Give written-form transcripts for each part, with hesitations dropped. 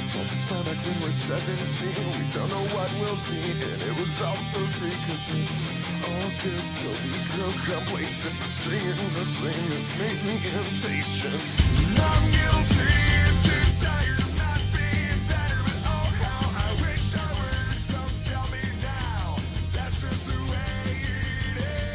Folks found out when we're 17, we don't know what we'll be, and it was all so free, cause it's all good till we grow complacent. Staying the same has made me impatient. And I'm guilty and too tired of not being better, but oh how I wish I were. Don't tell me now, that's just the way it is.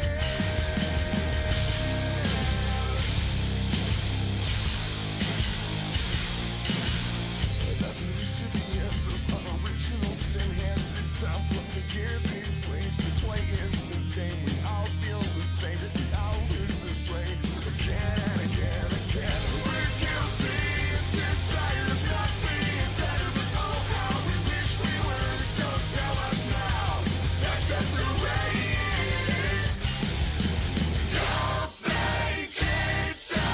Recipients of original sin handed down from the years we've wasted playing this game. We all feel the same, that we all lose this way again and again and again. We're guilty and too tired of not being better, but oh how we wish we were. Don't tell us now, that's just the way it is. Don't make it so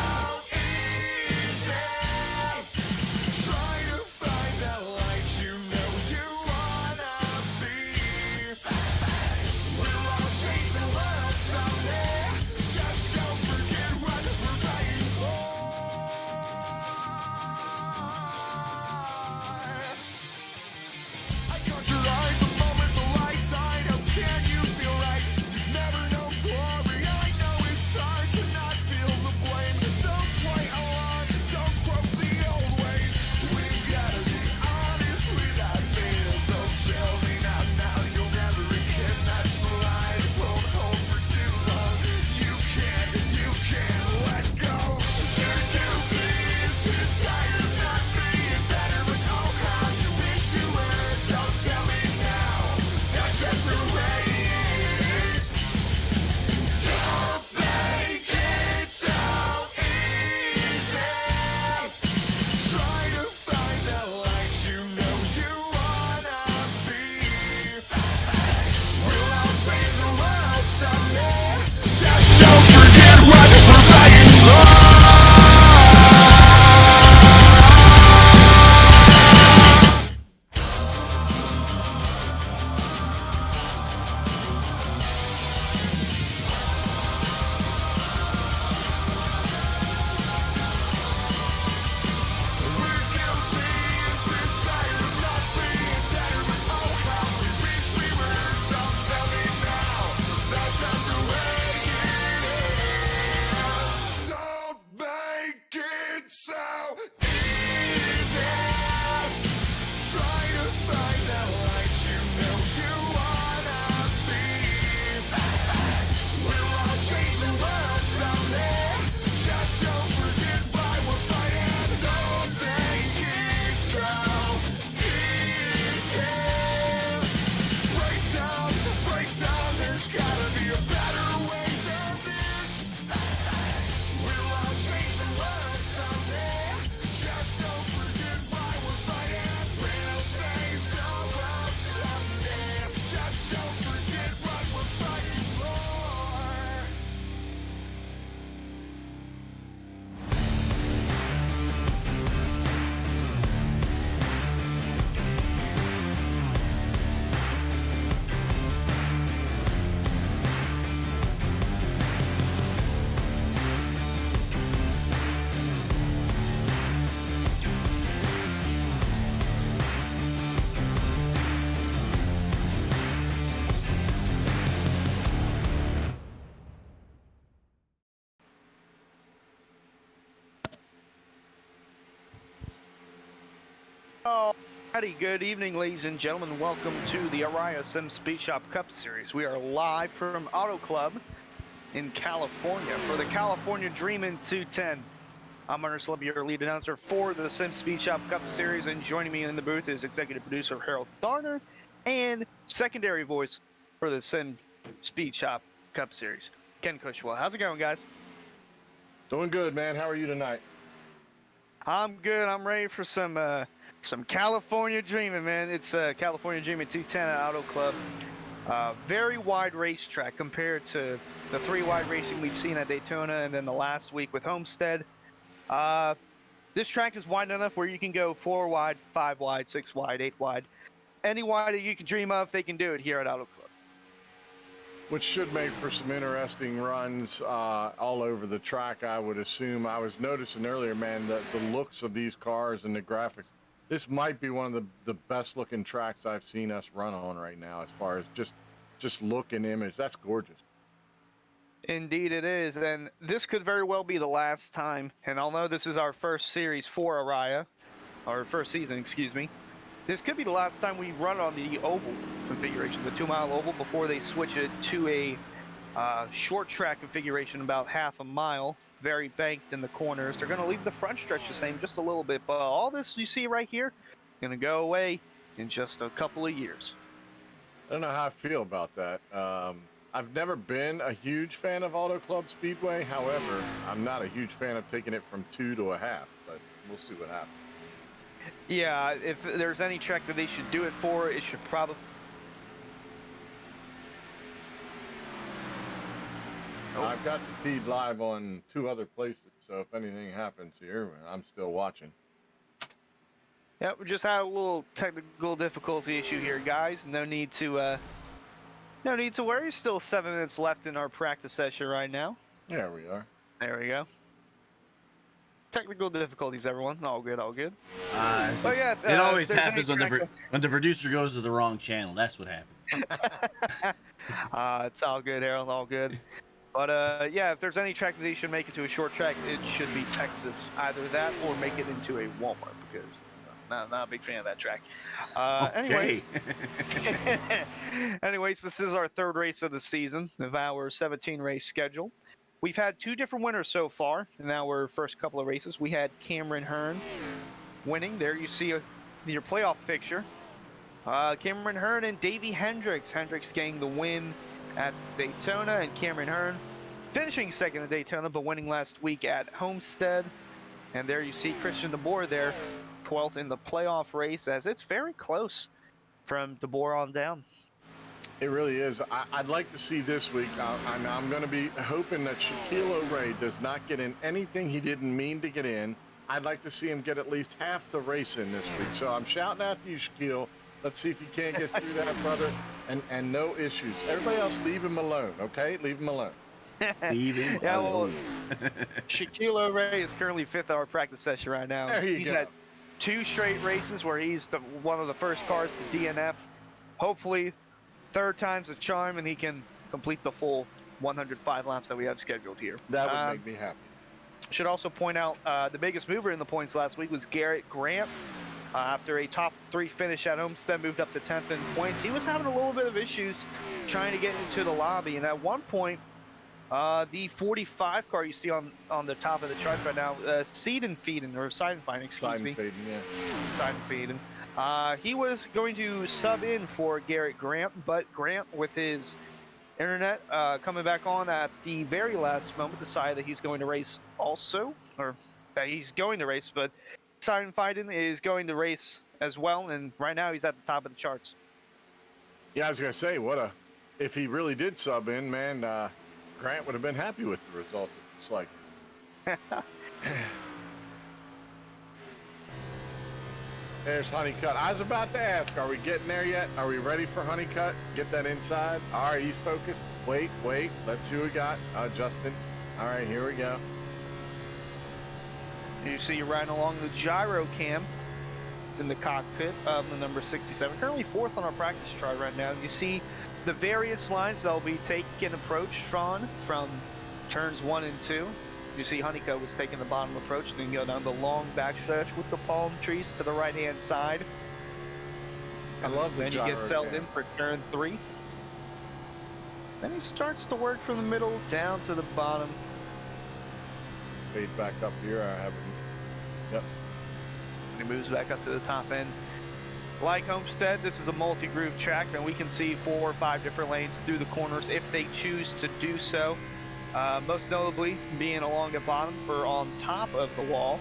easy. Try to find that light you know you wanna be. We'll all change the world someday. Just don't forget what we're fighting for. I caught your eyes the moment the light died. How can you feel right? You've never known glory. I know it's hard to not feel the blame. Don't play along, don't quote the old ways. We've gotta be honest with ourselves. Don't tell me now, you'll never again. That's a lie that won't hold for too long. You can't let go. You're guilty and too tired of not being better, but oh how you wish you were. Don't tell me now, that's just the way it is. Don't make it so easy. Try to find that light you know you wanna be. We'll all change the world someday. Just don't forget what we're fighting for. We're guilty and too tired of not being better, but oh how we wish we were. Don't tell me now, that's just the way it is. Don't make it so easy. Try to find that light you know you wanna be. We'll all change the world someday. Just don't forget why we're fighting. Don't make it so easy. Break down, there's gotta be a better way than this. We'll all change the world someday. Just don't forget why we're fighting. We'll save the world someday. Just don't forget what we're fighting for. Alrighty, good evening, ladies and gentlemen. Welcome to the Araya SimSpeedShop Cup Series. We are live from Auto Club in California for the California Dreamin' 210. I'm Hunter Celeb, your lead announcer for the SimSpeedShop Cup Series, and joining me in the booth is executive producer Harold Darner and secondary voice for the SimSpeedShop Cup Series, Ken Cushwell. How's it going, guys? Doing good, man. How are you tonight? I'm good. I'm ready for some California Dreaming, man. It's California Dreaming 210 at Auto Club. Very wide racetrack compared to the 3 wide racing we've seen at Daytona and then the last week with Homestead. This track is wide enough where you can go 4 wide, 5 wide, 6 wide, 8 wide. Any wide that you can dream of, they can do it here at Auto Club. which should make for some interesting runs all over the track, I would assume. I was noticing earlier, man, that the looks of these cars and the graphics. This might be one of the best looking tracks I've seen us run on right now, as far as just look and image. That's gorgeous. Indeed it is, and this could very well be the last time, and although this is our first series for Araya, our first season, excuse me, this could be the last time we run on the oval configuration, the 2-mile oval, before they switch it to a short track configuration about half a mile, very banked in the corners. They're going to leave the front stretch the same just a little bit, but all this you see right here going to go away in just a couple of years. I don't know how I feel about that. I've never been a huge fan of Auto Club Speedway. However, I'm not a huge fan of taking it from 2 to a half, but we'll see what happens. Yeah, if there's any track that they should do it for, it should probably... Oh. I've got the feed live on 2 other places, so if anything happens here, I'm still watching. Yeah, we just had a little technical difficulty issue here, guys. No need to worry. Still 7 minutes left in our practice session right now. There we are. There we go. Technical difficulties, everyone. All good, all good. But yeah, it always happens when the producer goes to the wrong channel. That's what happens. It's all good, Harold. All good. But yeah, if there's any track that they should make it to a short track, it should be Texas. Either that or make it into a Walmart, because not a big fan of that track. Okay. Anyways, this is our 3rd race of the season of our 17 race schedule. We've had 2 different winners so far in our first couple of races. We had Cameron Hearn winning. There you see your playoff picture. Cameron Hearn and Davey Hendricks. Hendricks getting the win at Daytona, and Cameron Hearn finishing second at Daytona, but winning last week at Homestead. And there you see Christian DeBoer there, 12th in the playoff race, as it's very close from DeBoer on down. It really is. I'd like to see this week. I'm going to be hoping that Shaquille O'Reilly does not get in anything he didn't mean to get in. I'd like to see him get at least half the race in this week. So I'm shouting out to you, Shaquille. Let's see if you can't get through that, brother. And no issues. Everybody else, leave him alone, okay? Leave him alone. Leave him alone. Shaquille O'Reilly is currently 5th of our practice session right now. There you He's go. had 2 straight races where he's one of the first cars to DNF. Hopefully, 3rd time's a charm, and he can complete the full 105 laps that we have scheduled here. That would make me happy. Should also point out the biggest mover in the points last week was Garrett Grant. After a top 3 finish at Homestead, moved up to 10th in points. He was having a little bit of issues trying to get into the lobby, and at one point, the 45 car you see on the top of the chart right now, Seidenfeeden, excuse me. Seidenfeeden. He was going to sub in for Garrett Grant, but Grant, with his internet coming back on at the very last moment, decided that he's going to race also, or that he's going to race, but Seidenfeeden is going to race as well, and right now he's at the top of the charts. Yeah, I was going to say, if he really did sub in, man, Grant would have been happy with the results, it looks like. There's Honeycutt. I was about to ask, are we getting there yet? Are we ready for Honeycutt? Get that inside. All right, he's focused. Wait. Let's see what we got. Justin. All right, here we go. You see you riding along the gyro cam. It's in the cockpit of the number 67. Currently 4th on our practice chart right now. You see the various lines that will be taking approach from turns 1 and 2. You see Honeycutt was taking the bottom approach, then go down the long backstretch with the palm trees to the right-hand side. I love the Then he gets settled in for turn 3. Then he starts to work from the middle down to the bottom. Fade back up here. I have him. Yep. And he moves back up to the top end. Like Homestead, this is a multi-groove track, and we can see 4 or 5 different lanes through the corners if they choose to do so. Most notably being along the bottom for on top of the wall.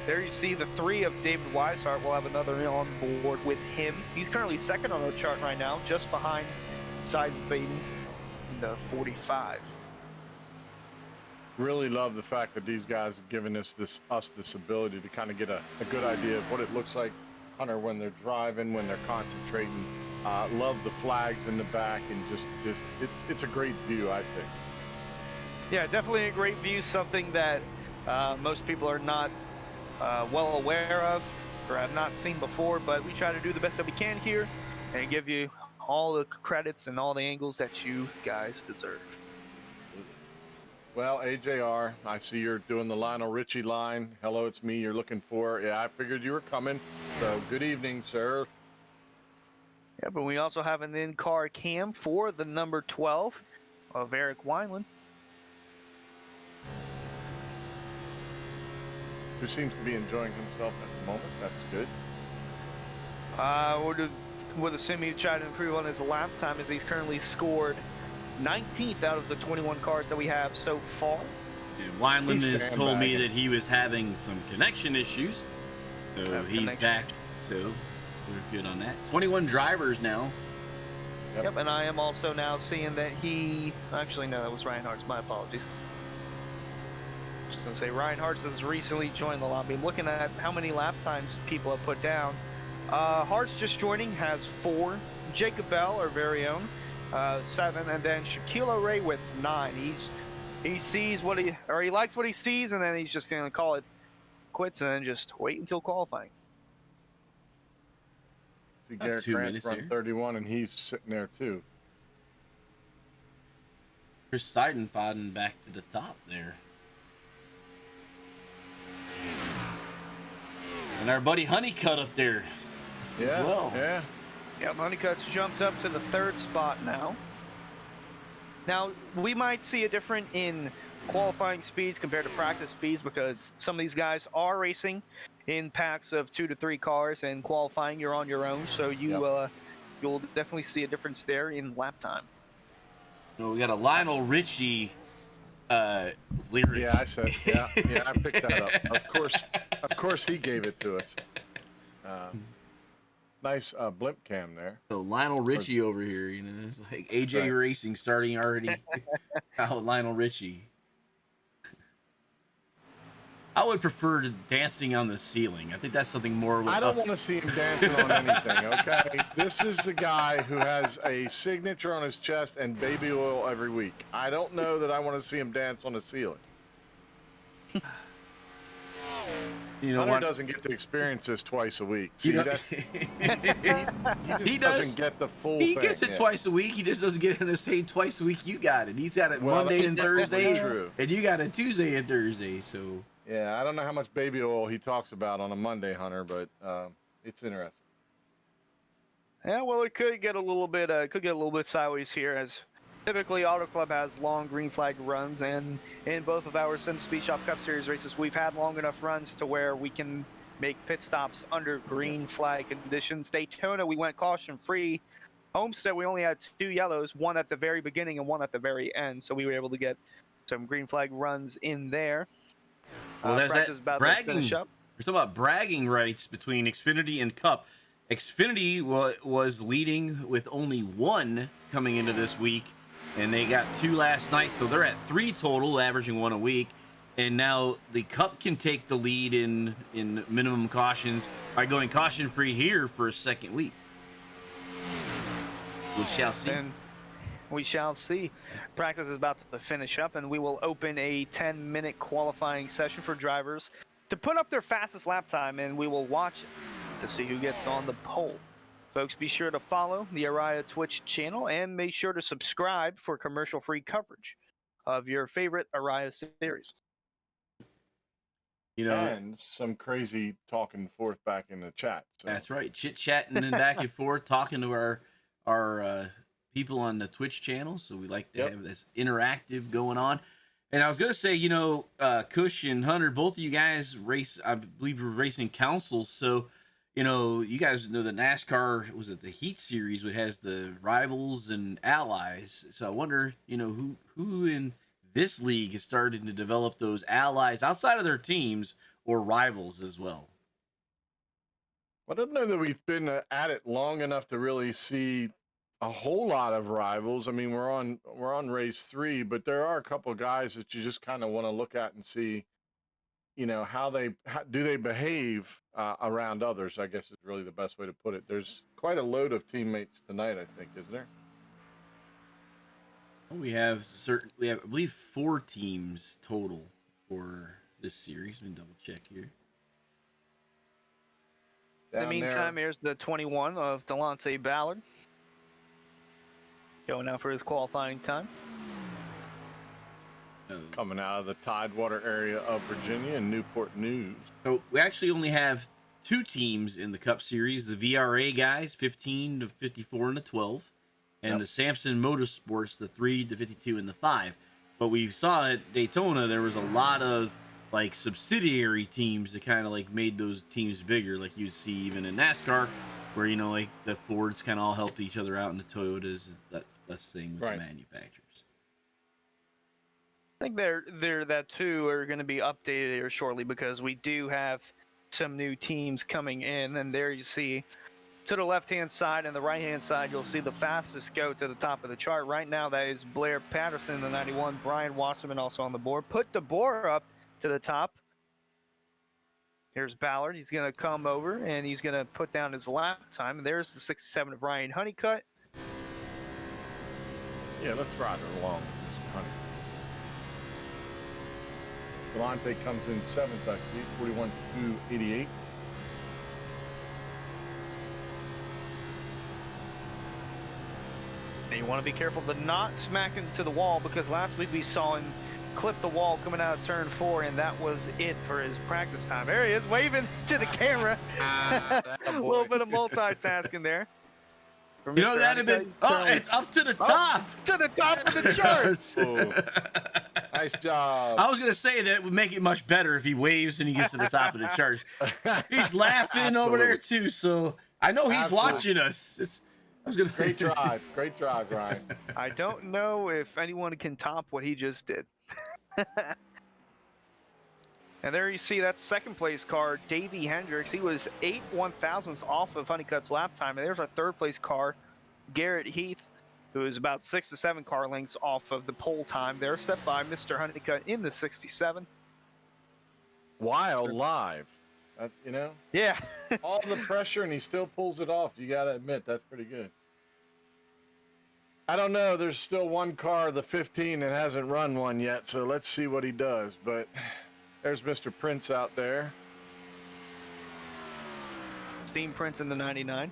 There you see the 3 of David Weishart. We'll have another on board with him. He's currently 2nd on the chart right now, just behind Seidenfeeden in the 45. Really love the fact that these guys have given us this ability to kind of get a good idea of what it looks like, Hunter, when they're driving, when they're concentrating. Love the flags in the back, and it's a great view, I think. Yeah, definitely a great view, something that most people are not well aware of or have not seen before, but we try to do the best that we can here and give you all the credits and all the angles that you guys deserve. Well, AJR, I see you're doing the Lionel Richie line. Hello, it's me you're looking for. Yeah, I figured you were coming. So good evening, sir. Yeah, but we also have an in-car cam for the number 12 of Eric Wineland. Who seems to be enjoying himself at the moment. That's good. With assuming he tried to improve on his lap time, as he's currently scored 19th out of the 21 cars that we have so far. And Wineland has told me that he was having some connection issues, so he's back. So we're good on that. 21 drivers now. Yep, and I am also now seeing that he... Actually, no, that was Ryan Hartz. My apologies. Just going to say, Ryan Hartz has recently joined the lobby. I'm looking at how many lap times people have put down. Hartz just joining has 4. Jacob Bell, our very own, 7, and then Shaquille O'Reilly with 9. He sees what he likes what he sees, and then he's just going to call it quits and then just wait until qualifying. See Garrett Krantz run 31, and he's sitting there too. Chris Seidenfaden back to the top there. And our buddy Honeycutt up there. Yeah. As well. Yeah. Yep, Honeycutt's jumped up to the 3rd spot now. Now, we might see a difference in qualifying speeds compared to practice speeds because some of these guys are racing in packs of 2 to 3 cars, and qualifying you're on your own, so you'll definitely see a difference there in lap time. No, we got a Lionel Richie lyric. Yeah, I said, yeah, I picked that up. Of course, he gave it to us. Nice blimp cam there. So Lionel Richie over here, you know, it's like AJ Racing starting already out Lionel Richie. I would prefer dancing on the ceiling. I think that's something more. I don't want to see him dancing on anything, okay? This is the guy who has a signature on his chest and baby oil every week. I don't know that I want to see him dance on the ceiling. You know, Hunter doesn't get to experience this twice a week. See, he doesn't get the full thing. He gets it twice a week. He just doesn't get it in the same twice a week you got it. He's got it Monday and Thursday, and you got it Tuesday and Thursday. So yeah, I don't know how much baby oil he talks about on a Monday, Hunter, but it's interesting. Yeah, well, it could get a little bit sideways here, as typically Auto Club has long green flag runs, and in both of our SimSpeedShop Cup Series races, we've had long enough runs to where we can make pit stops under green flag conditions. Daytona, we went caution free. Homestead, we only had 2 yellows, one at the very beginning and one at the very end, so we were able to get some green flag runs in there. Well, there's that bragging. We're talking about bragging rights between Xfinity and Cup. Xfinity was leading with only 1 coming into this week, and they got 2 last night, so they're at 3 total, averaging 1 a week. And now the Cup can take the lead in minimum cautions by going caution free here for a 2nd week. We shall see. And we shall see. Practice is about to finish up, and we will open a 10-minute qualifying session for drivers to put up their fastest lap time, and we will watch to see who gets on the pole. Folks, be sure to follow the Araya Twitch channel and make sure to subscribe for commercial-free coverage of your favorite Araya series. You know, and some crazy talking forth back in the chat. So. That's right, chit-chatting and back and forth, talking to our people on the Twitch channel. So we like to have this interactive going on. And I was gonna say, you know, Kush and Hunter, both of you guys race. I believe you're racing councils, so. You know, you guys know the NASCAR, was it the Heat Series, which has the rivals and allies. So I wonder, you know, who in this league is starting to develop those allies outside of their teams or rivals as well. I don't know that we've been at it long enough to really see a whole lot of rivals. I mean, we're on race 3, but there are a couple of guys that you just kind of want to look at and see how do they behave around others, I guess is really the best way to put it. There's quite a load of teammates tonight, I think, isn't there? We have, I believe, 4 teams total for this series. Let me double check here. In the meantime, here's the 21 of Delonte Ballard. Going out for his qualifying time. Coming out of the Tidewater area of Virginia and Newport News. So we actually only have 2 teams in the Cup Series. The VRA guys, 15 to 54 and the 12. And the Samson Motorsports, the 3 to 52 and the 5. But we saw at Daytona, there was a lot of like subsidiary teams that kind of like made those teams bigger. Like you see even in NASCAR, where, like the Fords kind of all helped each other out and the Toyotas, that's the thing with the manufacturers. I think that too are going to be updated here shortly, because we do have some new teams coming in. And there you see, to the left-hand side and the right-hand side, you'll see the fastest go to the top of the chart. Right now, that is Blair Patterson, the 91. Brian Wasserman also on the board. Put DeBoer up to the top. Here's Ballard. He's going to come over, and he's going to put down his lap time. And there's the 67 of Ryan Honeycutt. Yeah, let's ride her along. Delonte comes in 7th, I see, 41.288. And you want to be careful to not smack into the wall, because last week we saw him clip the wall coming out of turn 4, and that was it for his practice time. There he is, waving to the camera. A little bit of multitasking there. That'd have been, it's up to the top. To the top of the charts. Nice job. I was going to say that it would make it much better if he waves and he gets to the top of the chart. He's laughing over there too, so I know he's watching us. Great drive, Ryan. I don't know if anyone can top what he just did. And there you see that second place car, Davey Hendricks. He was 8 1/1000ths off of Honeycutt's lap time. And there's our third place car, Garrett Heath, who is about 6 to 7 car lengths off of the pole time. They're set by Mr. Honeycutt in the 67. Wild live. Yeah. All the pressure, and he still pulls it off. You got to admit, that's pretty good. I don't know. There's still one car, the 15, that hasn't run one yet, so let's see what he does. But there's Mr. Prince out there. Steam Prince in the 99.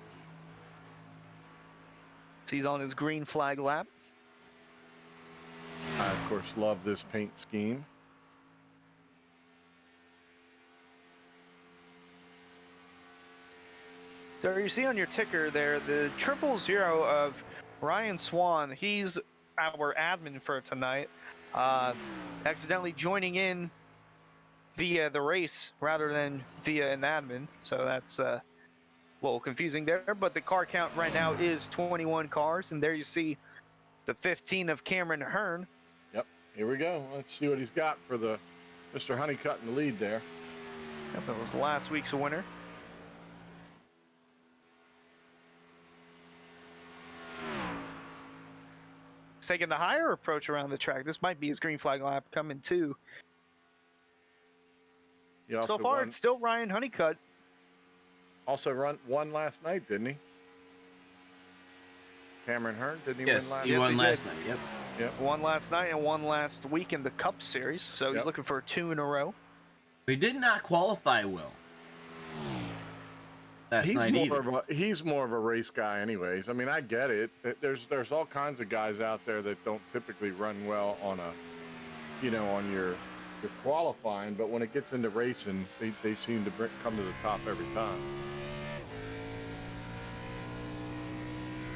He's on his green flag lap. I, of course, love this paint scheme. So you see on your ticker there, the 000 of Ryan Swan. He's our admin for tonight. Accidentally joining in via the race rather than via an admin. So that's a little confusing there. But the car count right now is 21 cars. And there you see the 15 of Cameron Hearn. Yep, here we go. Let's see what he's got for the Mr. Honeycutt in the lead there. Yep, that was last week's winner. Taking the higher approach around the track. This might be his green flag lap coming too. So far, it's still Ryan Honeycutt. Also won last night, didn't he? Cameron Hearn, didn't he win last night? He won last night, Yep. Won last night and won last week in the Cup Series. So he's looking for 2 in a row. He did not qualify well. He's more of a race guy anyways. I mean, I get it. There's all kinds of guys out there that don't typically run well on on your qualifying, but when it gets into racing, they seem to come to the top every time.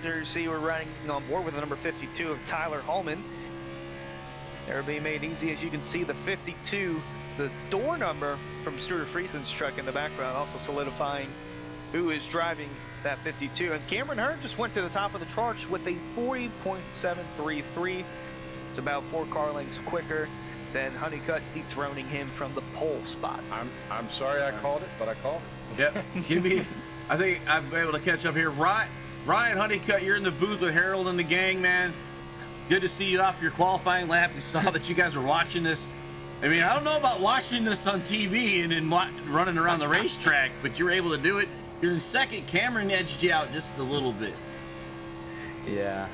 There you see we're riding on board with the number 52 of Tyler Hallman. They're being made easy, as you can see the 52, the door number from Stuart Friesen's truck in the background, also solidifying who is driving that 52. And Cameron Hearn just went to the top of the charts with a 40.733. It's about 4 car lengths quicker than Honeycutt, dethroning him from the pole spot. I'm sorry I called it, but I called it. Yep. I think I'm able to catch up here. Ryan Honeycutt, you're in the booth with Harold and the gang, man. Good to see you off your qualifying lap. We saw that you guys were watching this. I mean, I don't know about watching this on TV and then running around the racetrack, but you were able to do it. You're in second. Cameron edged you out just a little bit. Yeah,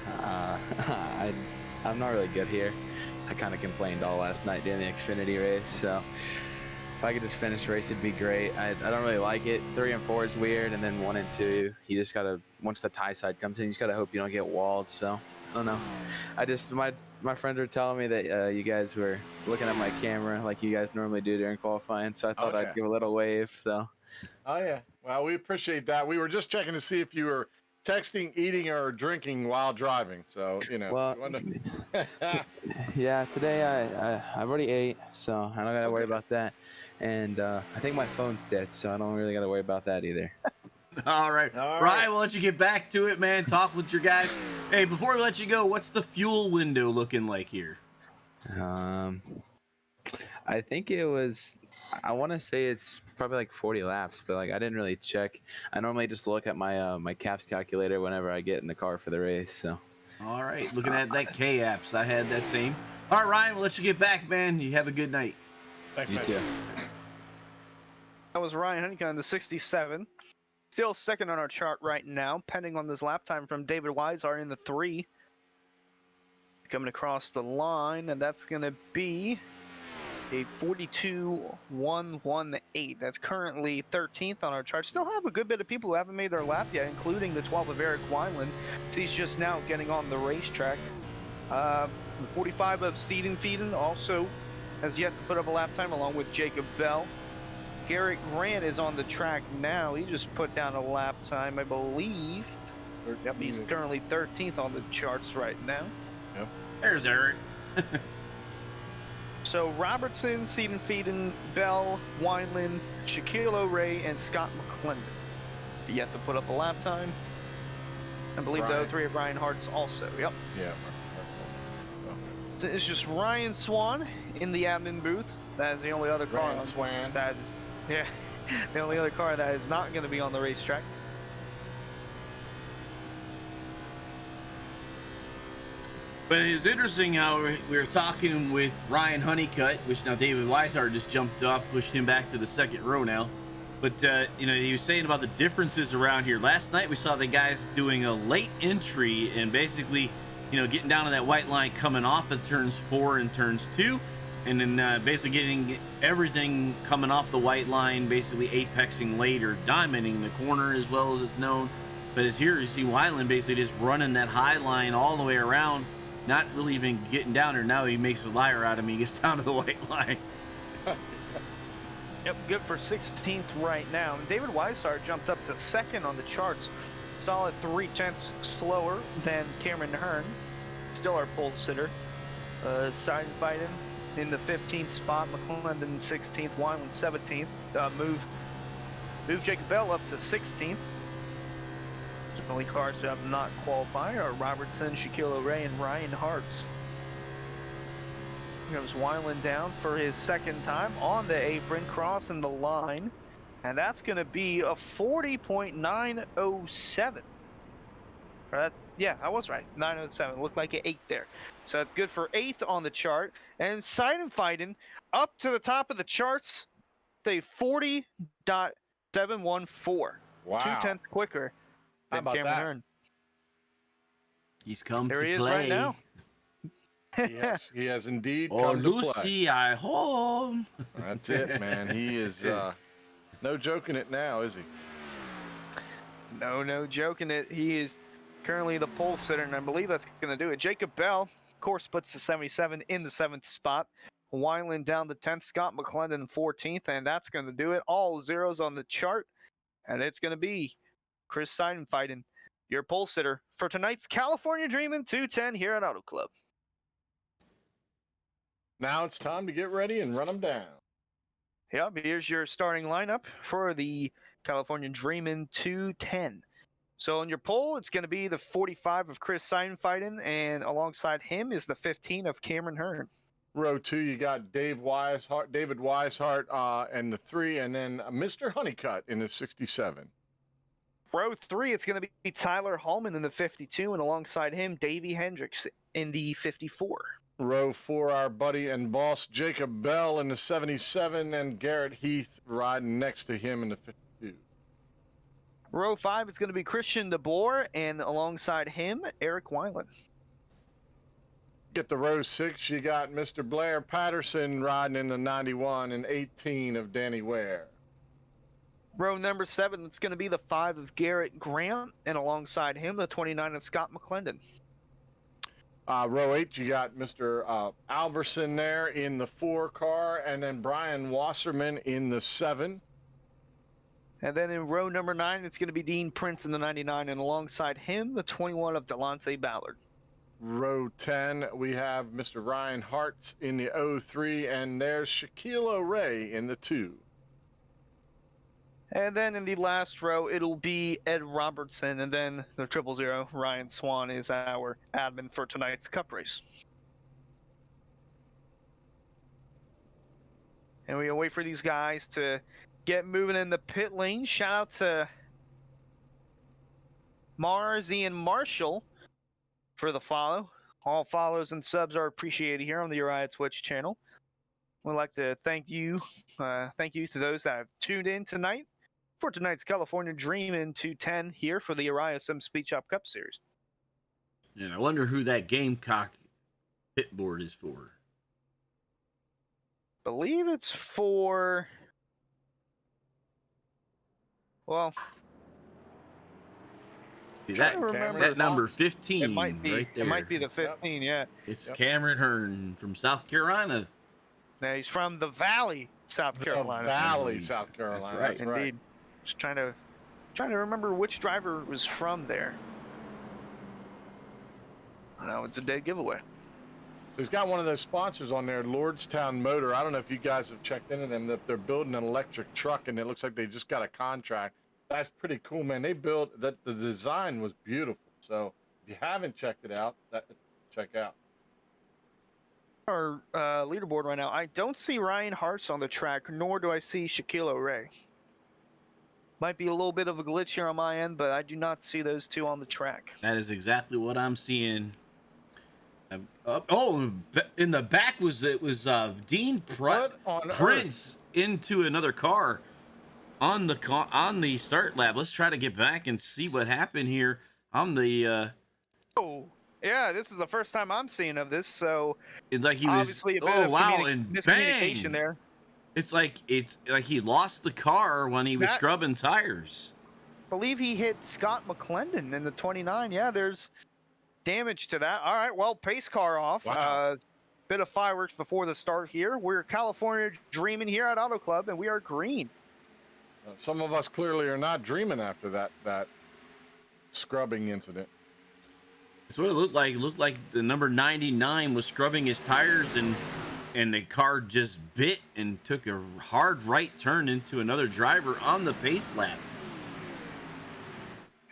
I'm not really good here. I kind of complained all last night during the Xfinity race, so if I could just finish the race, it'd be great. I don't really like it. 3 and 4 is weird, and then 1 and 2, you just gotta, once the tie side comes in, you just gotta hope you don't get walled. So I don't know. I just my friends were telling me that you guys were looking at my camera like you guys normally do during qualifying, so I thought Okay. I'd give a little wave. So Oh yeah. Well, we appreciate that. We were just checking to see if you were texting, eating, or drinking while driving. So well, we wanted to... yeah, today I've already ate, so I don't gotta worry Okay. about that. And I think my phone's dead, so I don't really gotta worry about that either. All right. All Ryan, right. we'll let you get back to it, man. Talk with your guys. Hey, before we let you go, what's the fuel window looking like here? I think it was. I want to say it's probably like 40 laps, but like I didn't really check. I normally just look at my my caps calculator whenever I get in the car for the race. So All right. Looking at that K apps. I had that same. All right, Ryan, we'll let you get back, man. You have a good night. Thanks, you man. too. That was Ryan Honeycutt in the 67. Still second on our chart right now, pending on this lap time from David Weishart in the 3. Coming across the line, and that's going to be a 42.118. That's currently 13th on our chart. Still have a good bit of people who haven't made their lap yet, including the 12 of Eric Wineland. So he's just now getting on the racetrack. The 45 of Seidenfeeden also has yet to put up a lap time, along with Jacob Bell. Garrett Grant is on the track now. He just put down a lap time, I believe. Yep, he's currently 13th on the charts right now. Yep. There's Eric. So Robertson, Seidenfeeden, Bell, Wineland, Shaquille O'Reilly, and Scott McClendon yet to put up a lap time. I believe the Ryan. 03 of Ryan Hart's also. Yep. Yeah. So it's just Ryan Swan in the admin booth. That is the only other car Ryan on Swan. that is, yeah, the only other car that is not going to be on the racetrack. But it's interesting how we were talking with Ryan Honeycutt, which now David Weishart just jumped up, pushed him back to the second row now. But, he was saying about the differences around here. Last night we saw the guys doing a late entry and basically, getting down to that white line coming off of turns 4 and turns 2. And then basically getting everything coming off the white line, basically apexing later, diamonding the corner as well as it's known. But as here, you see Weiland basically just running that high line all the way around, not really even getting down there. Now he makes a liar out of me. He gets down to the white line. Yep, good for 16th right now. And David Weishart jumped up to second on the charts. Solid 0.3 slower than Cameron Hearn. Still our pole sitter. Seidenfeeden in the 15th spot. McClendon 16th. Wineland 17th. Move Jacob Bell up to 16th. The only cars who have not qualified are Robertson, Shaquille O'Reilly, and Ryan Hartz. Here comes Wineland down for his second time on the apron, crossing the line. And that's going to be a 40.907. Yeah, I was right. 907. Looked like an 8 there. So that's good for 8th on the chart. And Seidenfeeden up to the top of the charts. Say 40.714. Wow. 2/10 quicker How than about Cameron that? Hearn. He's come There to he is play. right now. He has indeed Oh, come to play. Lucy, I home. That's it, man. He is no joking it now, is he? No joking it. He is currently the pole sitter, and I believe that's going to do it. Jacob Bell, of course, puts the 77 in the 7th spot. Wineland down to 10th. Scott McClendon 14th, and that's going to do it. All zeros on the chart, and it's going to be Chris Seidenfeeden, your pole sitter for tonight's California Dreamin' 210 here at Auto Club. Now it's time to get ready and run them down. Yep, here's your starting lineup for the California Dreamin' 210. So on your pole, it's going to be the 45 of Chris Seidenfeiden, and alongside him is the 15 of Cameron Hearn. Row 2, you got David Weishart, and the 3, and then Mr. Honeycutt in the 67. Row 3, it's going to be Tyler Hallman in the 52, and alongside him, Davey Hendricks in the 54. Row 4, our buddy and boss Jacob Bell in the 77, and Garrett Heath riding next to him in the 52. Row 5 is going to be Christian DeBoer, and alongside him, Eric Weiland. Get the row 6, you got Mr. Blair Patterson riding in the 91 and 18 of Danny Ware. Row number 7, it's going to be the 5 of Garrett Grant, and alongside him, the 29 of Scott McClendon. Row 8, you got Mr. Alverson there in the 4 car, and then Brian Wasserman in the 7. And then in row number 9, it's going to be Dean Prince in the 99, and alongside him, the 21 of Delonte Ballard. Row 10, we have Mr. Ryan Hartz in the 03, and there's Shaquille O'Ray in the 2. And then in the last row, it'll be Ed Robertson, and then the 000, Ryan Swan, is our admin for tonight's Cup race. And we'll wait for these guys to get moving in the pit lane. Shout out to Mars Ian Marshall for the follow. All follows and subs are appreciated here on the Uriah Twitch channel. We'd like to thank you to those that have tuned in tonight for tonight's California Dreamin' 210 here for the Uriah SimSpeedShop Cup Series. And I wonder who that Gamecock pit board is for. Believe it's for, well, See, trying to remember. that number 15 it might be right there. It might be the 15, yeah. It's Cameron Hearn from South Carolina. Now he's from the Valley, South Carolina. The Valley, South Carolina. That's right. That's right. Indeed. Just trying to remember which driver was from there. No, it's a dead giveaway. He's got one of those sponsors on there, Lordstown Motor. I don't know if you guys have checked into them. That they're building an electric truck, and it looks like they just got a contract. That's pretty cool, man. They built that. The design was beautiful. So if you haven't checked it out, check out. Our leaderboard right now, I don't see Ryan Hartz on the track, nor do I see Shaquille O'Ray. Might be a little bit of a glitch here on my end, but I do not see those two on the track. That is exactly what I'm seeing. In the back was Dean Prince into another car on the start lap. Let's try to get back and see what happened here on the. Oh, yeah, this is the first time I'm seeing of this, so It's like he was. obviously a bit Oh of wow! And miscommunication bang! there. It's like he lost the car when he was That- scrubbing tires. I believe he hit Scott McClendon in the 29. Yeah, there's damage to that. All right, well, pace car off. Wow. Bit of fireworks before the start here. We're California Dreaming here at Auto Club, and we are green. Some of us clearly are not dreaming after that scrubbing incident. That's what it looked like. It looked like the number 99 was scrubbing his tires, and the car just bit and took a hard right turn into another driver on the pace lap.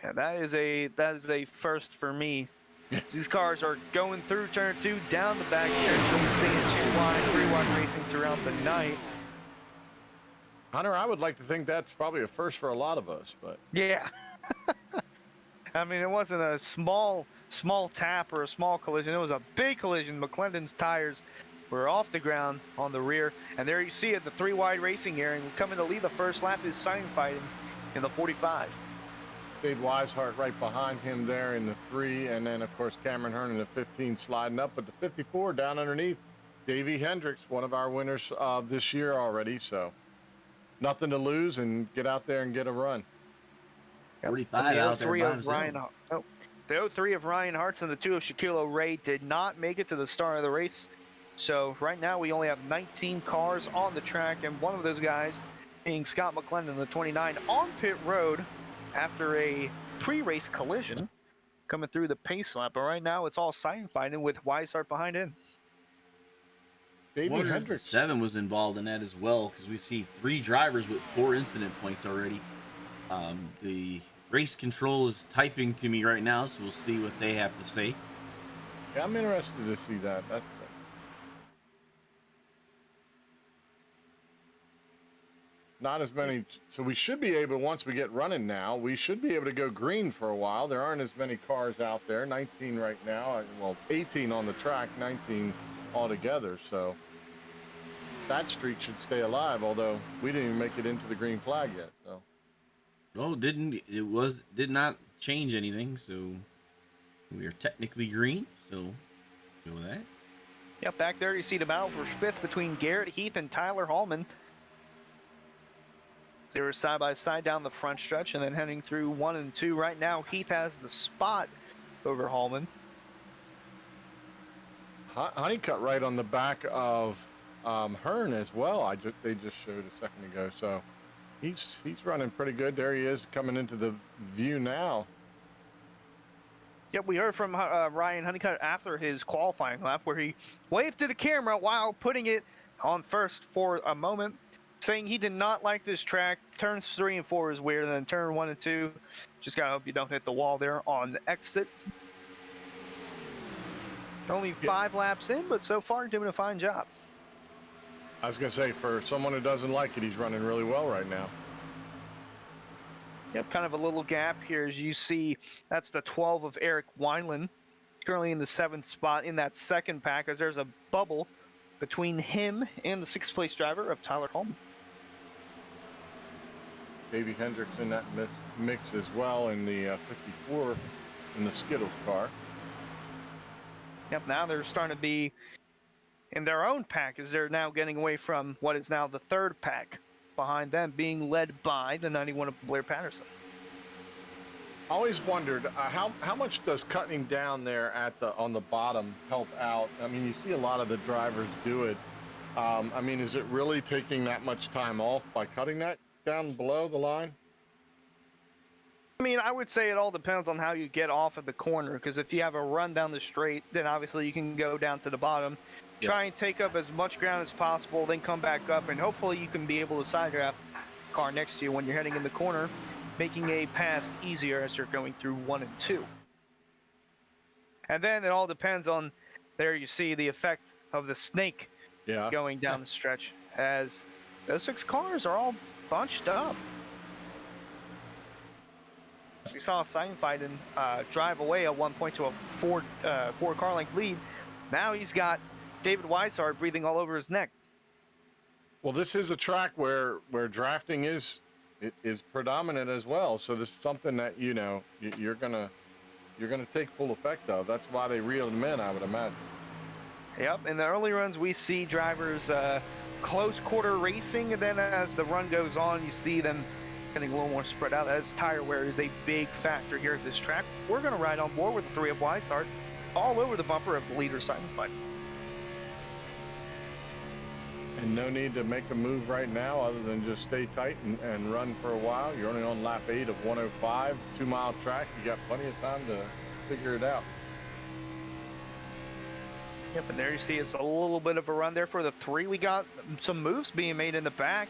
Yeah, that is a first for me. These cars are going through turn 2, down the back stretch, staying 2 wide, 3 wide racing throughout the night. Hunter, I would like to think that's probably a first for a lot of us, but Yeah. I mean, it wasn't a small tap or a small collision. It was a big collision. McClendon's tires were off the ground on the rear. And there you see it, the 3 wide racing area. And coming to lead the first lap is Sign Fighting in the 45. Dave Weishart right behind him there in the 3, and then of course Cameron Hearn in the 15 sliding up, but the 54 down underneath Davey Hendricks, one of our winners of this year already, so nothing to lose and get out there and get a run. 45 out there by himself. The 03 of Ryan Hartz and the 2 of Shaquille O'Ray did not make it to the start of the race. So right now we only have 19 cars on the track, and one of those guys being Scott McClendon, the 29, on pit road after a pre-race collision coming through the pace lap. But right now it's all sign fighting with Weishart behind him. Davey Hendricks. 7 was involved in that as well, because we see 3 drivers with 4 incident points already. The race control is typing to me right now, so we'll see what they have to say. Yeah, I'm interested to see that. Not as many, so we should be able, once we get running now, we should be able to go green for a while. There aren't as many cars out there, 19 right now, well, 18 on the track, 19 altogether. So that streak should stay alive, although we didn't even make it into the green flag yet. So Oh, did not change anything, so we are technically green. So go with that. Yep, back there you see the battle for fifth between Garrett Heath and Tyler Hallman. They were side by side down the front stretch and then heading through 1 and 2. Right now, Heath has the spot over Hallman. Honeycutt right on the back of Hearn as well. They just showed a second ago. So he's running pretty good. There he is coming into the view now. Yep, we heard from Ryan Honeycutt after his qualifying lap where he waved to the camera while putting it on first for a moment, saying he did not like this track. Turns 3 and 4 is weird, and then turn 1 and 2, just gotta hope you don't hit the wall there on the exit. Only 5 laps in, but so far doing a fine job. I was gonna say, for someone who doesn't like it, he's running really well right now. Yep, kind of a little gap here as you see. That's the 12 of Eric Wineland, currently in the 7th spot in that second pack, as there's a bubble between him and the 6th place driver of Tyler Hallman. Davey Hendricks in that mix as well in the 54 in the Skittles car. Yep, now they're starting to be in their own pack as they're now getting away from what is now the 3rd pack behind them, being led by the 91 of Blair Patterson. I always wondered how much does cutting down there on the bottom help out? I mean, you see a lot of the drivers do it. I mean, is it really taking that much time off by cutting that down below the line? I mean, I would say it all depends on how you get off at the corner, because if you have a run down the straight, then obviously you can go down to the bottom, try and take up as much ground as possible, then come back up, and hopefully you can be able to side draft the car next to you when you're heading in the corner, making a pass easier as you're going through 1 and 2. And then it all depends on, there you see the effect of the snake going down the stretch, as those 6 cars are all bunched up. We saw Seinfeld drive away at one point to a four car length lead. Now he's got David Weishart breathing all over his neck. Well, this is a track where drafting is predominant as well. So this is something that you're gonna take full effect of. That's why they reeled him in, I would imagine. Yep. In the early runs, we see drivers close quarter racing, and then as the run goes on, you see them getting a little more spread out, as tire wear is a big factor here at this track. We're going to ride on board with the 3 of Weishart all over the bumper of the leader Seinfeld. And no need to make a move right now other than just stay tight and run for a while. You're only on lap 8 of 105, 2-mile track. You got plenty of time to figure it out. Yep, and there you see it's a little bit of a run there for the 3. We got some moves being made in the back.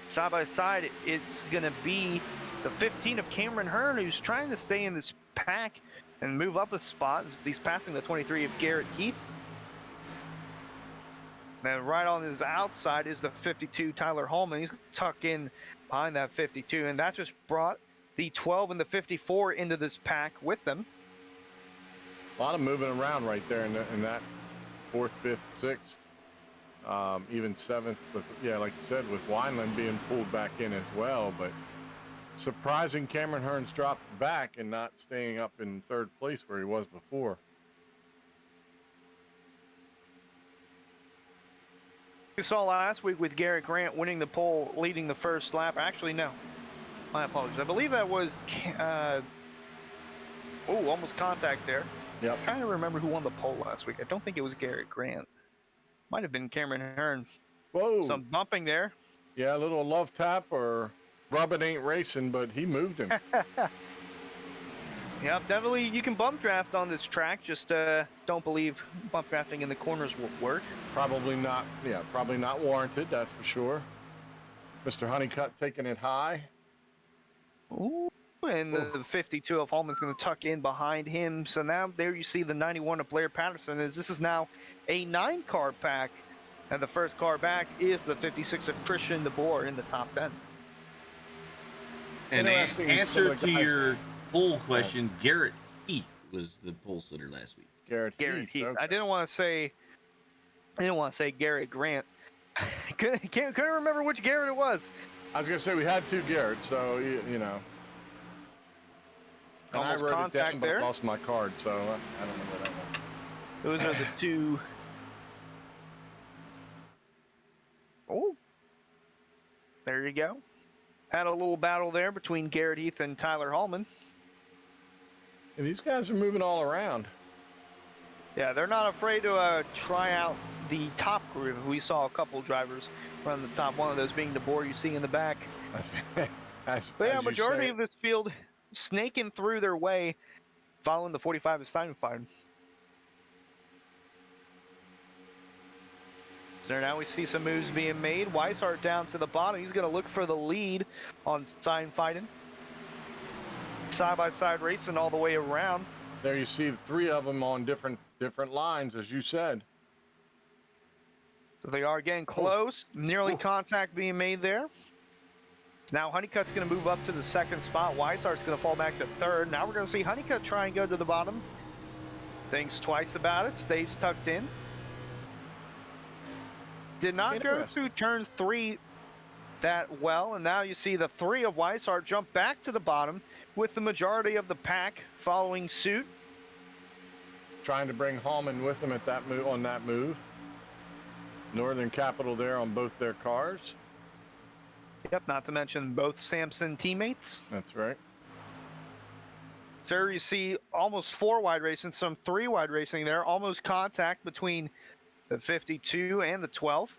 Side by side, it's going to be the 15 of Cameron Hearn, who's trying to stay in this pack and move up a spot. He's passing the 23 of Garrett Heath. Then right on his outside is the 52 Tyler Hallman. He's tucked in behind that 52, and that just brought the 12 and the 54 into this pack with them. A lot of moving around right there in that 4th, 5th, 6th. Even 7th, like you said, with Wineland being pulled back in as well. But surprising, Cameron Hearn's dropped back and not staying up in 3rd place where he was before. We saw last week with Garrett Grant winning the pole, leading the first lap. Actually, no. My apologies. I believe that was almost contact there. Yep. I'm trying to remember who won the pole last week. I don't think it was Garrett Grant. Might have been Cameron Hearn. Whoa. Some bumping there. Yeah, a little love tap or rub it ain't racing, but he moved him. Yeah, definitely you can bump draft on this track. Just don't believe bump drafting in the corners will work. Probably not. Yeah, probably not warranted, that's for sure. Mr. Honeycutt taking it high. Ooh, and the 52 of Hallman's going to tuck in behind him. So now there you see the 91 of Blair Patterson. This is now a 9-car pack, and the first car back is the 56 of Christian DeBoer in the top 10. And Interesting, answer some of the to guys- your poll question, Garrett Heath was the pole sitter last week. Garrett Garrett Heath. Okay. I didn't want to say I didn't want to say Garrett Grant. Couldn't remember which Garrett it was. I was gonna say we had 2 Garrett, so you know. And Almost I wrote it contact down, but there. I lost my card, so I don't know what that was. Those are the 2. Oh, there you go. Had a little battle there between Garrett Heath and Tyler Hallman. And these guys are moving all around. Yeah, they're not afraid to try out the top groove. We saw a couple drivers run the top, one of those being the board you see in the back. But yeah, majority of this field snaking through their way, following the 45 of Steinfeld. So now we see some moves being made. Weishart down to the bottom. He's going to look for the lead on Steinfeld. Side-by-side racing all the way around. There you see 3 of them on different lines, as you said. So they are getting close. Nearly contact being made there. Now Honeycutt's going to move up to the 2nd spot. Weishart's going to fall back to 3rd. Now we're going to see Honeycutt try and go to the bottom. Thinks twice about it. Stays tucked in. Did not go through turn 3 that well. And now you see the 3 of Weishart jump back to the bottom with the majority of the pack following suit. Trying to bring Hallman with them at that move, on that move. Northern Capital there on both their cars. Yep, not to mention both Samson teammates. That's right. So you see almost 4 wide racing, some 3 wide racing there. Almost contact between the 52 and the 12.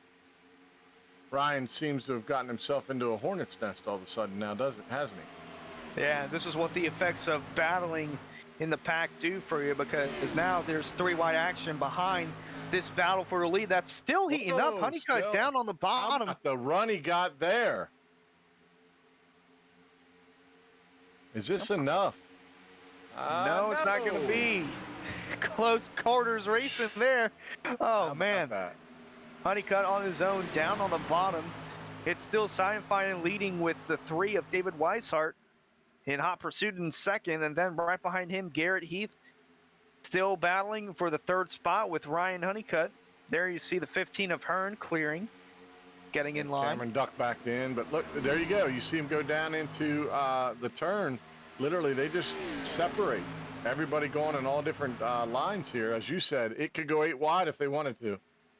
Ryan seems to have gotten himself into a hornet's nest all of a sudden now, hasn't he? Yeah, this is what the effects of battling in the pack do for you, because now there's 3 wide action behind this battle for the lead. That's still heating up. Honeycutt down on the bottom. How about the run he got there? Is this enough? No, it's not going to be. Close quarters racing there. Oh, man. Honeycutt on his own, down on the bottom. It's still Steinfeld leading with the 3 of David Weishart in hot pursuit in 2nd, and then right behind him, Garrett Heath still battling for the 3rd spot with Ryan Honeycutt. There you see the 15 of Hearn clearing, getting in line. Cameron ducked back in, but look, there you go. You see him go down into the turn. Literally, they just separate. Everybody going in all different lines here. As you said, it could go 8 wide if they wanted to.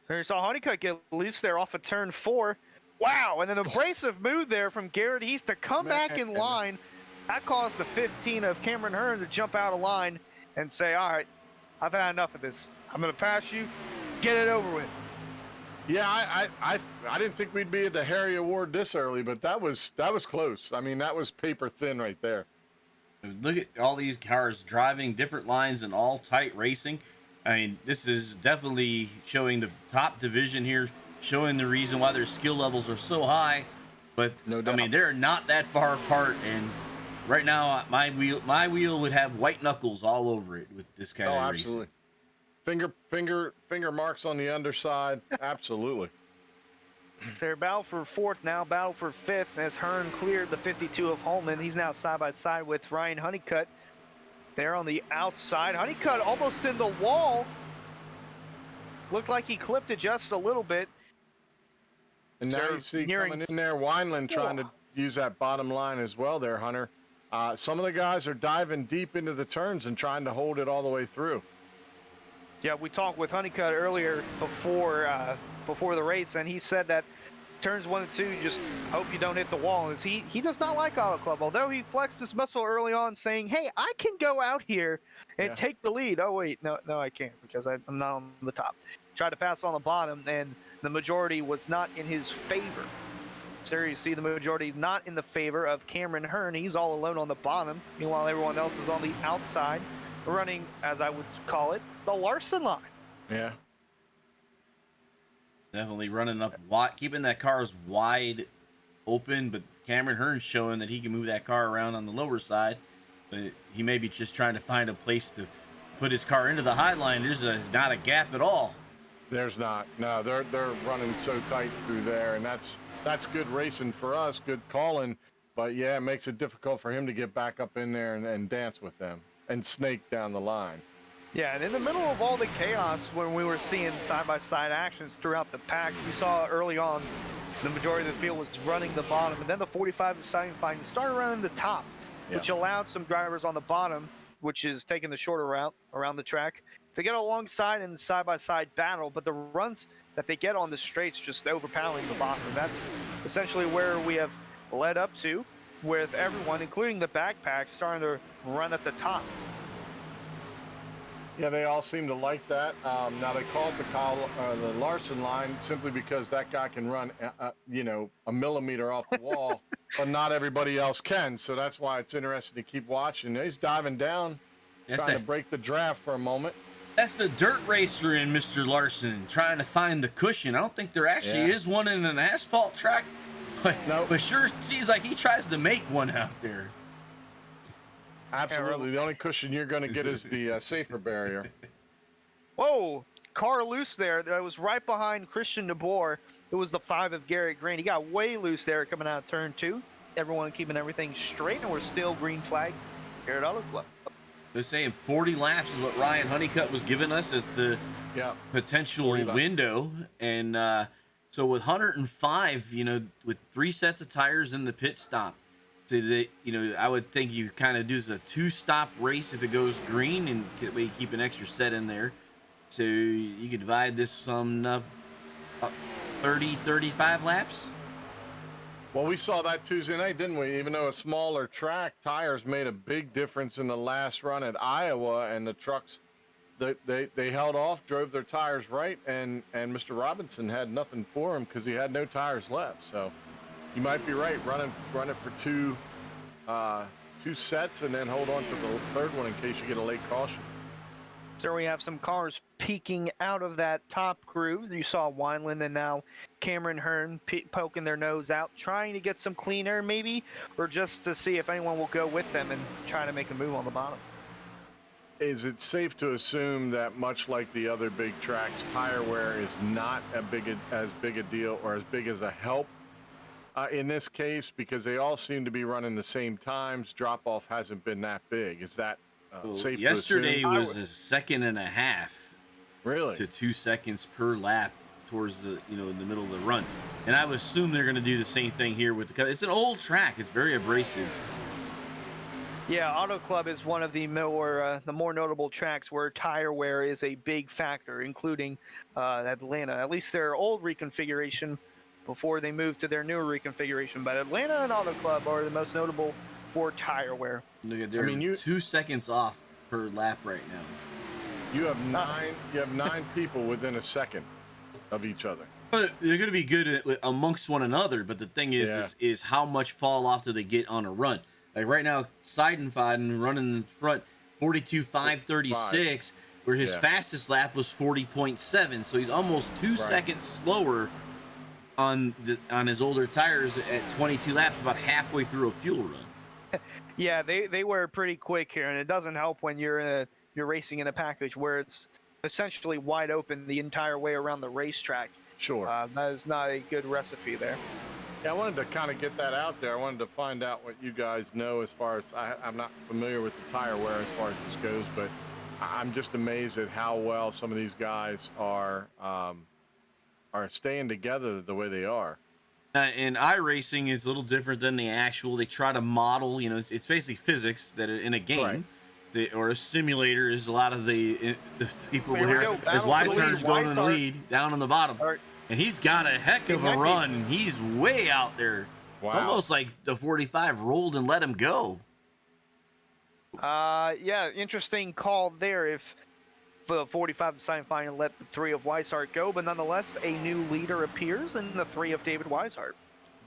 There you saw Honeycutt get loose there off of turn 4. Wow, and an abrasive move there from Garrett Heath to come back in line. That caused the 15 of Cameron Hearn to jump out of line and say, all right, I've had enough of this. I'm going to pass you. Get it over with. Yeah, I didn't think we'd be at the Harry Award this early, but that was close. I mean, that was paper thin right there. Look at all these cars driving different lines and all tight racing. I mean, this is definitely showing the top division here, showing the reason why their skill levels are so high. But No doubt. I mean, they're not that far apart, and right now my wheel would have white knuckles all over it with this kind of absolutely. racing. Finger marks on the underside. Absolutely. It's their battle for 4th now, battle for 5th, as Hearn cleared the 52 of Holman. He's now side by side with Ryan Honeycutt. There on the outside. Honeycutt almost in the wall. Looked like he clipped it just a little bit. And now you see coming in there, Wineland trying to use that bottom line as well there, Hunter. Some of the guys are diving deep into the turns and trying to hold it all the way through. Yeah, we talked with Honeycutt earlier before the race, and he said that turns 1 and 2, just hope you don't hit the wall. As he does not like Auto Club, although he flexed his muscle early on saying, hey, I can go out here and take the lead. Oh, wait, no, I can't, because I'm not on the top. Tried to pass on the bottom, and the majority was not in his favor. So you see the majority is not in the favor of Cameron Hearn. He's all alone on the bottom. Meanwhile, everyone else is on the outside, running, as I would call it, the Larson line. Yeah. Definitely running up wide, keeping that cars wide open, but Cameron Hearn's showing that he can move that car around on the lower side. But he may be just trying to find a place to put his car into the high line. There's not a gap at all. There's not. No, they're running so tight through there, and that's good racing for us, good calling. But yeah, it makes it difficult for him to get back up in there and dance with them and snake down the line. Yeah, and in the middle of all the chaos, when we were seeing side-by-side actions throughout the pack, we saw early on the majority of the field was running the bottom, and then the 45 deciding fine started running the top, which allowed some drivers on the bottom, which is taking the shorter route around the track, to get alongside in side-by-side battle, but the runs that they get on the straights just overpowering the bottom, and that's essentially where we have led up to, with everyone, including the backpacks, starting to run at the top. Yeah, they all seem to like that. Now they call it the Larson line simply because that guy can run, a millimeter off the wall, but not everybody else can. So that's why it's interesting to keep watching. He's diving down, trying to break the draft for a moment. That's the dirt racer in Mr. Larson trying to find the cushion. I don't think there actually is one in an asphalt track, but sure seems like he tries to make one out there. Absolutely. The only cushion you're going to get is the safer barrier. Whoa, car loose there. That was right behind Christian DeBoer. It was the 5 of Garrett Green. He got way loose there coming out of turn 2. Everyone keeping everything straight, and we're still green flag here at Auto Club. They're saying 40 laps is what Ryan Honeycutt was giving us as the potential window. And so with 105, with 3 sets of tires in the pit stop, so I would think you kind of do a 2-stop race if it goes green, and you keep an extra set in there. So you could divide this on 30, 35 laps. Well, we saw that Tuesday night, didn't we? Even though a smaller track, tires made a big difference in the last run at Iowa, and the trucks, they held off, drove their tires right, and Mr. Robinson had nothing for him because he had no tires left. So you might be right. Run it for two sets, and then hold on to the third one in case you get a late caution. So we have some cars peeking out of that top groove. You saw Wineland and now Cameron Hearn poking their nose out, trying to get some clean air maybe, or just to see if anyone will go with them and try to make a move on the bottom. Is it safe to assume that much like the other big tracks, tire wear is not as big a deal or as big as a help in this case, because they all seem to be running the same times? Drop-off hasn't been that big. Is that safe to assume? Yesterday was a second and a half to 2 seconds per lap towards the in the middle of the run, and I would assume they're going to do the same thing here with the. It's an old track. It's very abrasive. Yeah, Auto Club is one of the more notable tracks where tire wear is a big factor, including Atlanta. At least their old reconfiguration before they moved to their newer reconfiguration. But Atlanta and Auto Club are the most notable for tire wear. Look at they're 2 seconds off per lap right now. You have nine people within a second of each other. But they're going to be good amongst one another. But the thing is how much fall off do they get on a run? Like right now, Seidenfaden running in front, 42.536, where his fastest lap was 40.7. So he's almost 2 seconds slower on his older tires at 22 laps, about halfway through a fuel run. Yeah, they were pretty quick here, and it doesn't help when you're racing in a package where it's essentially wide open the entire way around the racetrack. Sure. That is not a good recipe there. Yeah, I wanted to kind of get that out there. I wanted to find out what you guys know as far as I'm not familiar with the tire wear as far as this goes, but I'm just amazed at how well some of these guys are staying together the way they are. In iRacing, it's a little different than the actual. They try to model, it's basically physics that are in a game, or a simulator. Is a lot of the people here. As Weishar's going in the lead, down on the bottom, and he's got a heck of a run. He's way out there, almost like the 45 rolled and let him go. Yeah, interesting call there. If the 45 decided fine and let the 3 of Weishart go, but nonetheless, a new leader appears in the 3 of David Weishart.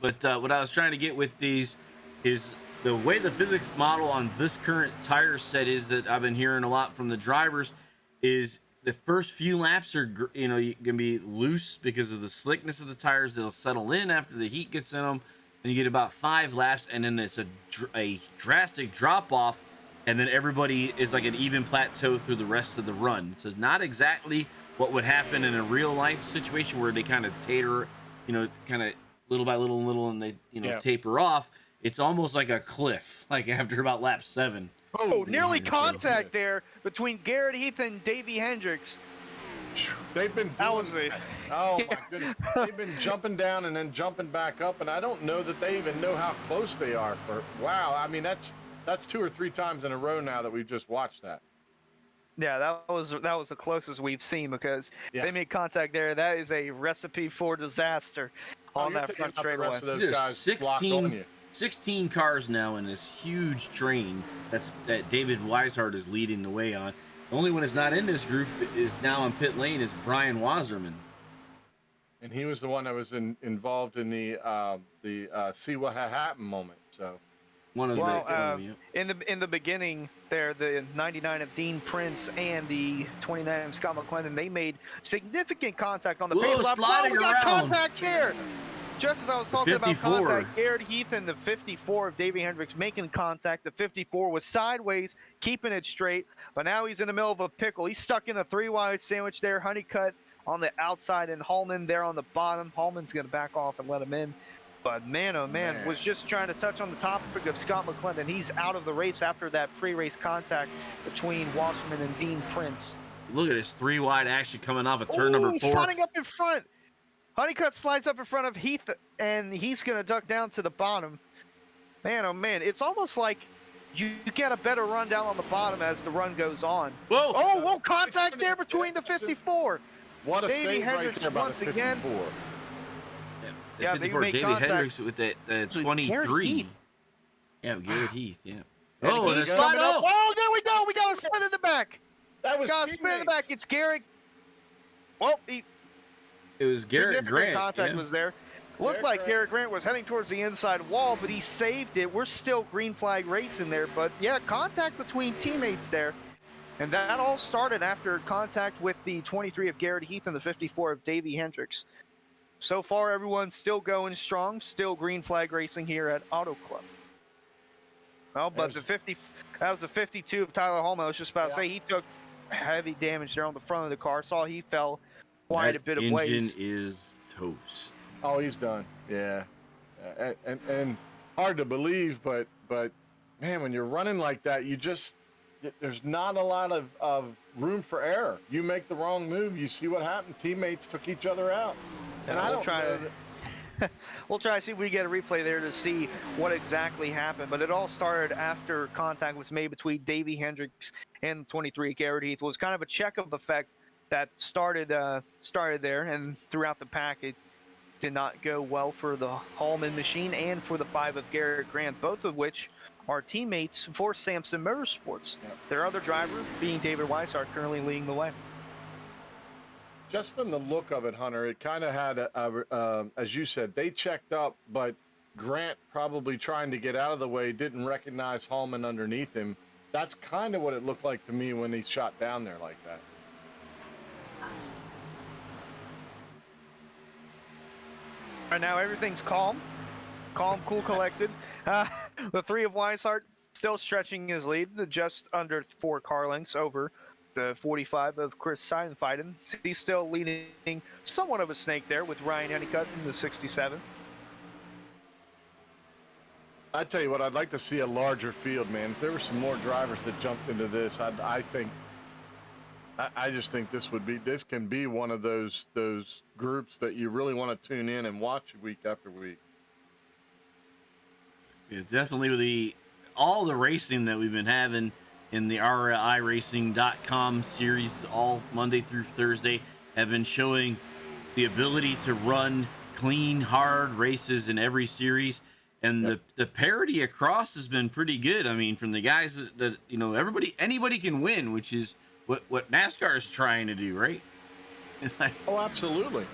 But what I was trying to get with these is the way the physics model on this current tire set is that I've been hearing a lot from the drivers is the first few laps are, you can be loose because of the slickness of the tires. They'll settle in after the heat gets in them, and you get about 5 laps, and then it's a drastic drop off. And then everybody is like an even plateau through the rest of the run. So it's not exactly what would happen in a real life situation where they kind of tater, kind of little by little and little, and they, taper off. it's almost like a cliff. Like after about lap 7. Oh, nearly Yeah. contact there between Garrett Heath and Davey Hendricks. They've been That doing, was a oh my goodness. They've been jumping down and then jumping back up, and I don't know that they even know how close they are. Wow, I mean that's 2 or 3 times in a row now that we've just watched that. yeah, that was the closest we've seen because Yeah. they made contact there. That is a recipe for disaster on You're that taking front out the straightaway. rest of those There's guys locked on you. 16 cars now in this huge train that David Weishart is leading the way on. The only one that's not in this group is now on pit lane is Brian Wasserman. And he was the one that was involved in the see what had happened moment. So One of Well, the in the beginning there, the 99 of Dean Prince and the 29 of Scott McClendon, they made significant contact on the Whoa, pace lap. sliding We got around. contact there. Just as I was talking about 54. contact, Garrett Heath and the 54 of Davey Hendricks making contact. The 54 was sideways, keeping it straight, but now he's in the middle of a pickle. He's stuck in a 3-wide sandwich there. Honeycutt on the outside and Hallman there on the bottom. Hallman's going to back off and let him in. But man, oh man, was just trying to touch on the topic of Scott McClendon. He's out of the race after that pre-race contact between Wasserman and Dean Prince. Look at this 3-wide action coming off of turn number 4. Sliding up in front. Honeycutt slides up in front of Heath, and he's going to duck down to the bottom. Man, oh man, it's almost like you get a better run down on the bottom as the run goes on. Whoa! Oh, contact there between the 54. what a Davey save right Hendricks there by the once 54. again. Yeah, they 54, make David contact. Hendricks with that Garrett 23. Heath. Yeah, Garrett Heath, yeah. And Oh, and Heath a coming slide up. up! Oh, there we go. We got a spin in the back. That was Got a spin in the teammates. back. It's Garrett. Well, It was Garrett significant Grant. contact Yeah. was there. Looked like Garrett Grant was heading towards the inside wall, but he saved it. We're still green flag racing there, but yeah, contact between teammates there. And that all started after contact with the 23 of Garrett Heath and the 54 of Davey Hendricks. So far, everyone's still going strong, still green flag racing here at Auto Club. Well, but that was the 52 of Tyler Holman. I was just about to say he took heavy damage there on the front of the car. Saw he fell quite a bit of ways. Engine is toast. Oh, he's done. Yeah, and hard to believe, but man, when you're running like that, there's not a lot of room for error. You make the wrong move, you see what happened. Teammates took each other out, and I don't know that. We'll try to see if we get a replay there to see what exactly happened. But it all started after contact was made between Davey Hendricks and 23 Garrett Heath. It was kind of a check-up effect that started there, and throughout the pack, it did not go well for the Hallman machine and for the 5 of Garrett Grant, both of which are teammates for Samson Motorsports. Yep. Their other driver, being David Weishart, currently leading the way. Just from the look of it, Hunter, it kind of had as you said, they checked up, but Grant probably trying to get out of the way didn't recognize Hallman underneath him. That's kind of what it looked like to me when he shot down there like that. Right now, everything's calm, cool, collected. The 3 of Weishart still stretching his lead, just under 4 car lengths over the 45 of Chris Seidenfeiten. He's still leading somewhat of a snake there with Ryan Honeycutt in the 67. I tell you what, I'd like to see a larger field, man. If there were some more drivers that jumped into this, I just think this can be one of those groups that you really want to tune in and watch week after week. Yeah, definitely with all the racing that we've been having in the RIRacing.com series all Monday through Thursday have been showing the ability to run clean, hard races in every series. And the parity across has been pretty good. I mean, from the guys that anybody can win, which is what NASCAR is trying to do, right? It's like, Oh, absolutely.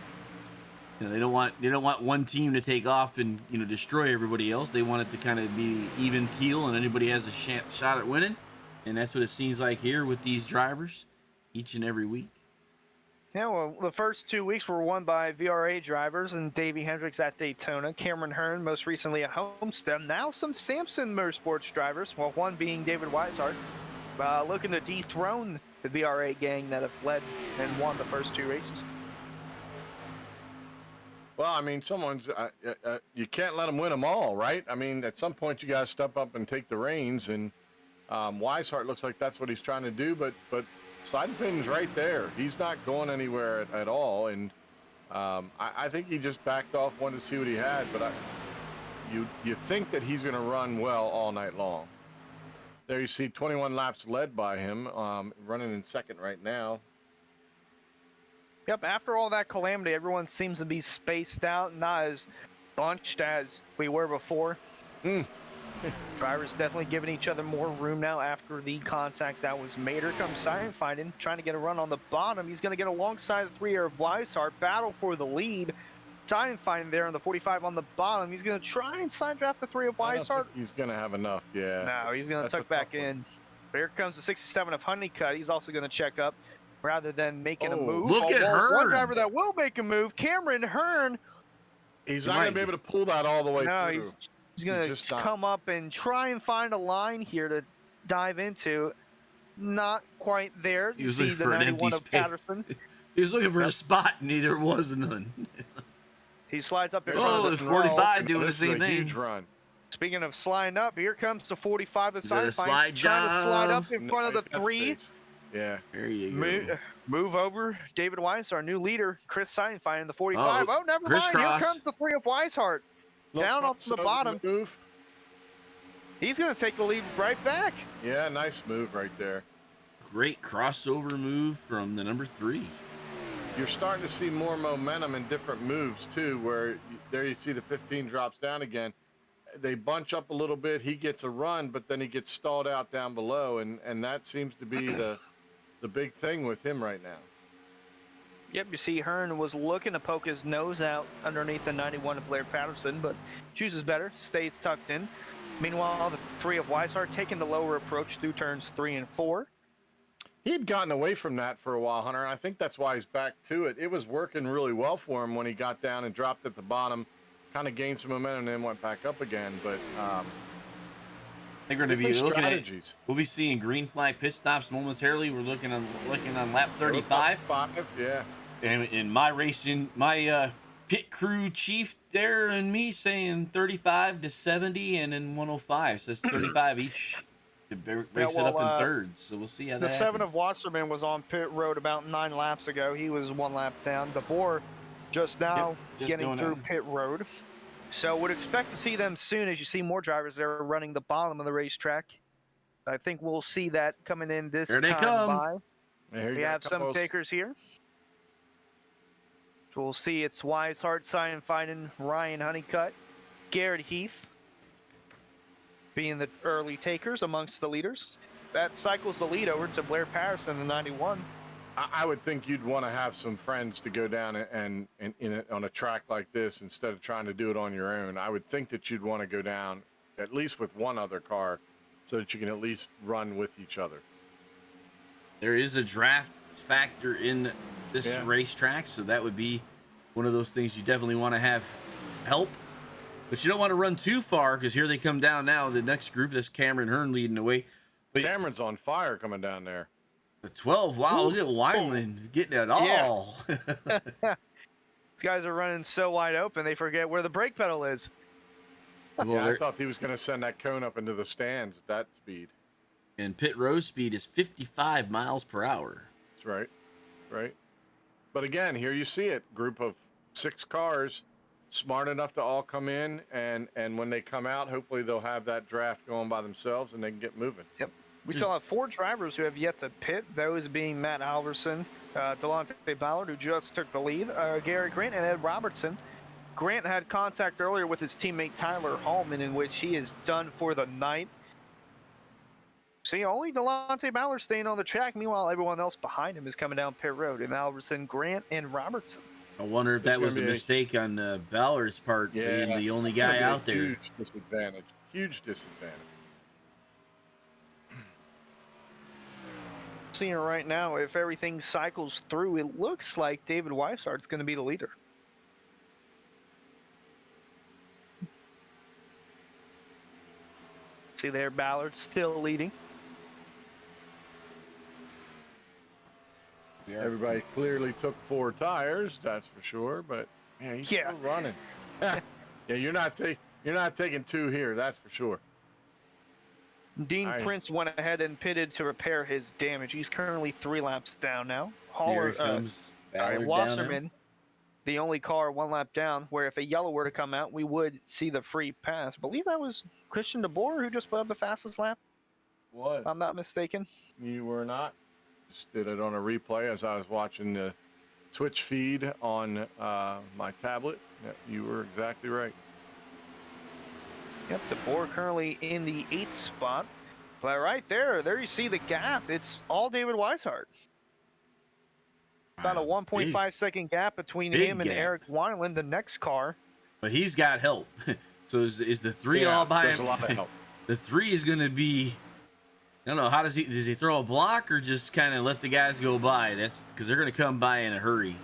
they don't want one team to take off and destroy everybody else. They want it to kind of be even keel, and anybody has a shot at winning. And that's what it seems like here with these drivers each and every week. Yeah, well, the first 2 weeks were won by VRA drivers and Davey Hendricks at Daytona, Cameron Hearn most recently at Homestead. Now some Samson Motorsports drivers, well, one being David Weishart, looking to dethrone the VRA gang that have led and won the first 2 races. Well, I mean, you can't let them win them all, right? I mean, at some point you got to step up and take the reins, and Weishart looks like that's what he's trying to do, but Seidenfin's right there. He's not going anywhere at all, and I think he just backed off, wanted to see what he had, but you think that he's going to run well all night long. There you see 21 laps led by him, running in second right now. Yep, after all that calamity, everyone seems to be spaced out, not as bunched as we were before. Drivers definitely giving each other more room now after the contact that was made. Here comes Seidenfein trying to get a run on the bottom. He's going to get alongside the 3-air of Weishart, battle for the lead. Seidenfein there on the 45 on the bottom. He's going to try and side draft the 3 of Weishart. He's going to have enough, yeah. No, he's going to tuck back in. But here comes the 67 of Honeycutt. He's also going to check up rather than making a move. Look at Hearn. One driver that will make a move, Cameron Hearn. He's not going to be able to pull that all the way through. He's going to come up and try and find a line here to dive into. Not quite there. He was looking for an empty space. Patterson. He was looking for a spot, and there was none. He slides up in front Oh, of the the 45 doing the same thing. Huge run. Speaking of sliding up, here comes the 45 of Seidenfein slide trying to slide up job. in front of the 3. Yeah. There you go. Move over. David Weiss, our new leader, Chris Seidenfein in the 45. Oh, never mind. crisscross. Here comes the 3 of Weishart. Down on the bottom. Move. He's going to take the lead right back. Yeah, nice move right there. Great crossover move from the number 3. You're starting to see more momentum in different moves, too, where there you see the 15 drops down again. They bunch up a little bit. He gets a run, but then he gets stalled out down below, and that seems to be the big thing with him right now. Yep, you see Hearn was looking to poke his nose out underneath the 91 of Blair Patterson, but chooses better, stays tucked in. Meanwhile, the 3 of Weishart taking the lower approach through turns 3 and 4. He had gotten away from that for a while, Hunter, and I think that's why he's back to it. It was working really well for him when he got down and dropped at the bottom, kind of gained some momentum and then went back up again, but I think we're going to be looking strategies. at. We'll be seeing green flag pit stops momentarily. We're looking on lap 35. 5, yeah. And in my racing, my pit crew chief there and me saying 35 to 70 and then 105. So it's 35 each. It breaks it up in thirds. So we'll see how that The 7 happens. of Wasserman was on pit road about 9 laps ago. He was 1 lap down. The Boer just now just getting through on. pit road. So would expect to see them soon as you see more drivers there running the bottom of the racetrack. I think we'll see that coming in this Here they time come. by. There We have some takers here. So we'll see it's Weishart, Seidenfein, Ryan Honeycutt, Garrett Heath being the early takers amongst the leaders. That cycles the lead over to Blair Patterson, the 91. I would think you'd want to have some friends to go down and on a track like this instead of trying to do it on your own. I would think that you'd want to go down at least with one other car so that you can at least run with each other. There is a draft factor in this racetrack, so that would be one of those things you definitely want to have help. But you don't want to run too far because here they come down now. The next group, that's Cameron Hearn leading the way. But Cameron's on fire coming down there. the 12, wow, look at Wineland getting it all. These guys are running so wide open, they forget where the brake pedal is. Well, I thought he was going to send that cone up into the stands at that speed. and pit road speed is 55 miles per hour. That's right. Right. But again, here you see it. Group of 6 cars, smart enough to all come in, and when they come out, hopefully they'll have that draft going by themselves and they can get moving. Yep. We still have 4 drivers who have yet to pit, those being Matt Alverson, Delonte Ballard, who just took the lead, Gary Grant, and Ed Robertson. Grant had contact earlier with his teammate Tyler Hallman, in which he is done for the night. See, only Delonte Ballard staying on the track. Meanwhile, everyone else behind him is coming down pit road, and Alverson, Grant, and Robertson. I wonder if that was a mistake on Ballard's part, being the only guy out there. Huge disadvantage. Huge disadvantage. Seeing right now, if everything cycles through, it looks like David Weishart's going to be the leader. See there, Ballard still leading. Everybody clearly took 4 tires, that's for sure, but Yeah, he's Yeah. still running. Yeah, you're not taking 2 here, that's for sure. Dean Prince went ahead and pitted to repair his damage. He's currently 3 laps down now. Here comes Ballard down now. Wasserman, the only car 1 lap down, where if a yellow were to come out, we would see the free pass. I believe that was Christian DeBoer who just put up the fastest lap, What? if I'm not mistaken. You were not. Just did it on a replay as I was watching the Twitch feed on my tablet. Yeah, you were exactly right. Yep, DeBoer currently in the 8th spot. But right there you see the gap. It's all David Weishart. About a 1.5-second gap between big him and gap. Eric Wineland, the next car. But he's got help. So is the 3 Yeah, all by there's him? a lot of help. The 3 is going to be, I don't know, does he throw a block or just kind of let the guys go by? That's because they're going to come by in a hurry.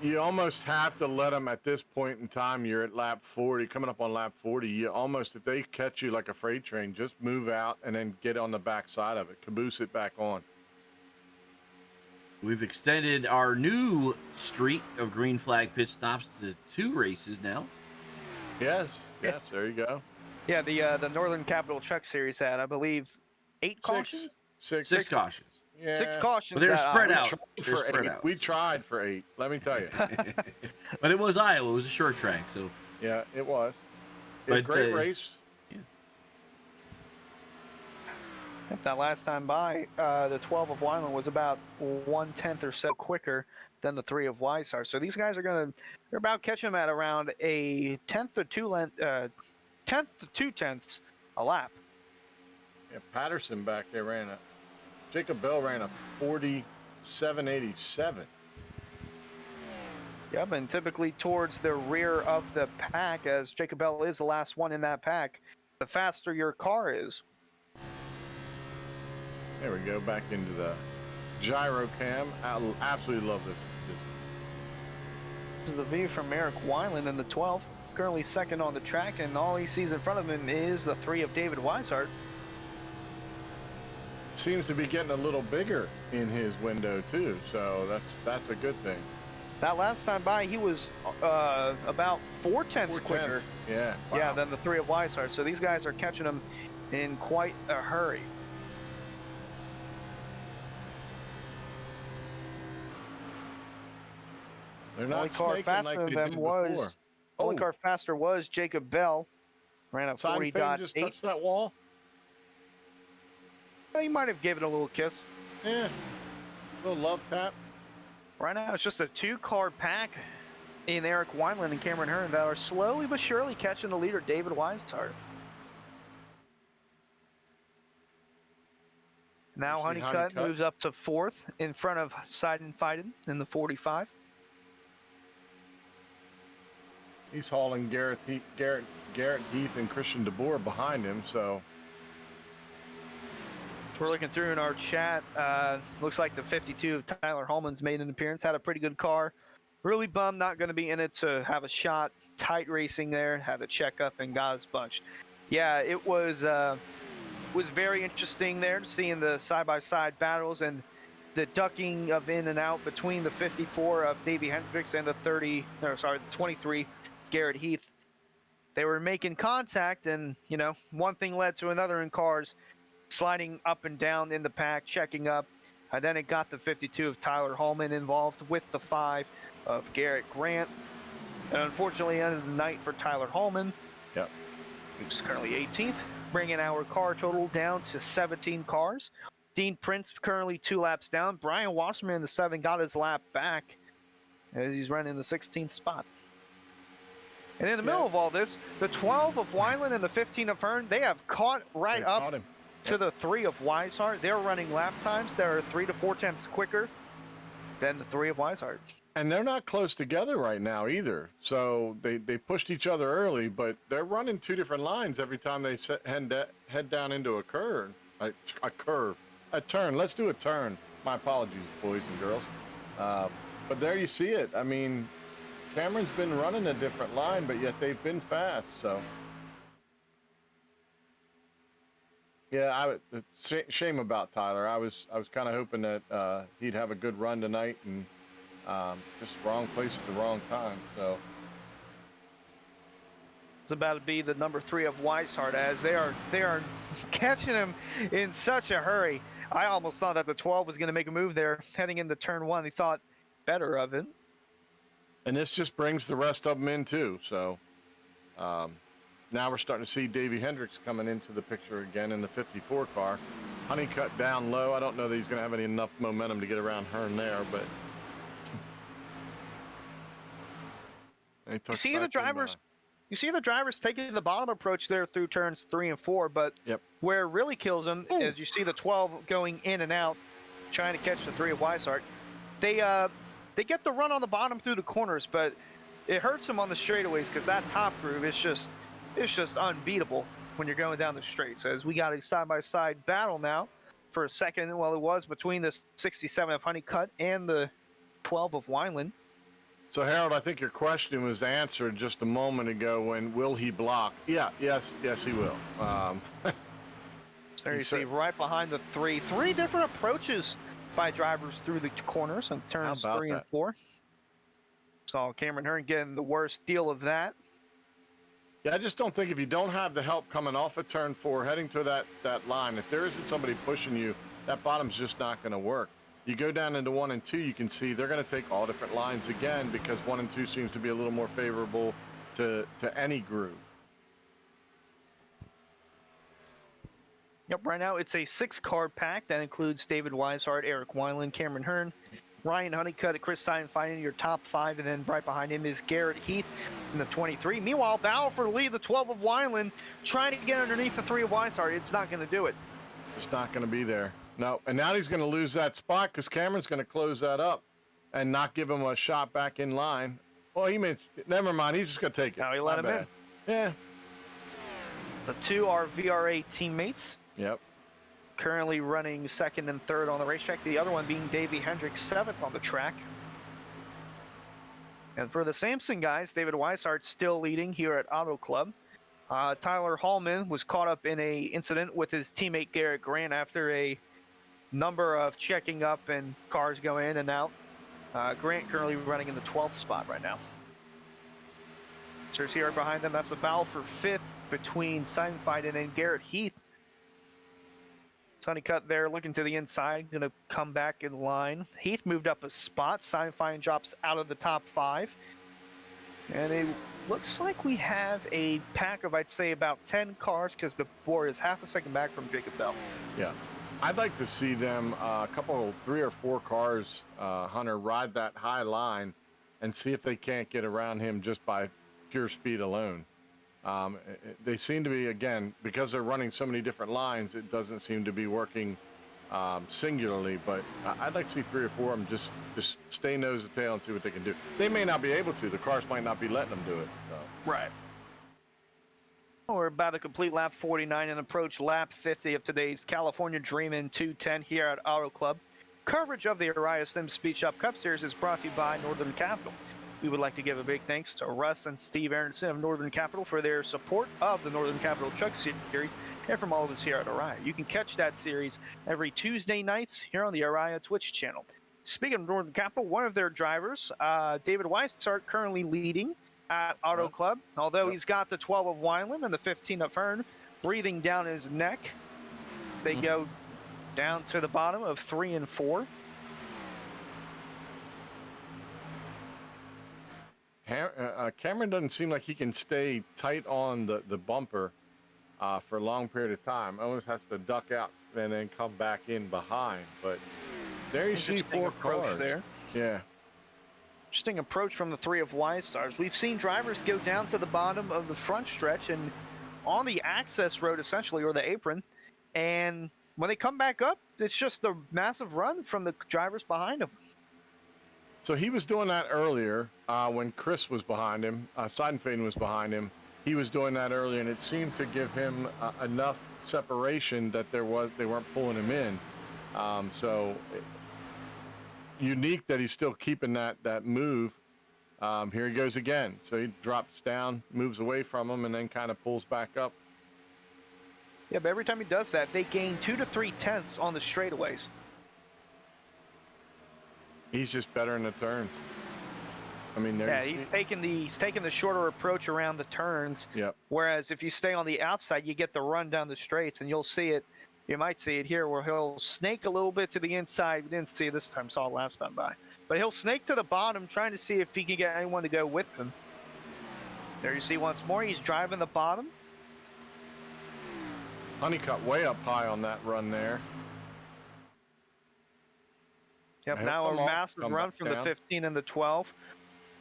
You almost have to let them at this point in time. You're at lap 40, coming up on lap 40. You almost, if they catch you like a freight train, just move out and then get on the back side of it, caboose it back on. We've extended our new streak of green flag pit stops to 2 races now. Yes, there you go. Yeah, the Northern Capital Truck Series had, I believe, 8 cautions? 6 cautions. Yeah. 6 cautions. But they're spread We out. tried They're for spread 8. out. We tried for 8, let me tell you. But it was Iowa. It was a short track, so. Yeah, it was. But, Great race. That last time by, the 12 of Wineland was about 1/10 or so quicker than the 3 of Weishart. So these guys they're about catching them at around a 10th to 2/10 a lap. Yeah, Patterson back there Jacob Bell ran a 47.87. Yep, and typically towards the rear of the pack, as Jacob Bell is the last one in that pack, the faster your car is. There we go, back into the gyro cam. I absolutely love this. This is the view from Eric Wineland in the 12, currently second on the track, and all he sees in front of him is the 3 of David Weishart. Seems to be getting a little bigger in his window too, so that's a good thing. That last time by, he was about 4/10 quicker. Yeah. Wow. Yeah, than the 3 of Weishart. So these guys are catching him in quite a hurry. They're Only not car snaking faster like than they them did was before. only car faster was Jacob Bell. Ran a Seinfeld just 40.8. touched that wall. He might have given it a little kiss. Yeah. Little love tap. Right now, it's just a 2-car pack in Eric Wineland and Cameron Hearn that are slowly but surely catching the leader, David Weishart. Now Honeycutt moves up to 4th in front of Seidenfeiden in the 45. He's hauling Garrett Heath and Christian DeBoer behind him, so We're looking through in our chat. Looks like the 52 of Tyler Holman's made an appearance. Had a pretty good car. Really bummed not going to be in it to have a shot. Tight racing there. Had to check up and got us bunched. Yeah, it was very interesting there, seeing the side-by-side battles and the ducking of in and out between the 54 of Davey Hendricks and the 23 of Garrett Heath. They were making contact, and one thing led to another in cars sliding up and down in the pack, checking up. And then it got the 52 of Tyler Holman involved with the 5 of Garrett Grant. And unfortunately, ended the night for Tyler Holman. Yep. Who's currently 18th, bringing our car total down to 17 cars. Dean Prince currently 2 laps down. Brian Wasserman, the 7, got his lap back as he's running the 16th spot. And in the middle of all this, the 12 of Wineland and the 15 of Hearn, they have caught up to the 3 of Weishart. They're running lap times that are 3 to 4/10 quicker than the 3 of Weishart. And they're not close together right now either. So they pushed each other early, but they're running 2 different lines every time they head down into a curve. A turn. Let's do a turn. My apologies, boys and girls. But there you see it. I mean, Cameron's been running a different line, but yet they've been fast. So, yeah, shame about Tyler. I was kind of hoping that he'd have a good run tonight, and just wrong place at the wrong time. So It's about to be the number 3 of Weishart, as they are catching him in such a hurry. I almost thought that the 12 was going to make a move there heading into turn 1. He thought better of it. And this just brings the rest of them in too. So now we're starting to see Davey Hendricks coming into the picture again in the 54 car. Honeycutt down low. I don't know that he's going to have enough momentum to get around Hearn there, but You see the drivers taking the bottom approach there through turns 3 and 4, but Yep. where it really kills them is you see the 12 going in and out, trying to catch the 3 of Weishart. They get the run on the bottom through the corners, but it hurts them on the straightaways because that top groove is just unbeatable when you're going down the straights. As we got a side-by-side battle now for a second, well, it was between the 67 of Honeycutt and the 12 of Wineland. So Harold, I think your question was answered just a moment ago. When will he block? Yeah, yes, he will. There you see right behind the 3 different approaches by drivers through the corners on turns 3 and 4. Saw Cameron Hearn getting the worst deal of that. Yeah, I just don't think if you don't have the help coming off of turn 4, heading to that line, if there isn't somebody pushing you, that bottom's just not going to work. You go down into 1 and 2, you can see they're going to take all different lines again because 1 and 2 seems to be a little more favorable to any groove. Yep, right now it's a 6-card pack that includes David Weishart, Eric Wineland, Cameron Hearn, Ryan Honeycutt, Chris Steinfein in your top 5, and then right behind him is Garrett Heath in the 23. Meanwhile, battle for the lead, the 12 of Wineland, trying to get underneath the 3 of Weishart. It's not going to do it. It's not going to be there. No, and now he's going to lose that spot because Cameron's going to close that up and not give him a shot back in line. Well, never mind. He's just going to take it. Now he let him in. Yeah. The 2 are VRA teammates. Yep. Currently running 2nd and 3rd on the racetrack. The other one being Davey Hendricks, 7th on the track. And for the Samson guys, David Weishart still leading here at Auto Club. Tyler Hallman was caught up in a incident with his teammate Garrett Grant after a number of checking up and cars go in and out. Grant currently running in the 12th spot right now. There's here behind them. That's a battle for 5th between Seinfeld and Garrett Heath. Honeycutt there looking to the inside, going to come back in line. Heath moved up a spot. Seinfeld drops out of the top 5. And it looks like we have a pack of, I'd say, about 10 cars because the board is half a second back from Jacob Bell. Yeah. I'd like to see them, a couple, 3 or 4 cars, Hunter, ride that high line and see if they can't get around him just by pure speed alone. They seem to be, again, because they're running so many different lines, it doesn't seem to be working singularly, but I'd like to see 3 or 4 of them just stay nose to tail and see what they can do. They may not be able to. The cars might not be letting them do it. So. Right. We're about to complete lap 49 and approach lap 50 of today's California Dreamin' 210 here at Auto Club. Coverage of the Ariya SimSpeedShop Cup Series is brought to you by Northern Capital. We would like to give a big thanks to Russ and Steve Aronson of Northern Capital for their support of the Northern Capital Truck Series and from all of us here at Ariya. You can catch that series every Tuesday nights here on the Ariya Twitch channel. Speaking of Northern Capital, one of their drivers, David Weishart, currently leading at Auto Club, although he's got the 12 of Wineland and the 15 of Hearn breathing down his neck as they go down to the bottom of 3 and 4. Cameron doesn't seem like he can stay tight on the bumper for a long period of time. Almost has to duck out and then come back in behind. But there you see 4 cars there. Yeah. Interesting approach from the 3 of Weishart. We've seen drivers go down to the bottom of the front stretch and on the access road, essentially, or the apron. And when they come back up, it's just a massive run from the drivers behind them. So he was doing that earlier when Chris was behind him, Seidenfaden was behind him. He was doing that earlier, and it seemed to give him enough separation that they weren't pulling him in. Unique that he's still keeping that move. Here he goes again. So he drops down, moves away from him, and then kind of pulls back up. Yeah, but every time he does that, they gain 2 to 3 tenths on the straightaways. He's just better in the turns. I mean, Yeah, he's taking the shorter approach around the turns. Yep. Whereas if you stay on the outside, you get the run down the straights, and you'll see it. You might see it here where he'll snake a little bit to the inside. We didn't see it this time, saw it last time by. But he'll snake to the bottom, trying to see if he can get anyone to go with him. There you see once more, he's driving the bottom. Honeycutt way up high on that run there. Yep, now a massive run from the 15 and the 12.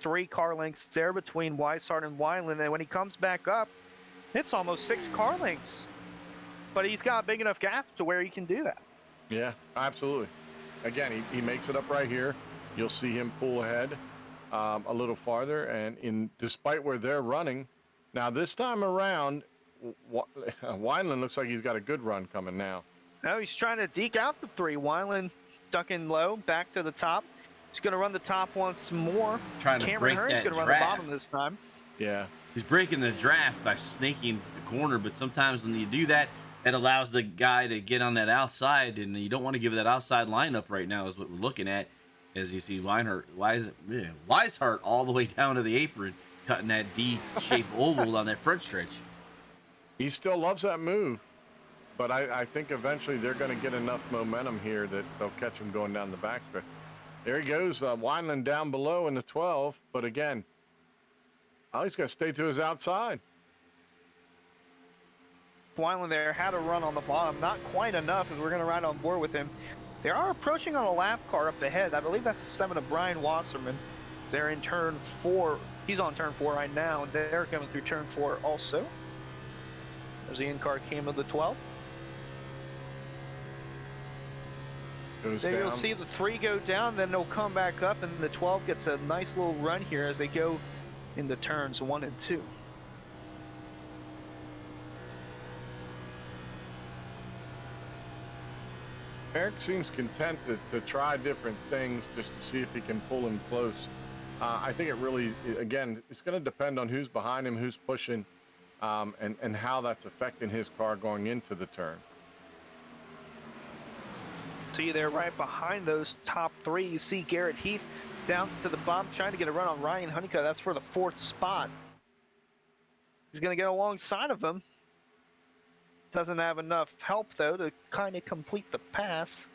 3 car lengths there between Weishart and Wineland. And when he comes back up, it's almost 6 car lengths. But he's got a big enough gap to where he can do that. Yeah, absolutely. Again, he makes it up right here. You'll see him pull ahead a little farther. And despite where they're running, now this time around, Wineland looks like he's got a good run coming now. No, he's trying to deke out the 3. Wineland ducking low, back to the top. He's going to run the top once more. Trying to break that Hearn's going to run the bottom this time. Yeah. He's breaking the draft by snaking the corner, but sometimes when you do that, it allows the guy to get on that outside, and you don't want to give that outside lineup right now is what we're looking at. As you see Weishart all the way down to the apron, cutting that D-shaped oval on that front stretch. He still loves that move, but I think eventually they're going to get enough momentum here that they'll catch him going down the backstretch. There he goes, Wineland down below in the 12, but again, he's got to stay to his outside. Wineland there had a run on the bottom, not quite enough as we're going to ride on board with him. They are approaching on a lap car up ahead. I believe that's the 7 of Brian Wasserman. They're in turn 4. He's on turn 4 right now, and they're coming through turn 4 also. There's the in-car cam of the 12. There you'll see the 3 go down, then they'll come back up, and the 12 gets a nice little run here as they go into turns 1 and 2. Eric seems content to try different things just to see if he can pull him close. I think it really, again, it's going to depend on who's behind him, who's pushing, and how that's affecting his car going into the turn. See there right behind those top 3, you see Garrett Heath down to the bottom trying to get a run on Ryan Honeycutt. That's for the 4th spot. He's going to get alongside of him. Doesn't have enough help though to kind of complete the pass.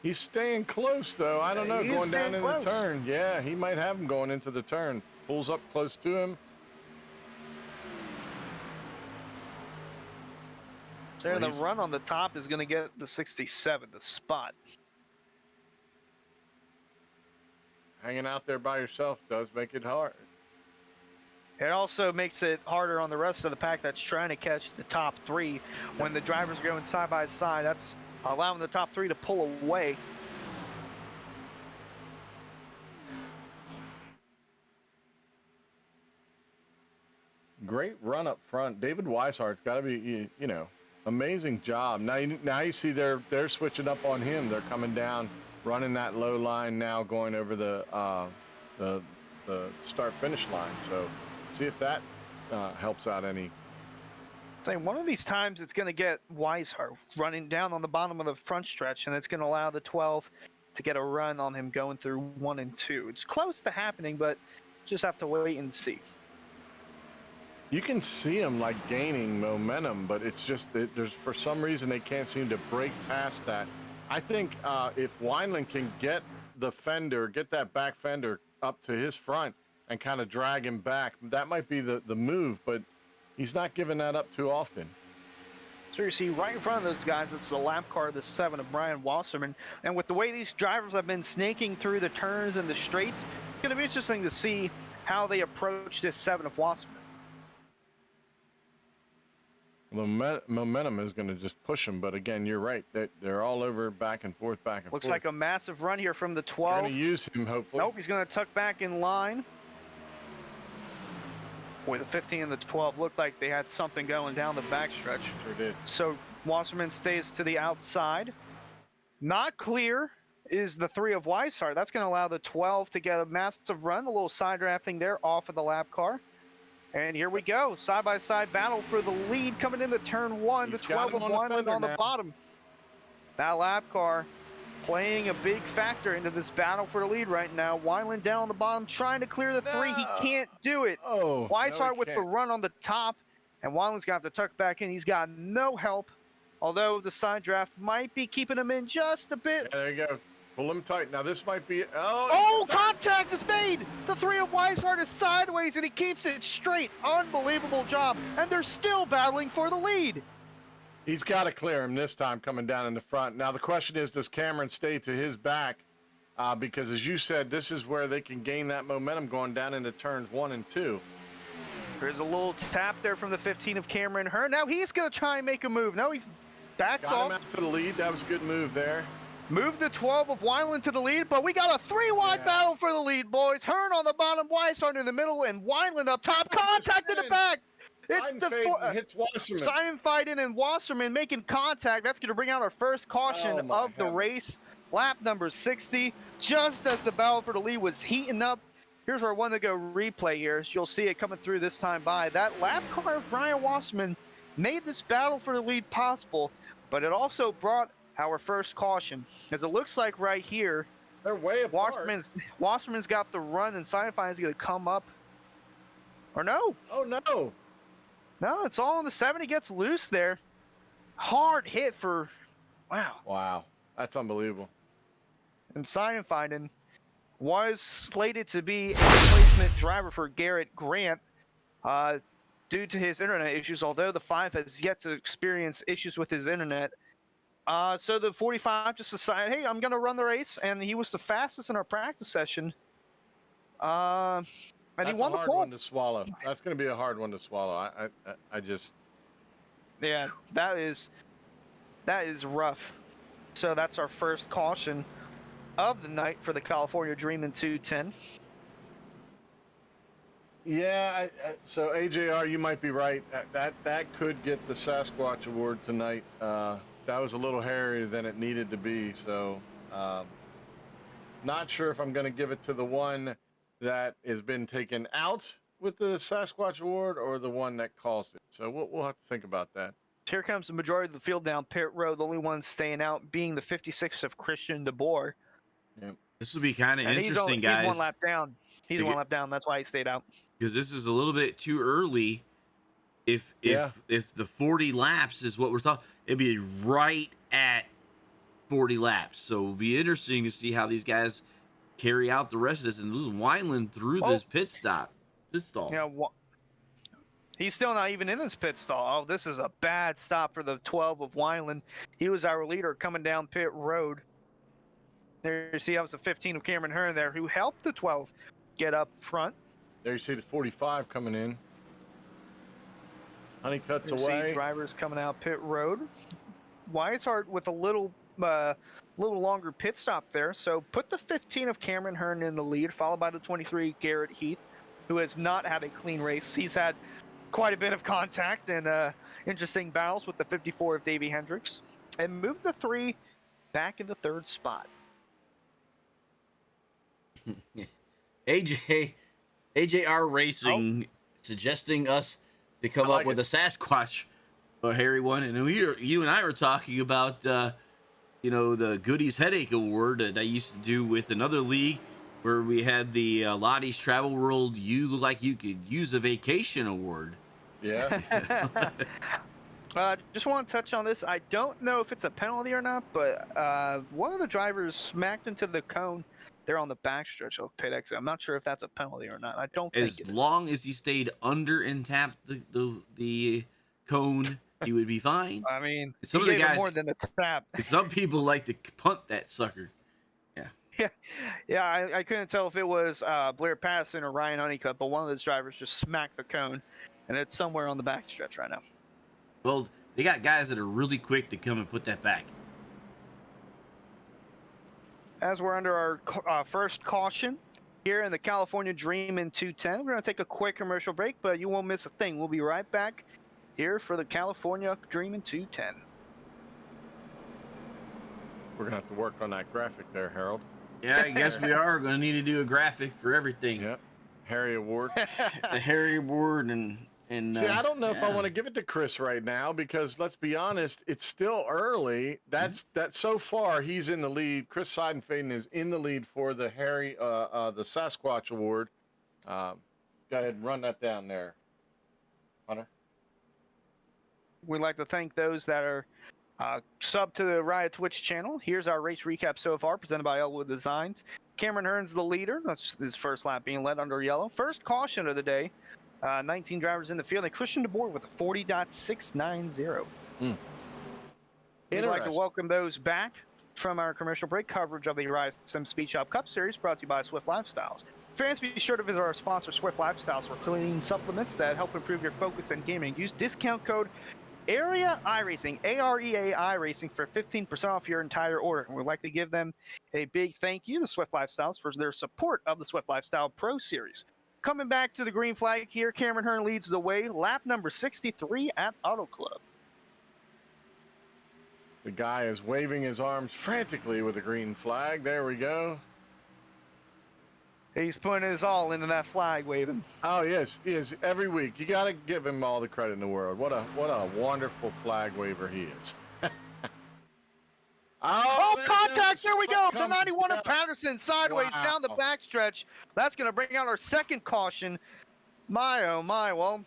He's staying close though. I don't know, going down in the turn. Yeah, he might have him going into the turn. Pulls up close to him. There, the run on the top is going to get the 67, the spot. Hanging out there by yourself does make it hard. It also makes it harder on the rest of the pack that's trying to catch the top 3 when the drivers are going side by side. That's allowing the top 3 to pull away. Great run up front. David Weishart's got to be, you know, amazing job. Now you see they're switching up on him. They're coming down, running that low line now, going over the start finish line. So see if that helps out any. Saying one of these times it's going to get Weishart running down on the bottom of the front stretch, and it's going to allow the 12 to get a run on him going through 1 and 2. It's close to happening, but just have to wait and see. You can see them like gaining momentum, but it's just that there's, for some reason, they can't seem to break past that. I think if Wineland can get the fender, get that back fender up to his front and kind of drag him back, that might be the move, but he's not giving that up too often. So you see right in front of those guys, it's the lap car, the 7 of Brian Wasserman. And with the way these drivers have been snaking through the turns and the straights, it's going to be interesting to see how they approach this 7 of Wasserman. Momentum is going to just push them, but again, you're right. They're all over back and forth, back and forth. Looks like a massive run here from the 12. Going to use him, hopefully. Nope, he's going to tuck back in line. Boy, the 15 and the 12 looked like they had something going down the backstretch. Sure did. So Wasserman stays to the outside. Not clear is the 3 of Weishart. That's going to allow the 12 to get a massive run. A little side drafting there off of the lap car. And here we go, side-by-side battle for the lead coming into turn 1. The 12 of Wineland on the bottom. That lap car playing a big factor into this battle for the lead right now. Weiland down on the bottom, trying to clear the three. He can't do it. Oh, Weishart with the can't. run on the top, and Weiland's got to tuck back in. He's got no help, although the side draft might be keeping him in just a bit. Yeah, there you go. Pull him tight. Now this might be. Oh, contact is made! The three of Weishart is sideways, and he keeps it straight. Unbelievable job, and they're still battling for the lead. He's got to clear him this time coming down in the front. Now the question is, does Cameron stay to his back? Because as you said, this is where they can gain that momentum going down into turns 1 and 2. There's a little tap there from the 15 of Cameron Hearn. Now he's going to try and make a move. No, he's backs Got off. him out to the lead. That was a good move there. Move the 12 of Weiland to the lead, but we got a three-wide battle for the lead, boys. Hearn on the bottom, Weishart in the middle, and Weiland up top. Contact in the back. It's the hits Wasserman. Simon Fiden and Wasserman making contact. That's going to bring out our first caution of the race. Lap number 60. Just as the battle for the lead was heating up. Here's our one-to-go replay here. You'll see it coming through this time by. That lap car of Brian Wasserman made this battle for the lead possible, but it also brought our first caution. As it looks like right here, They're way apart. Wasserman's got the run, and Simon Fiden's going to come up. Or no. Oh, no. No, it's all on the 7. He gets loose there. Hard hit for, wow. Wow. That's unbelievable. And Simon Fiden was slated to be a replacement driver for Garrett Grant due to his internet issues, although the 5 has yet to experience issues with his internet. So the 45 just decided, hey, I'm going to run the race, and he was the fastest in our practice session. And That's he won the a hard pole. one to swallow. That's going to be a hard one to swallow. I just... Yeah, that is rough. So that's our first caution of the night for the California Dreamin' 210. Yeah, so AJR, you might be right. That could get the Sasquatch Award tonight. That was a little hairier than it needed to be, so not sure if I'm going to give it to the one that has been taken out with the Sasquatch Award or the one that caused it. So we'll have to think about that. Here comes the majority of the field down pit road. The only one staying out being the 56 of Christian DeBoer. Yep. This will be kind of And interesting, guys. He's one lap down. He's one lap down. That's why he stayed out. Because this is a little bit too early. If the 40 laps is what we're talking, it'd be right at 40 laps. So it'll be interesting to see how these guys carry out the rest of this. And Weiland through this pit stall. Yeah, he's still not even in this pit stall. Oh, this is a bad stop for the 12 of Weiland. He was our leader coming down pit road. There you see, that was the 15 of Cameron Hearn there, who helped the 12 get up front. There you see the 45 coming in. Honeycutt's You away. see drivers coming out pit road. Weishart with a little longer pit stop there. So put the 15 of Cameron Hearn in the lead, followed by the 23 Garrett Heath, who has not had a clean race. He's had quite a bit of contact and interesting battles with the 54 of Davey Hendricks, and moved the 3 back in the 3rd spot. AJR Racing suggesting us to come up with a Sasquatch, a hairy one, and you and I were talking about the Goodies Headache Award that I used to do with another league where we had the Lottie's Travel World You Look Like You Could Use a Vacation Award. Yeah. Just want to touch on this. I don't know if it's a penalty or not, but one of the drivers smacked into the cone there on the backstretch of pit exit. I'm not sure if that's a penalty or not. I don't think as long as he stayed under and tapped the cone, he would be fine. I mean, some of the guys more than a tap. Some people like to punt that sucker. Yeah. I couldn't tell if it was Blair Patterson or Ryan Honeycutt, but one of those drivers just smacked the cone, and it's somewhere on the backstretch right now. Well, they got guys that are really quick to come and put that back. As we're under our first caution here in the California Dreamin' 210, we're going to take a quick commercial break, but you won't miss a thing. We'll be right back here for the California Dreamin' 210. We're going to have to work on that graphic there, Harold. Yeah, I guess we are going to need to do a graphic for everything. Yep. Harry Award. The Harry Award and And See, I don't know if I yeah. want to give it to Chris right now because let's be honest, it's still early. That's so far he's in the lead. Chris Seidenfaden is in the lead for the the Sasquatch Award. Go ahead and run that down there, Hunter. We'd like to thank those that are sub to the Riot Twitch channel. Here's our race recap so far, presented by Elwood Designs. Cameron Hearn's the leader. That's his first lap being led under yellow. First caution of the day. 19 drivers in the field, and Christian DeBoer with a 40.690. We'd like to welcome those back from our commercial break coverage of the Rise SimSpeedShop Cup Series, brought to you by Swift Lifestyles. Fans, be sure to visit our sponsor, Swift Lifestyles, for clean supplements that help improve your focus and gaming. Use discount code AREA iRacing, AREA iRacing, for 15% off your entire order. And we'd like to give them a big thank you to Swift Lifestyles for their support of the Swift Lifestyle Pro Series. Coming back to the green flag here, Cameron Hearn leads the way, lap number 63 at Auto Club. The guy is waving his arms frantically with a green flag. There we go. He's putting his all into that flag waving. Oh yes, he is every week. You got to give him all the credit in the world. What a wonderful flag waver he is. Oh, contact! There we go. The 91 of up. Patterson sideways down the backstretch. That's going to bring out our second caution. My, oh my. Well,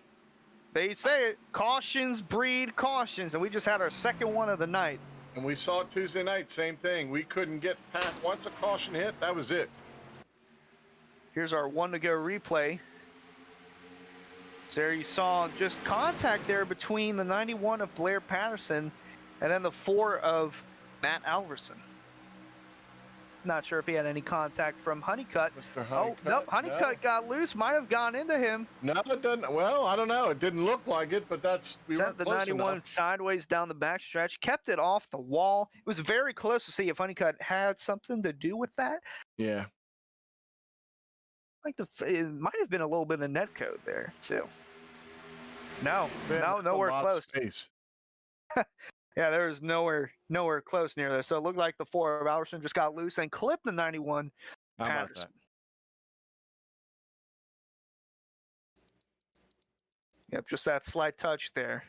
they say it. Cautions breed cautions, and we just had our second one of the night. And we saw it Tuesday night, same thing. We couldn't get past, once a caution hit, that was it. Here's our one to go replay. So there you saw just contact there between the 91 of Blair Patterson and then the 4 of Matt Alverson. Not sure if he had any contact from Honeycutt. Mr. Honeycutt, oh, nope, Honeycutt got loose. Might have gone into him. No, it doesn't. Well, I don't know. It didn't look like it, but we sent weren't the close 91 enough. sideways down the backstretch, kept it off the wall. It was very close to see if Honeycutt had something to do with that. Yeah. Like it might have been a little bit of net code there too. No, nowhere close. Space. Yeah, there was nowhere close near there. So it looked like the 4 of Alverson just got loose and clipped the 91 How about Patterson. that? Yep, just that slight touch there.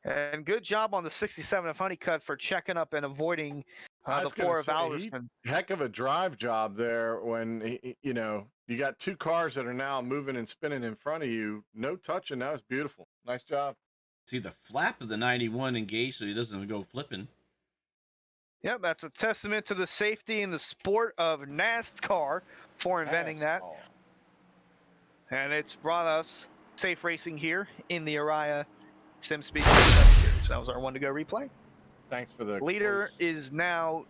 And good job on the 67 of Honeycutt for checking up and avoiding the 4 of Alverson. Heck of a drive job there when, you got 2 cars that are now moving and spinning in front of you. No touching. That was beautiful. Nice job. See the flap of the 91 engaged so he doesn't go flipping. Yep, that's a testament to the safety and the sport of NASCAR for inventing that. And it's brought us safe racing here in the Araya SimSpeedShop Series. That was our one to go replay. Thanks for the leader close. is now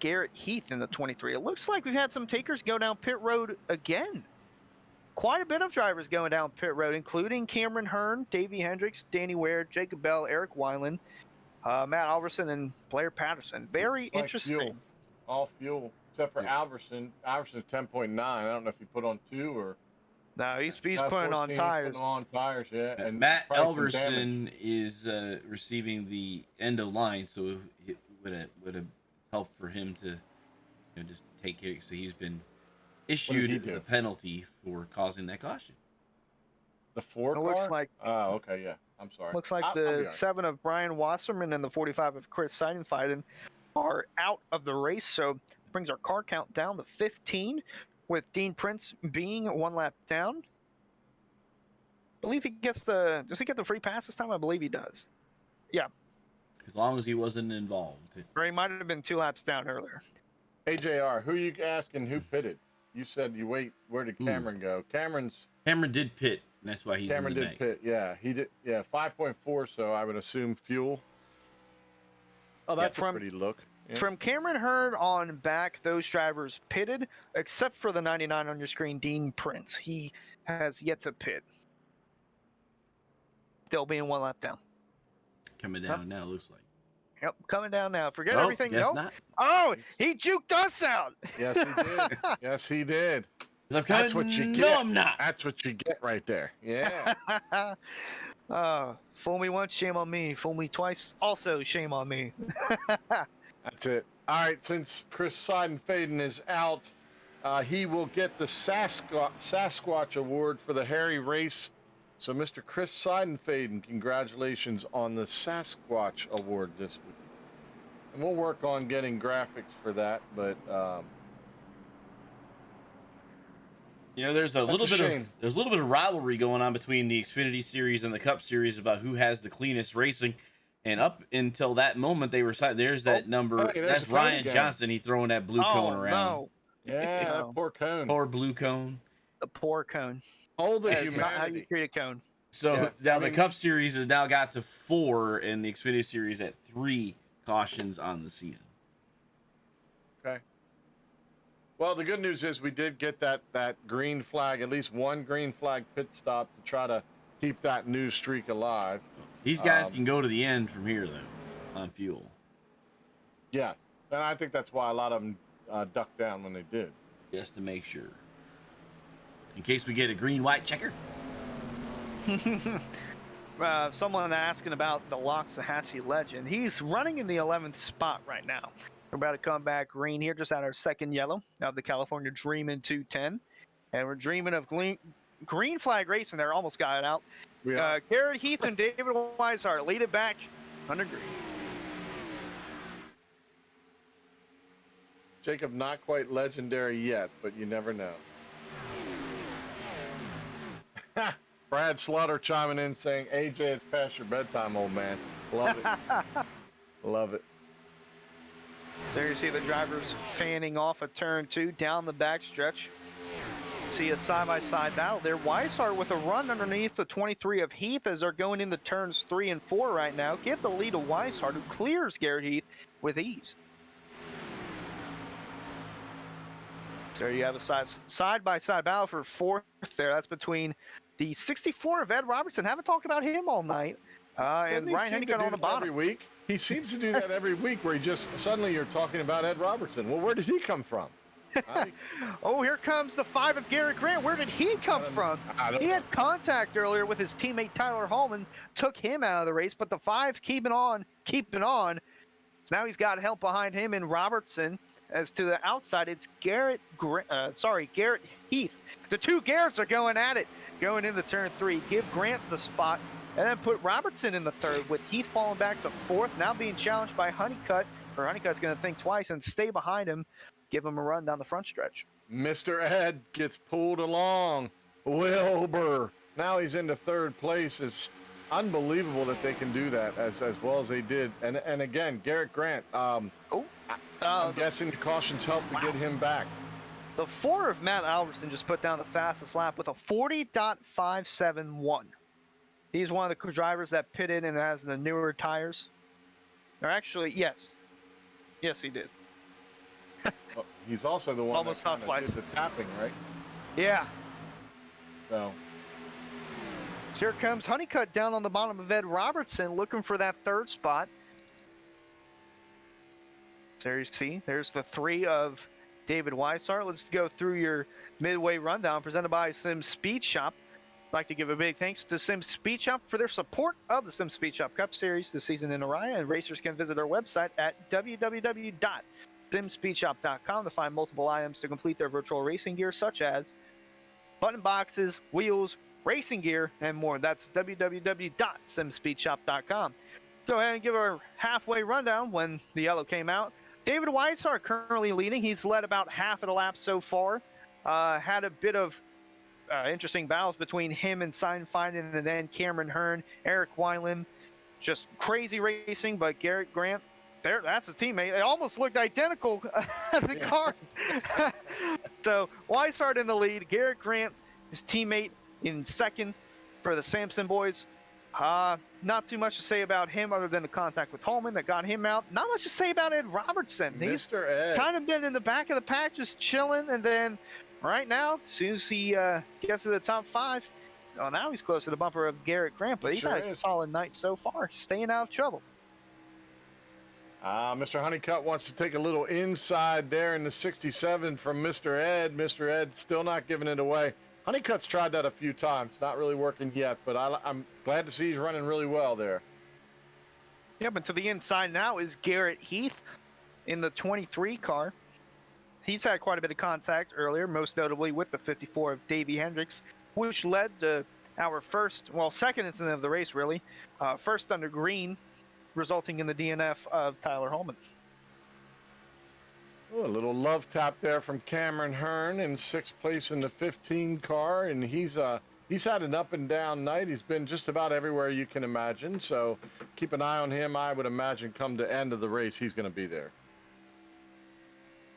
Garrett Heath in the 23. It looks like we've had some takers go down pit road again. Quite a bit of drivers going down pit road, including Cameron Hearn, Davey Hendricks, Danny Ware, Jacob Bell, Eric Weiland, Matt Alverson, and Blair Patterson. Very It's like interesting. Fuel. All fuel, except for Alverson. Alverson's 10.9. I don't know if he put on 2 or. No, he's putting on tires. Putting on tires, yeah. And Matt Alverson is receiving the end of line, so it would have helped for him to just take care. So he's been issued the penalty for causing that caution. The 4 car? Looks like. Oh, okay, yeah. I'm sorry. Looks like the 7 of Brian Wasserman and the 45 of Chris Seidenfaden are out of the race, so brings our car count down to 15, with Dean Prince being 1 lap down. I believe he gets does he get the free pass this time? I believe he does. Yeah. As long as he wasn't involved. Or he might have been 2 laps down earlier. AJR, who are you asking who pitted? You said you wait. Where did Cameron go? Cameron did pit, and that's why he's Cameron in the did pit. Yeah, he did. Yeah, 5.4. So I would assume fuel. Oh, that's a pretty look. Yeah. From Cameron Hearn on back, those drivers pitted, except for the 99 on your screen, Dean Prince. He has yet to pit. Still being 1 lap down. Coming down now, looks like. Yep, coming down now. Forget everything. Guess Nope. not. Oh, he juked us out. Yes, he did. Yes, he did. That's what you get. No, I'm not. That's what you get right there. Yeah. Fool me once, shame on me. Fool me twice, also shame on me. That's it. All right, since Chris Seidenfaden is out, he will get the Sasquatch Award for the Harry Race So, Mr. Chris Seidenfaden, congratulations on the Sasquatch Award this week. And we'll work on getting graphics for that, but there's a little bit shame. of rivalry going on between the Xfinity Series and the Cup Series about who has the cleanest racing. And up until that moment, they were there's that number. Hey, there's that's the cone Ryan again. Johnson. He throwing that blue cone around. No, Yeah, No. that poor cone. Poor blue cone. the poor cone. All the That is not how you humanity. treat a cone. So Yeah, now I the mean- Cup Series has now got to 4, and the Xfinity Series at 3 cautions on the season. Okay. Well, the good news is we did get that green flag, at least one green flag pit stop to try to keep that news streak alive. These guys can go to the end from here, though, on fuel. Yeah, and I think that's why a lot of them ducked down when they did. Just to make sure. In case we get a green-white checker. Someone asking about the Loxahatchee legend. He's running in the 11th spot right now. We're about to come back green here, just at our second yellow of the California Dreamin' 210. And we're dreaming of green flag racing there. Almost got it out. We are. Garrett Heath and David Weishart lead it back under green. Jacob, not quite legendary yet, but you never know. Brad Slaughter chiming in saying, AJ, it's past your bedtime, old man. Love it. Love it. So you see the drivers fanning off of turn 2 down the backstretch. See a side-by-side battle there. Weishart with a run underneath the 23 of Heath as they're going into turns 3 and 4 right now. Give the lead to Weishart, who clears Garrett Heath with ease. So you have a side-by-side battle for 4th there. That's between the 64 of Ed Robertson. Haven't talked about him all night. And Ryan Hennigan on the bottom. Every week. He seems to do that every week where he just suddenly you're talking about Ed Robertson. Well, where did he come from? Oh, here comes the 5 of Garrett Grant. Where did he come from? He had contact earlier with his teammate Tyler Hallman, took him out of the race, but the 5 keeping on. So now he's got help behind him in Robertson. As to the outside, it's Garrett Heath. The two Garretts are going at it, going into turn 3. Give Grant the spot, and then put Robertson in the 3rd, with Heath falling back to 4th, now being challenged by Honeycutt. Or Honeycutt's going to think twice and stay behind him, give him a run down the front stretch. Mr. Ed gets pulled along. Wilbur. Now he's into 3rd place. It's unbelievable that they can do that as well as they did. And again, Garrett Grant. I'm guessing the cautions helped to get him back. The 4 of Matt Albertson just put down the fastest lap with a 40.571. He's one of the drivers that pitted and has the newer tires. Or actually, yes. Yes, he did. Well, he's also the one Almost that twice. did the tapping, right? Yeah. So Here comes Honeycutt down on the bottom of Ed Robertson, looking for that 3rd spot. So there you see, there's the 3 of David Weishart. Let's go through your midway rundown presented by SimSpeedShop. I'd like to give a big thanks to SimSpeedShop for their support of the SimSpeedShop Cup Series this season in Orion. And racers can visit our website at www.simspeedshop.com to find multiple items to complete their virtual racing gear, such as button boxes, wheels, racing gear, and more. That's www.simspeedshop.com. Go ahead and give our halfway rundown when the yellow came out. David Weishart currently leading. He's led about half of the lap so far. Had a bit of interesting battles between him and Seinfeld, and then Cameron Hearn, Eric Weiland. Just crazy racing, but Garrett Grant, that's his teammate. They almost looked identical, the cars. So Weishart in the lead. Garrett Grant, his teammate, in 2nd for the Sampson boys. Not too much to say about him other than the contact with Holman that got him out. Not much to say about Ed Robertson. He's Mr. Ed. kind of been in the back of the pack, just chilling, and then right now, as soon as he gets to the top 5, well, now he's close to the bumper of Garrett Grant, but he's had a solid night so far, staying out of trouble. Mr. Honeycutt wants to take a little inside there in the 67 from Mr. Ed. Mr. Ed still not giving it away. Honeycutt's tried that a few times, not really working yet, but I'm glad to see he's running really well there. Yeah, but to the inside now is Garrett Heath in the 23 car. He's had quite a bit of contact earlier, most notably with the 54 of Davey Hendricks, which led to our second incident of the race, really. First under green, resulting in the DNF of Tyler Holman. Oh, a little love tap there from Cameron Hearn in 6th place in the 15 car, and he's had an up and down night. He's been just about everywhere you can imagine, so keep an eye on him. I would imagine come the end of the race, he's going to be there.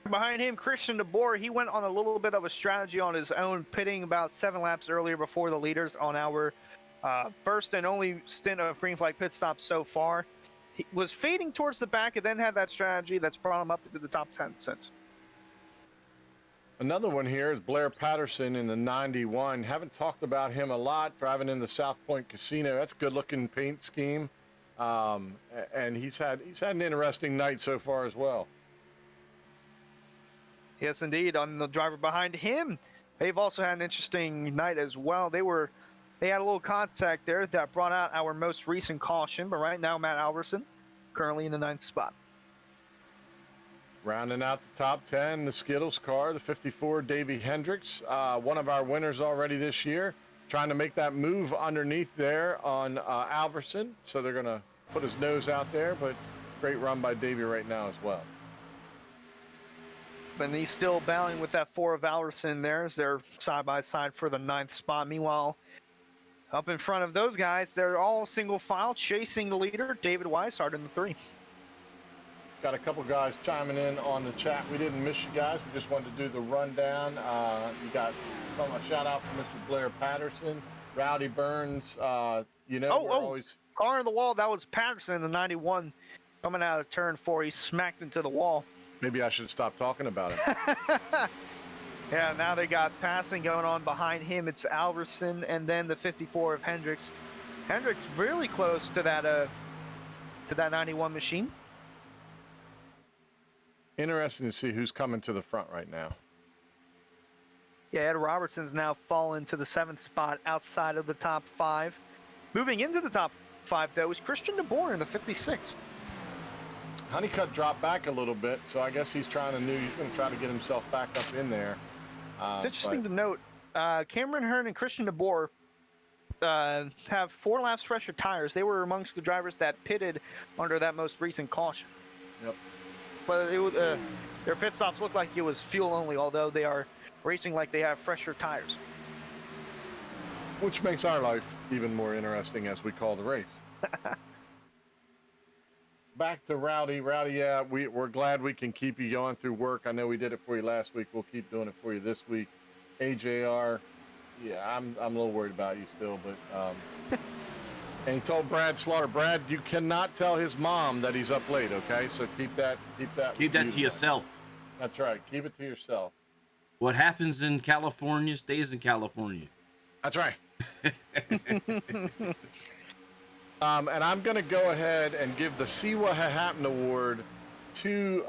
Behind him, Christian DeBoer, he went on a little bit of a strategy on his own, pitting about 7 laps earlier before the leaders on our first and only stint of green flag pit stops so far. He was fading towards the back and then had that strategy that's brought him up into the top 10 since. Another one here is Blair Patterson in the 91. Haven't talked about him a lot, driving in the South Point Casino. That's a good-looking paint scheme, and he's had an interesting night so far as well. Yes, indeed. On the driver behind him, they've also had an interesting night as well. They had a little contact there that brought out our most recent caution, but right now Matt Alverson currently in the 9th spot. Rounding out the top 10, the Skittles car, the 54 Davey Hendricks, one of our winners already this year, trying to make that move underneath there on Alverson. So they're going to put his nose out there, but great run by Davey right now as well. And he's still battling with that 4 of Alverson there as they're side by side for the 9th spot. Meanwhile, up in front of those guys, they're all single file chasing the leader, David Weishart in the 3. Got a couple guys chiming in on the chat. We didn't miss you guys. We just wanted to do the rundown. You got a shout out from Mr. Blair Patterson, Rowdy Burns. Always car in the wall. That was Patterson in the 91 coming out of turn 4. He smacked into the wall. Maybe I should stop talking about it. Yeah, now they got passing going on behind him. It's Alverson and then the 54 of Hendricks. Hendricks really close to that 91 machine. Interesting to see who's coming to the front right now. Yeah, Ed Robertson's now fallen to the 7th spot outside of the top 5. Moving into the top 5, though, is Christian DeBoer in the 56. Honeycutt dropped back a little bit, so I guess he's going to try to get himself back up in there. It's interesting to note, Cameron Hearn and Christian DeBoer have 4 laps fresher tires. They were amongst the drivers that pitted under that most recent caution. Yep. But their pit stops look like it was fuel only, although they are racing like they have fresher tires. Which makes our life even more interesting as we call the race. Back to Rowdy. Rowdy, yeah, we're glad we can keep you going through work. I know we did it for you last week. We'll keep doing it for you this week. AJR, yeah, I'm a little worried about you still, but and he told Brad Slaughter, Brad, you cannot tell his mom that he's up late, okay? So keep that to yourself. That's right. Keep it to yourself. What happens in California stays in California. That's right. And I'm going to go ahead and give the See What Happened Award to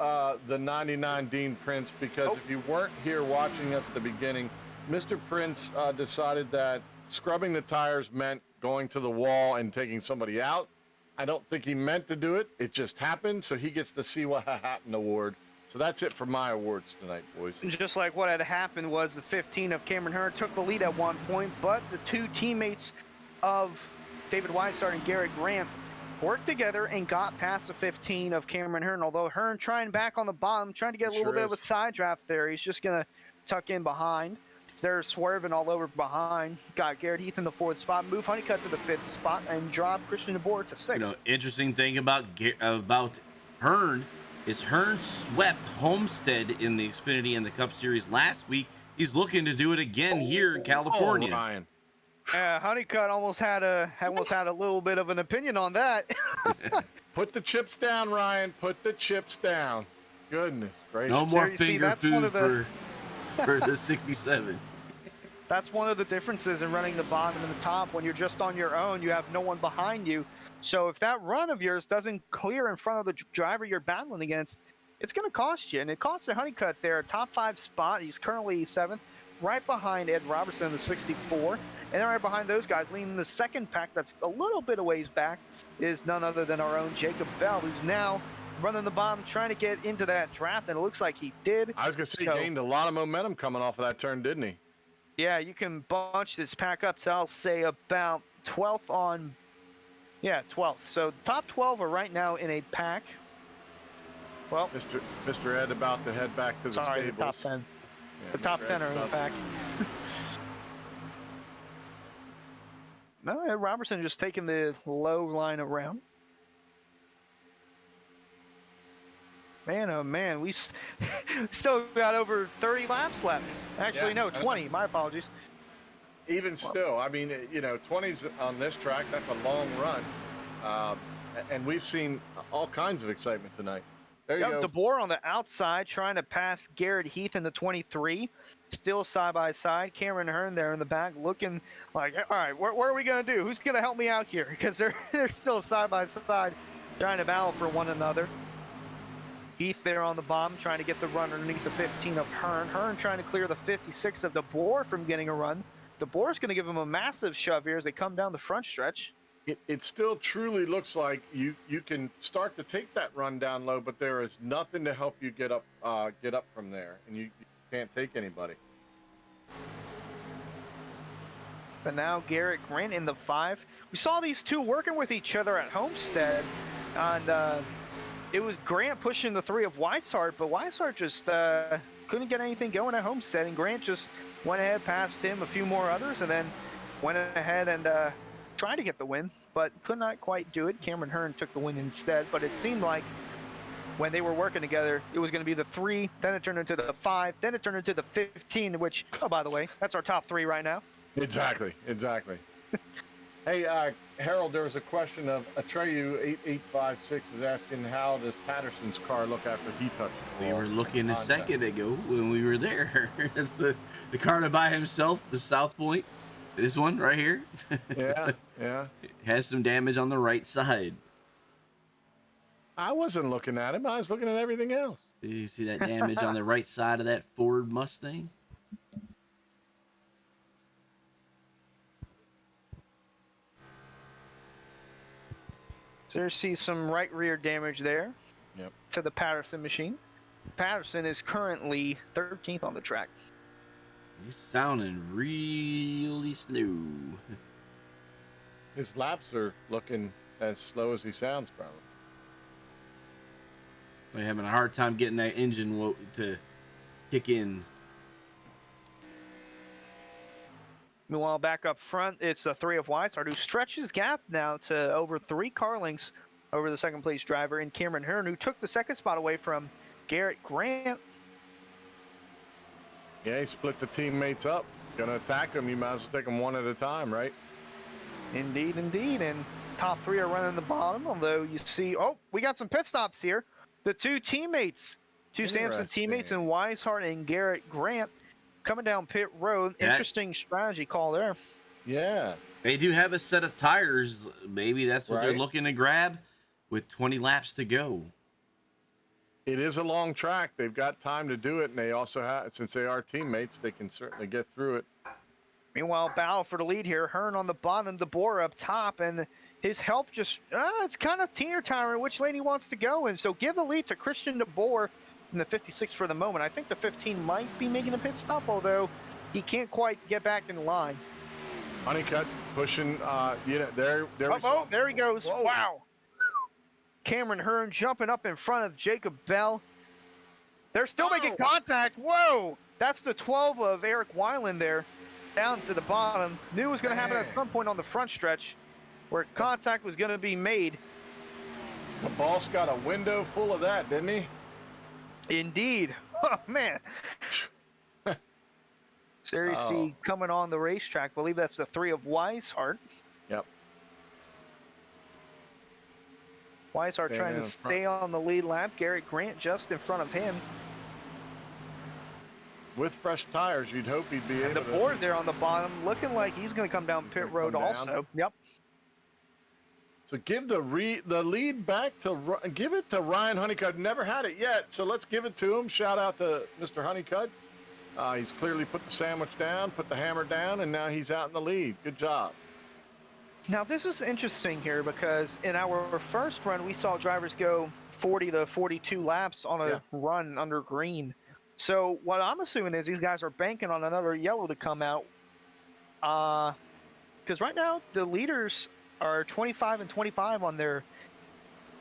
the 99 Dean Prince, because if you weren't here watching us at the beginning, Mr. Prince decided that scrubbing the tires meant going to the wall and taking somebody out. I don't think he meant to do it. It just happened, so he gets the See What Happened Award. So that's it for my awards tonight, boys. Just like what had happened was the 15 of Cameron Hearn took the lead at one point, but the 2 teammates of David Weishart and Garrett Graham worked together and got past the 15 of Cameron Hearn, although Hearn trying back on the bottom, trying to get a little bit of a side draft there. He's just going to tuck in behind. They're swerving all over behind. Got Garrett Heath in the 4th spot, move Honeycutt to the 5th spot, and drop Christian DeBoer to 6th. Interesting thing about Hearn is Hearn swept Homestead in the Xfinity and the Cup Series last week. He's looking to do it again here in California. Ryan. Honeycutt almost had a little bit of an opinion on that. Put the chips down, Ryan. Put the chips down. Goodness gracious. No more finger food for the 67. That's one of the differences in running the bottom and the top. When you're just on your own, you have no one behind you. So if that run of yours doesn't clear in front of the driver you're battling against, it's going to cost you. And it cost the Honeycutt there. Top 5 spot. He's currently 7th, right behind Ed Robertson in the 64. And then right behind those guys, leading the second pack that's a little bit of ways back, is none other than our own Jacob Bell, who's now running the bottom, trying to get into that draft, and it looks like he did. I was going to say, he gained a lot of momentum coming off of that turn, didn't he? Yeah, you can bunch this pack up to, I'll say, about 12th on, yeah, 12th. So top 12 are right now in a pack. Well, Mr. Ed about to head back to the sorry, the stables. top 10. Yeah, The top Mr. 10 Ed's are in the about- pack. No, Ed Robertson just taking the low line around. Man, oh man, we still got over 30 laps left. Actually, Yeah, no, 20. My apologies. Even still, I mean, 20s on this track, that's a long run. And we've seen all kinds of excitement tonight. There you Yep, go. DeBoer on the outside trying to pass Garrett Heath in the 23. Still side by side. Cameron Hearn there in the back looking like, all right, what are we going to do? Who's going to help me out here? Because they're still side by side trying to battle for one another. Heath there on the bottom trying to get the run underneath the 15 of Hearn. Hearn trying to clear the 56 of DeBoer from getting a run. DeBoer's going to give him a massive shove here as they come down the front stretch. It still truly looks like you can start to take that run down low, but there is nothing to help you get up from there, and you can't take anybody. But now Garrett Grant in the 5. We saw these two working with each other at Homestead, and it was Grant pushing the 3 of Weishart, but Weishart just couldn't get anything going at Homestead, and Grant just went ahead, passed him, a few more others, and then went ahead and tried to get the win, but could not quite do it. Cameron Hearn took the win instead, but it seemed like when they were working together, it was going to be the 3, then it turned into the 5, then it turned into the 15, which, oh, by the way, that's our top 3 right now. Exactly. Hey, Harold, there was a question of Atreyu8856 is asking, how does Patterson's car look after he touched the We ball? were looking a second ago when we were there. It's the car by himself, the South Point. This one right here. Yeah. Has some damage on the right side. I wasn't looking at him. I was looking at everything else. Do you see that damage on the right side of that Ford Mustang? So you see some right rear damage there. Yep. To the Patterson machine. Patterson is currently 13th on the track. You're sounding really slow. His laps are looking as slow as he sounds, probably. We're having a hard time getting that engine to kick in. Meanwhile, back up front, it's the 3 of Weishart, who stretches gap now to over 3 car lengths over the second place driver in Cameron Hearn, who took the second spot away from Garrett Grant. Yeah, he split the teammates up. Gonna attack them. You might as well take them one at a time, right? Indeed. And top 3 are running the bottom, although you see, oh, we got some pit stops here. The two teammates, Sampson teammates in Weishart and Garrett Grant coming down pit road. Interesting strategy call there. Yeah. They do have a set of tires. Maybe that's what they're Right. looking to grab with 20 laps to go. It is a long track. They've got time to do it, and they also have, since they are teammates, they can certainly get through it. Meanwhile, battle for the lead here. Hearn on the bottom, DeBoer up top, and his help just, it's kind of teeter-tottering which lane he wants to go in. So give the lead to Christian DeBoer in the 56 for the moment. I think the 15 might be making a pit stop, although he can't quite get back in line. Honeycutt pushing, there There he goes. Whoa. Wow. Cameron Hearn jumping up in front of Jacob Bell. They're still making contact. Whoa! That's the 12 of Eric Weiland there, down to the bottom. Knew it was going to happen at some point on the front stretch, where contact was going to be made. The boss got a window full of that, didn't he? Indeed. Oh, man. Seriously, coming on the racetrack. I believe that's the 3 of Weishart. Yep. Weishart trying to stay on the lead lap. Garrett Grant just in front of him. With fresh tires, you'd hope he'd be able The to. board there on the bottom, looking like he's going to come down pit road also. Yep. So give the lead back to, give it to Ryan Honeycutt. Never had it yet, so let's give it to him. Shout out to Mr. Honeycutt. He's clearly put the sandwich down, put the hammer down, and now he's out in the lead. Good job. Now this is interesting here because in our first run, we saw drivers go 40 to 42 laps on a run under green. So what I'm assuming is these guys are banking on another yellow to come out. Because right now the leaders are 25 and 25 on their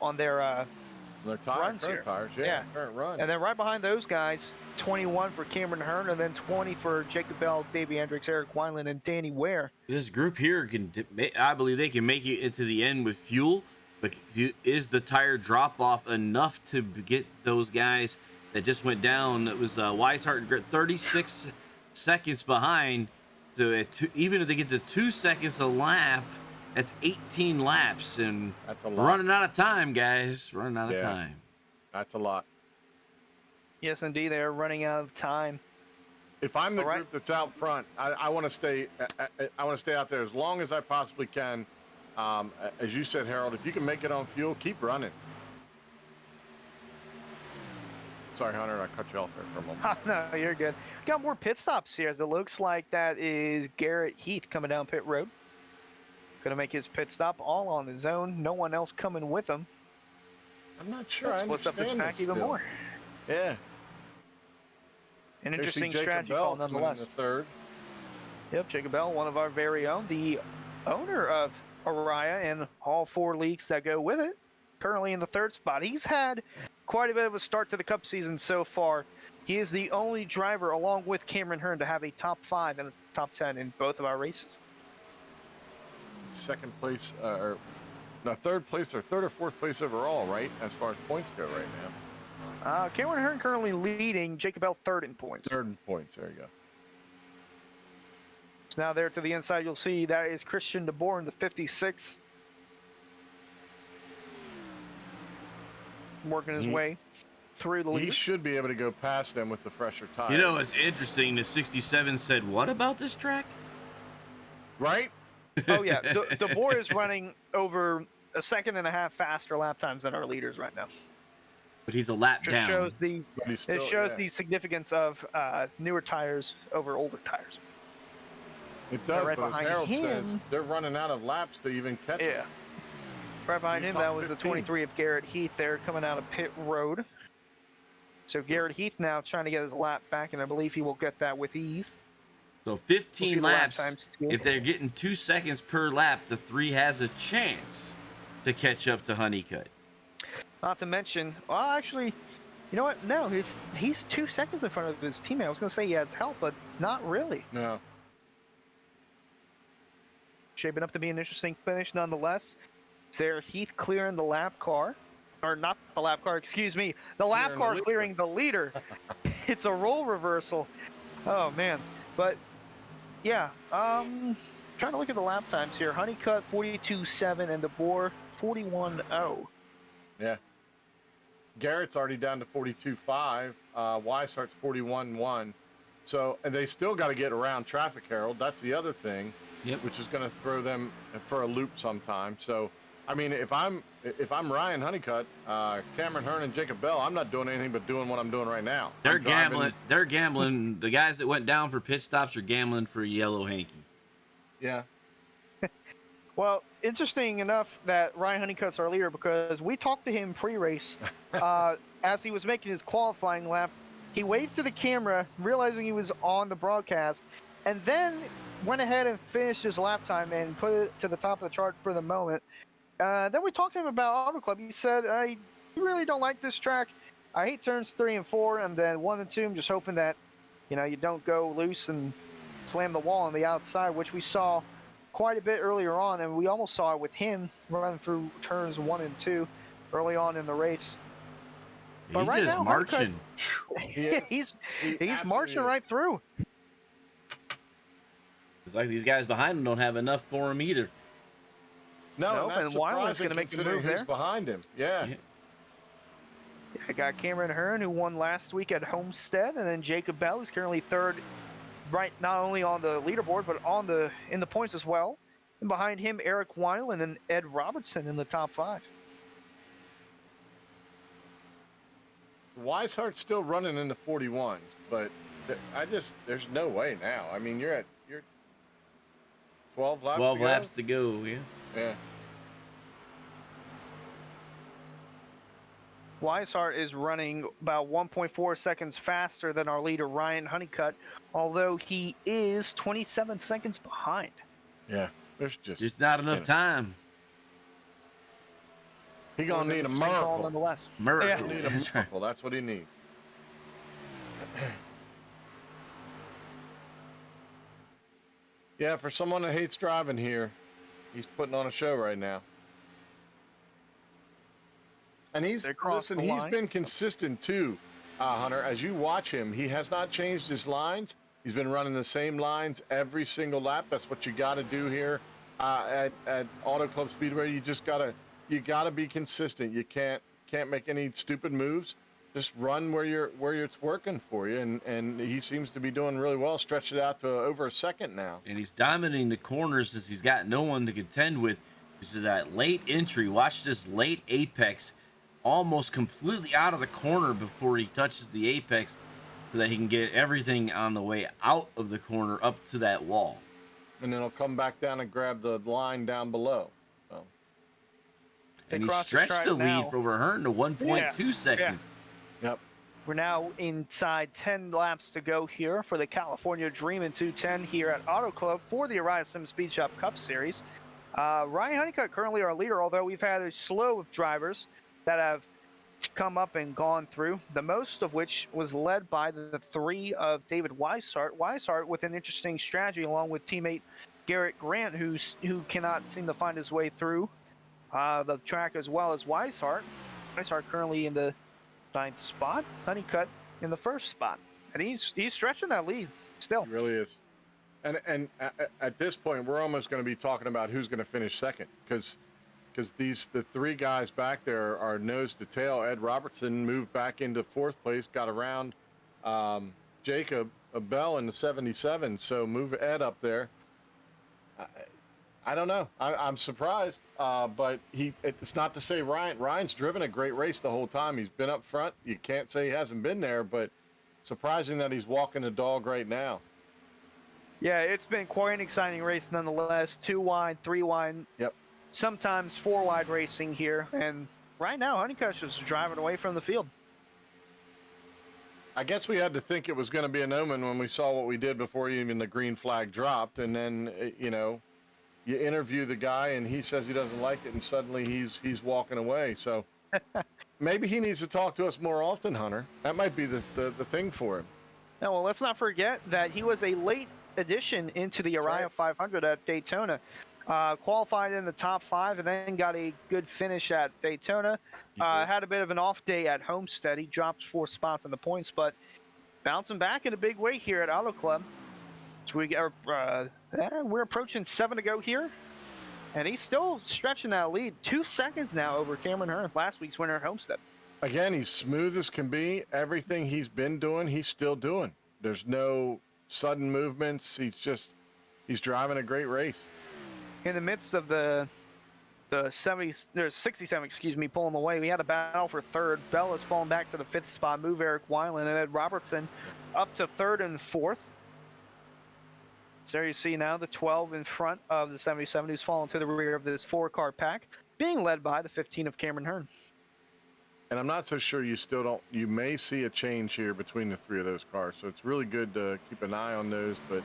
Their runs current here. tires, Yeah. current run. And then right behind those guys, 21 for Cameron Hearn, and then 20 for Jacob Bell, Davey Hendricks, Eric Wineland, and Danny Ware. This group here I believe they can make it into the end with fuel, but is the tire drop off enough to get those guys that just went down? It was Weishart 36 seconds behind. So even if they get to 2 seconds a lap, that's 18 laps, and That's a we're lot. running out of time, guys. Running out of time. That's a lot. Yes, indeed, they're running out of time. If I'm the All right. group that's out front, I want to stay. I want to stay out there as long as I possibly can. As you said, Harold, if you can make it on fuel, keep running. Sorry, Hunter, I cut you off there for a moment. No, you're good. Got more pit stops here, as it looks like that is Garrett Heath coming down pit road. Going to make his pit stop all on his own. No one else coming with him. I'm not sure. That I splits up this understand pack even still. more. Yeah. An There's interesting Jacob strategy Bell call coming in nonetheless. the third. Yep, Jacob Bell, one of our very own, the owner of Araya and all 4 leagues that go with it, currently in the 3rd spot. He's had quite a bit of a start to the Cup season so far. He is the only driver, along with Cameron Hearn, to have a top 5 and a top 10 in both of our races. Second place, or no, third place, or third or fourth place overall, right? As far as points go right now. Cameron Hearn currently leading, Jacob Bell 3rd in points. Third in points. There you go. So now there to the inside, you'll see that is Christian DeBoer in the 56. Working his way through the He lead. should be able to go past them with the fresher tires. You know, it's interesting. The 67 said, "What about this track?" Right? Oh yeah, DeBoer is running over a 1.5 faster lap times than our leaders right now. But he's a lap Just down. shows the But he's it still, shows yeah. the significance of newer tires over older tires. It does, right but as behind Harold says, him- they're running out of laps to even catch Yeah. it. Right behind You're him, that talking was the 15. 23 of Garrett Heath there coming out of pit road. So Garrett Heath now trying to get his lap back, and I believe he will get that with ease. So We'll 15 see the lap laps. times too. If they're getting 2 seconds per lap, the 3 has a chance to catch up to Honeycutt. Not to mention, well, actually, you know what? No, he's 2 seconds in front of his teammate. I was going to say he has help, but not really. No. Shaping up to be an interesting finish nonetheless. There, Heath clearing the lap car. Or not the lap car, excuse me. The lap Clearing the car is leader. clearing the leader. It's a role reversal. Oh, man. But, yeah. Trying to look at the lap times here. Honeycutt 42.7 and DeBoer 41.0. Yeah. Garrett's already down to 42.5. Weishart's 41.1. So, and they still got to get around traffic, Harold. That's the other thing. Yep. Which is going to throw them for a loop sometime. So, I mean, if I'm Ryan Honeycutt, Cameron Hearn, and Jacob Bell, I'm not doing anything but doing what I'm doing right now. They're I'm driving- gambling. They're gambling. The guys that went down for pit stops are gambling for a yellow hanky. Yeah. Well, interesting enough that Ryan Honeycutt's our leader because we talked to him pre-race as he was making his qualifying lap. He waved to the camera, realizing he was on the broadcast, and then went ahead and finished his lap time and put it to the top of the chart for the moment. Then we talked to him about Auto Club. He said, I really don't like this track. I hate turns 3 and 4, and then 1 and 2. I'm just hoping that, you don't go loose and slam the wall on the outside, which we saw quite a bit earlier on, and we almost saw it with him running through turns 1 and 2 early on in the race. But He's right just now, marching. He is. he's absolutely marching is. right through. It's like these guys behind him don't have enough for him either. No, Nope, and that's and Weiland's surprising gonna make the considering move who's there. behind him. Yeah. Yeah. I got Cameron Hearn, who won last week at Homestead, and then Jacob Bell, who's currently 3rd, right, not only on the leaderboard, but in the points as well. And behind him, Eric Wineland and Ed Robertson in the top 5. Weishart's still running in the 41s, but there's no way now. I mean, you're 12 laps 12 to go? laps to go. Yeah. Yeah. Weishart is running about 1.4 seconds faster than our leader, Ryan Honeycutt, although he is 27 seconds behind. Yeah, there's Just not enough time. He It gonna was an need a interesting call miracle. nonetheless. Miracle. He need a That's right. miracle. That's what he needs. Yeah, for someone that hates driving here, he's putting on a show right now. And he's been consistent too, Hunter. As you watch him, he has not changed his lines. He's been running the same lines every single lap. That's what you got to do here at Auto Club Speedway. You gotta be consistent. You can't make any stupid moves. Just run where it's working for you. And he seems to be doing really well. Stretched it out to over a second now. And he's dominating the corners as he's got no one to contend with. Because of that late entry. Watch this late apex. Almost completely out of the corner before he touches the apex, so that he can get everything on the way out of the corner up to that wall. And then he'll come back down and grab the line down below. So. And he stretched the lead over Hearn to 1.2 seconds. Yeah. Yep. We're now inside 10 laps to go here for the California Dream in 210 here at Auto Club for the Ariya SimSpeedShop Cup Series. Ryan Honeycutt currently our leader, although we've had a slew of drivers that have come up and gone through, the most of which was led by the three of David Weishart. Weishart with an interesting strategy along with teammate Garrett Grant, who cannot seem to find his way through the track as well as Weishart. Weishart currently in the 9th spot, Honeycutt in the 1st spot. And he's stretching that lead still. He really is. And at this point, we're almost going to be talking about who's going to finish second, because the three guys back there are nose to tail. Ed Robertson moved back into 4th place, got around Jacob Bell in the 77, so move Ed up there. I don't know. I'm surprised, but it's not to say Ryan's driven a great race the whole time. He's been up front. You can't say he hasn't been there, but surprising that he's walking the dog right now. Yeah, it's been quite an exciting race nonetheless. 2 wide, 3 wide. Yep. Sometimes 4 wide racing here, and right now Honeycutt's just driving away from the field. I guess we had to think it was going to be an omen when we saw what we did before even the green flag dropped, and then you interview the guy and he says he doesn't like it, and suddenly he's walking away. So maybe he needs to talk to us more often, Hunter. That might be the thing for him. Now, well, let's not forget that he was a late addition into the Ariya 500 at Daytona. Qualified in the top 5 and then got a good finish at Daytona. Had a bit of an off day at Homestead. He dropped 4 spots in the points, but bouncing back in a big way here at Auto Club. So we're approaching 7 to go here, and he's still stretching that lead. 2 seconds now over Cameron Hearn, last week's winner at Homestead. Again, he's smooth as can be. Everything he's been doing, he's still doing. There's no sudden movements. He's driving a great race. In the midst of the 67, pulling away, we had a battle for 3rd. Bell has fallen back to the 5th spot. Move Eric Weiland and Ed Robertson up to 3rd and 4th. So there you see now the 12 in front of the 77, who's fallen to the rear of this 4-car pack, being led by the 15 of Cameron Hearn. And I'm not so sure you may see a change here between the 3 of those cars. So it's really good to keep an eye on those, but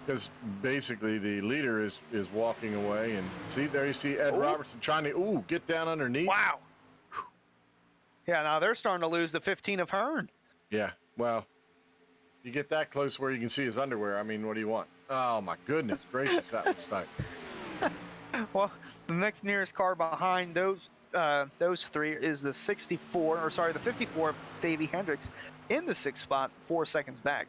because basically the leader is walking away, and see there you see Ed Robertson trying to get down underneath. Wow. Yeah, now they're starting to lose the 15 of Hearn. Yeah, well, you get that close where you can see his underwear. I mean, what do you want? Oh my goodness gracious, that was tight. Well, the next nearest car behind those 3 is the 54 of Davey Hendricks in the 6th spot, 4 seconds back.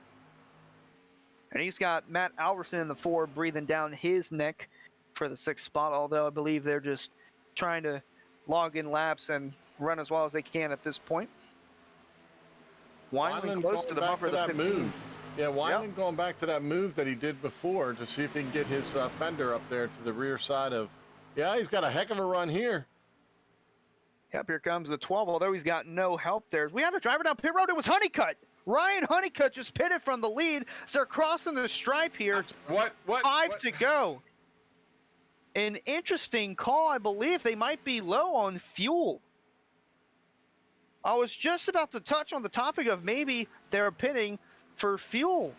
And he's got Matt Alverson in the 4 breathing down his neck for the 6th spot, although I believe they're just trying to log in laps and run as well as they can at this point. Wineland close to the bumper of the 15. Move. Yeah, Wineland going back to that move that he did before to see if he can get his fender up there to the rear side of. Yeah, he's got a heck of a run here. Yep, here comes the 12, although he's got no help there. We had a driver down pit road. It was Honeycutt. Ryan Honeycutt just pitted from the lead. So they're crossing the stripe here. What? 5 to go. An interesting call. I believe they might be low on fuel. I was just about to touch on the topic of maybe they're pitting for fuel.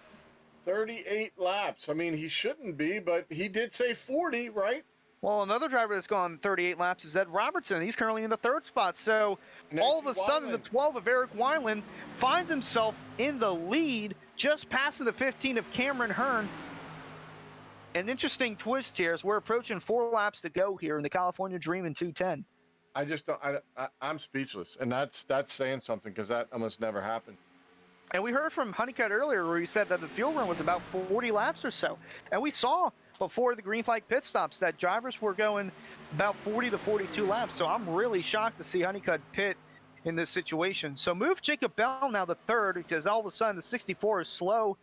38 laps. I mean, he shouldn't be, but he did say 40, right? Well, another driver that's gone 38 laps is Ed Robertson. He's currently in the 3rd spot. So all of a sudden, the 12 of Eric Wineland finds himself in the lead, just passing the 15 of Cameron Hearn. An interesting twist here as we're approaching 4 laps to go here in the California Dream in 210. I just don't. I'm speechless, and that's saying something because that almost never happened. And we heard from Honeycutt earlier where he said that the fuel run was about 40 laps or so. And we saw before the green flag pit stops that drivers were going about 40 to 42 laps. So I'm really shocked to see Honeycutt pit in this situation. So move Jacob Bell now to 3rd because all of a sudden the 64 is slow.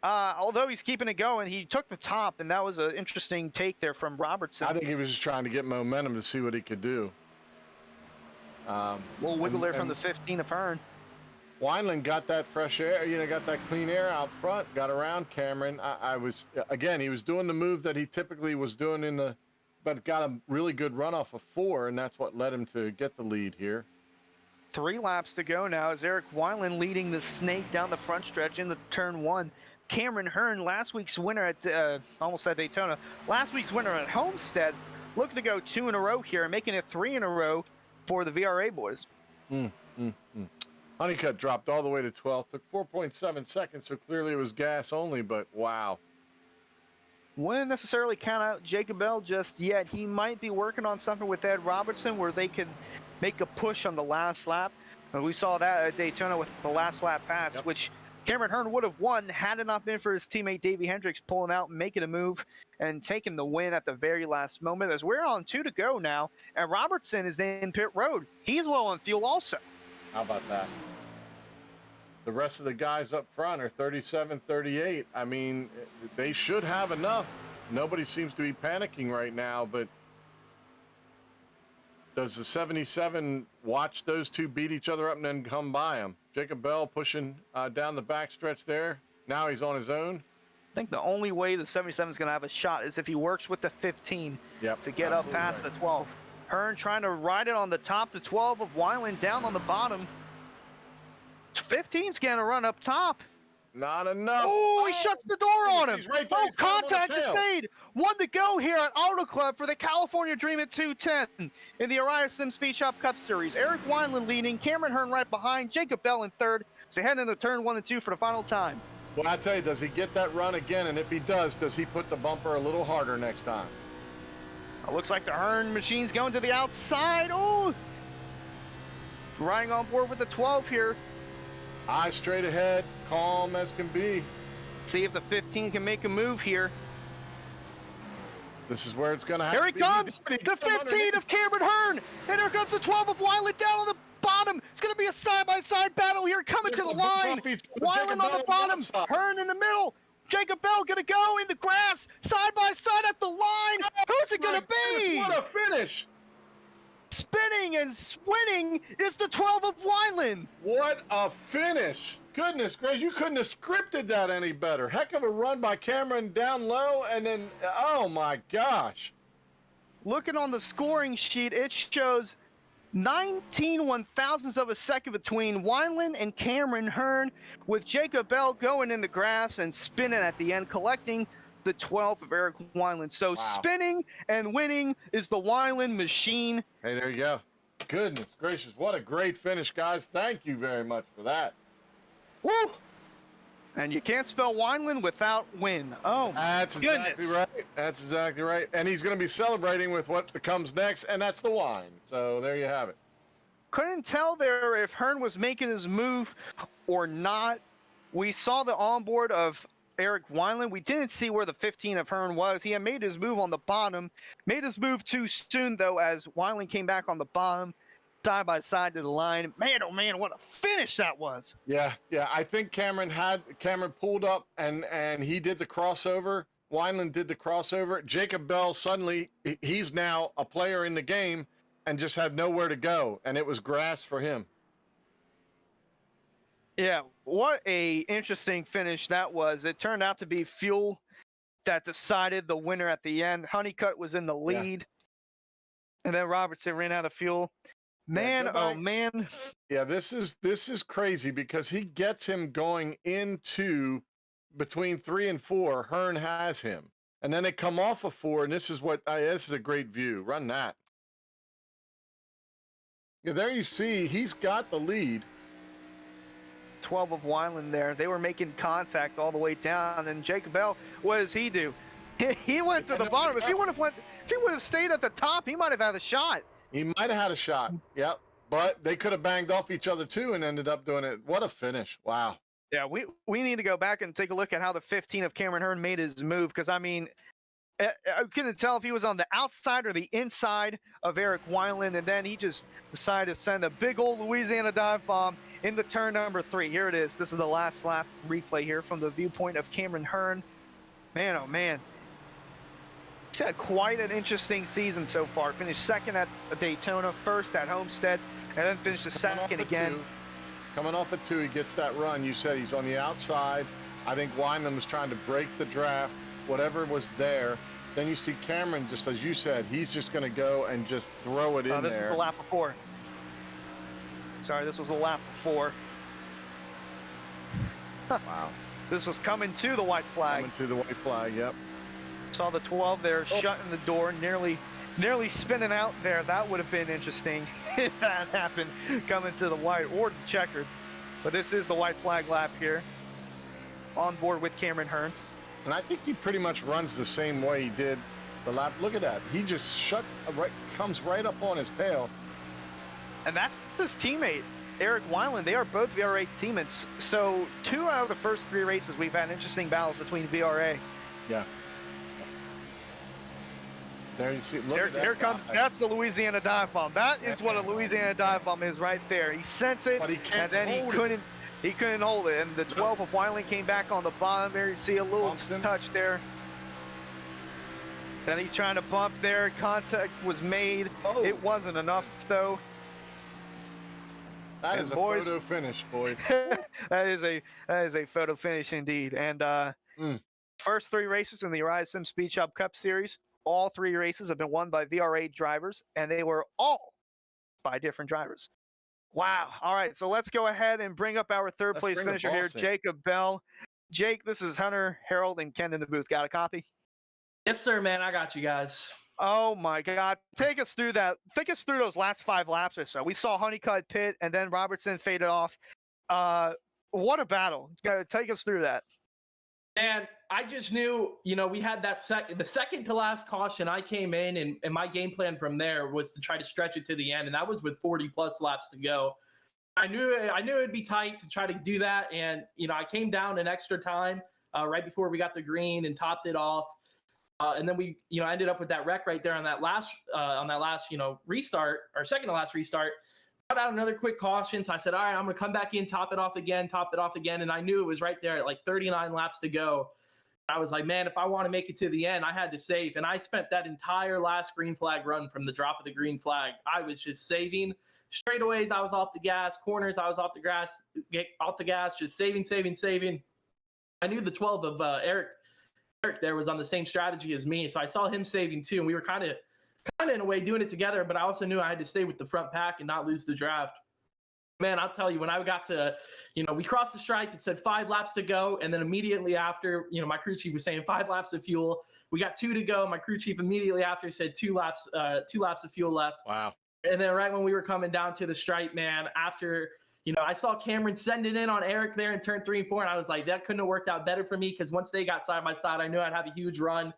Although he's keeping it going, he took the top, and that was an interesting take there from Robertson. I think he was just trying to get momentum to see what he could do. Little wiggle there from the 15 of Hearn. Wineland got that fresh air, got that clean air out front, got around Cameron. He was doing the move that he typically was doing but got a really good run off of 4, and that's what led him to get the lead here. 3 laps to go now as Eric Wineland leading the Snake down the front stretch into turn 1. Cameron Hearn, last week's winner at, almost at Daytona, last week's winner at Homestead, looking to go 2 in a row here, making it 3 in a row for the VRA boys. Honeycutt dropped all the way to 12th, took 4.7 seconds, so clearly it was gas only, but wow. Wouldn't necessarily count out Jacob Bell just yet. He might be working on something with Ed Robertson where they could make a push on the last lap. We saw that at Daytona with the last lap pass, which Cameron Hearn would have won had it not been for his teammate Davey Hendricks pulling out and making a move and taking the win at the very last moment. As we're on 2 to go now, and Robertson is in pit road. He's low on fuel also. How about that? The rest of the guys up front are 37, 38. I mean, they should have enough. Nobody seems to be panicking right now, but does the 77 watch those two beat each other up and then come by him? Jacob Bell pushing down the backstretch there. Now he's on his own. I think the only way the 77 is going to have a shot is if he works with the 15 to get up past the 12. Hearn trying to ride it on the top, the 12 of Wineland down on the bottom. 15's going to run up top. Not enough. Oh, he shuts the door on him. He's right there. He's Contact got him is on the tail. made. 1 to go here at Auto Club for the California Dream at 210 in the Araya SimSpeedShop Cup Series. Eric Wineland leading, Cameron Hearn right behind, Jacob Bell in 3rd. So heading into turn 1 and 2 for the final time. Well, I tell you, does he get that run again? And if he does he put the bumper a little harder next time? It looks like the Hearn machine's going to the outside. Oh, riding on board with the 12 here. Eyes straight ahead, calm as can be. See if the 15 can make a move here. This is where it's going to happen. Here he comes, the 15 of Cameron Hearn. And here comes the 12 of Wineland down on the bottom. It's going to be a side-by-side battle here coming to the line. Wineland on the bottom, Hearn in the middle. Jacob Bell going to go in the grass, side-by-side at the line. Who's it going to be? What a finish. Spinning and winning is the 12 of Wineland. What a finish. Goodness gracious, you couldn't have scripted that any better. Heck of a run by Cameron down low, and then, oh my gosh. Looking on the scoring sheet, it shows 19 one-thousandths of a second between Wineland and Cameron Hearn, with Jacob Bell going in the grass and spinning at the end, collecting the 12th of Eric Wineland. So spinning and winning is the Wineland machine. Hey, there you go. Goodness gracious, what a great finish, guys. Thank you very much for that. Woo! And you can't spell Wineland without win. Oh, that's goodness. Exactly right. That's exactly right. And he's going to be celebrating with what comes next, and that's the wine. So there you have it. Couldn't tell there if Hearn was making his move or not. We saw the onboard of Eric Wineland. We didn't see where the 15 of Hearn was. He had made his move on the bottom. Made his move too soon, though, as Wineland came back on the bottom, side by side to the line. Man, oh man, what a finish that was. Yeah. I think Cameron pulled up and he did the crossover. Wineland did the crossover. Jacob Bell, suddenly, he's now a player in the game and just had nowhere to go, and it was grass for him. Yeah, what a interesting finish that was. It turned out to be fuel that decided the winner at the end. Honeycutt was in the lead, and then Robertson ran out of fuel. Man, go oh back. man. Yeah, this is crazy because he gets him going into between 3 and 4. Hearn has him, and then they come off of 4, and this is this is a great view. Run that. Yeah, there you see he's got the lead. 12 of Wyland there. They were making contact all the way down. And Jacob Bell, what does he do? He went to the bottom. If he would have stayed at the top, he might have had a shot. He might have had a shot. Yep. But they could have banged off each other too and ended up doing it. What a finish. Wow. Yeah, we need to go back and take a look at how the 15 of Cameron Hearn made his move, because I mean, I couldn't tell if he was on the outside or the inside of Eric Wineland, and then he just decided to send a big old Louisiana dive bomb in the turn number 3. Here it is. This is the last lap replay here from the viewpoint of Cameron Hearn. Man, oh man. He's had quite an interesting season so far. Finished second at Daytona, first at Homestead, and then finished second again. Coming off at 2, he gets that run. You said he's on the outside. I think Wineland was trying to break the draft, whatever was there. Then you see Cameron, just as you said, he's just going to go and just throw it in this there. This was the lap before. Sorry, this was the lap before. Wow. This was coming to the white flag. Coming to the white flag, yep. Saw the 12 there, shutting the door, nearly spinning out there. That would have been interesting if that happened, coming to the white or the checkered. But this is the white flag lap here. On board with Cameron Hearn. And I think he pretty much runs the same way he did the lap. Look at that. He just comes right up on his tail. And that's his teammate, Eric Wineland. They are both VRA teammates. So 2 out of the first 3 races, we've had interesting battles between VRA. Yeah. There you see. Here comes. That's the Louisiana dive bomb. That is what a Louisiana dive bomb is right there. He sent it, and then he couldn't hold it. And the 12 of Wineland came back on the bottom there. You see a little touch there. Then he's trying to bump there. Contact was made. Oh. It wasn't enough though. That is a photo finish, boy. that is a photo finish indeed. And first 3 races in the Uriah SimSpeedShop Cup Series. All 3 races have been won by VRA drivers, and they were all by different drivers. Wow. All right, so let's go ahead and bring up our third place finisher here, Jacob Bell. Jake, this is Hunter, Harold, and Ken in the booth. Got a copy? Yes, sir, man. I got you guys. Oh, my God. Take us through that. Take us through those last 5 laps or so. We saw Honeycutt pit, and then Robertson faded off. What a battle. Take us through that. And I just knew, we had that the second to last caution. I came in, and my game plan from there was to try to stretch it to the end, and that was with 40 plus laps to go. I knew it'd be tight to try to do that, and I came down in extra time right before we got the green and topped it off, and then we ended up with that wreck right there on that last restart, or second to last restart. Got out another quick caution, so I said, all right, I'm going to come back in, top it off again, and I knew it was right there at like 39 laps to go. I was like, man, if I want to make it to the end, I had to save, and I spent that entire last green flag run from the drop of the green flag. I was just saving. Straightaways, I was off the gas. Corners, I was off the gas, just saving. I knew the 12 of Eric there was on the same strategy as me, so I saw him saving too, and we were kind of in a way doing it together, but I also knew I had to stay with the front pack and not lose the draft. Man, I'll tell you, when I got to, we crossed the stripe, it said 5 laps to go, and then immediately after, my crew chief was saying 5 laps of fuel. We got 2 to go. My crew chief immediately after said 2 laps of fuel left. Wow. And then right when we were coming down to the stripe, man, after, I saw Cameron send it in on Eric there in turn 3 and 4, and I was like, that couldn't have worked out better for me, because once they got side by side, I knew I'd have a huge run.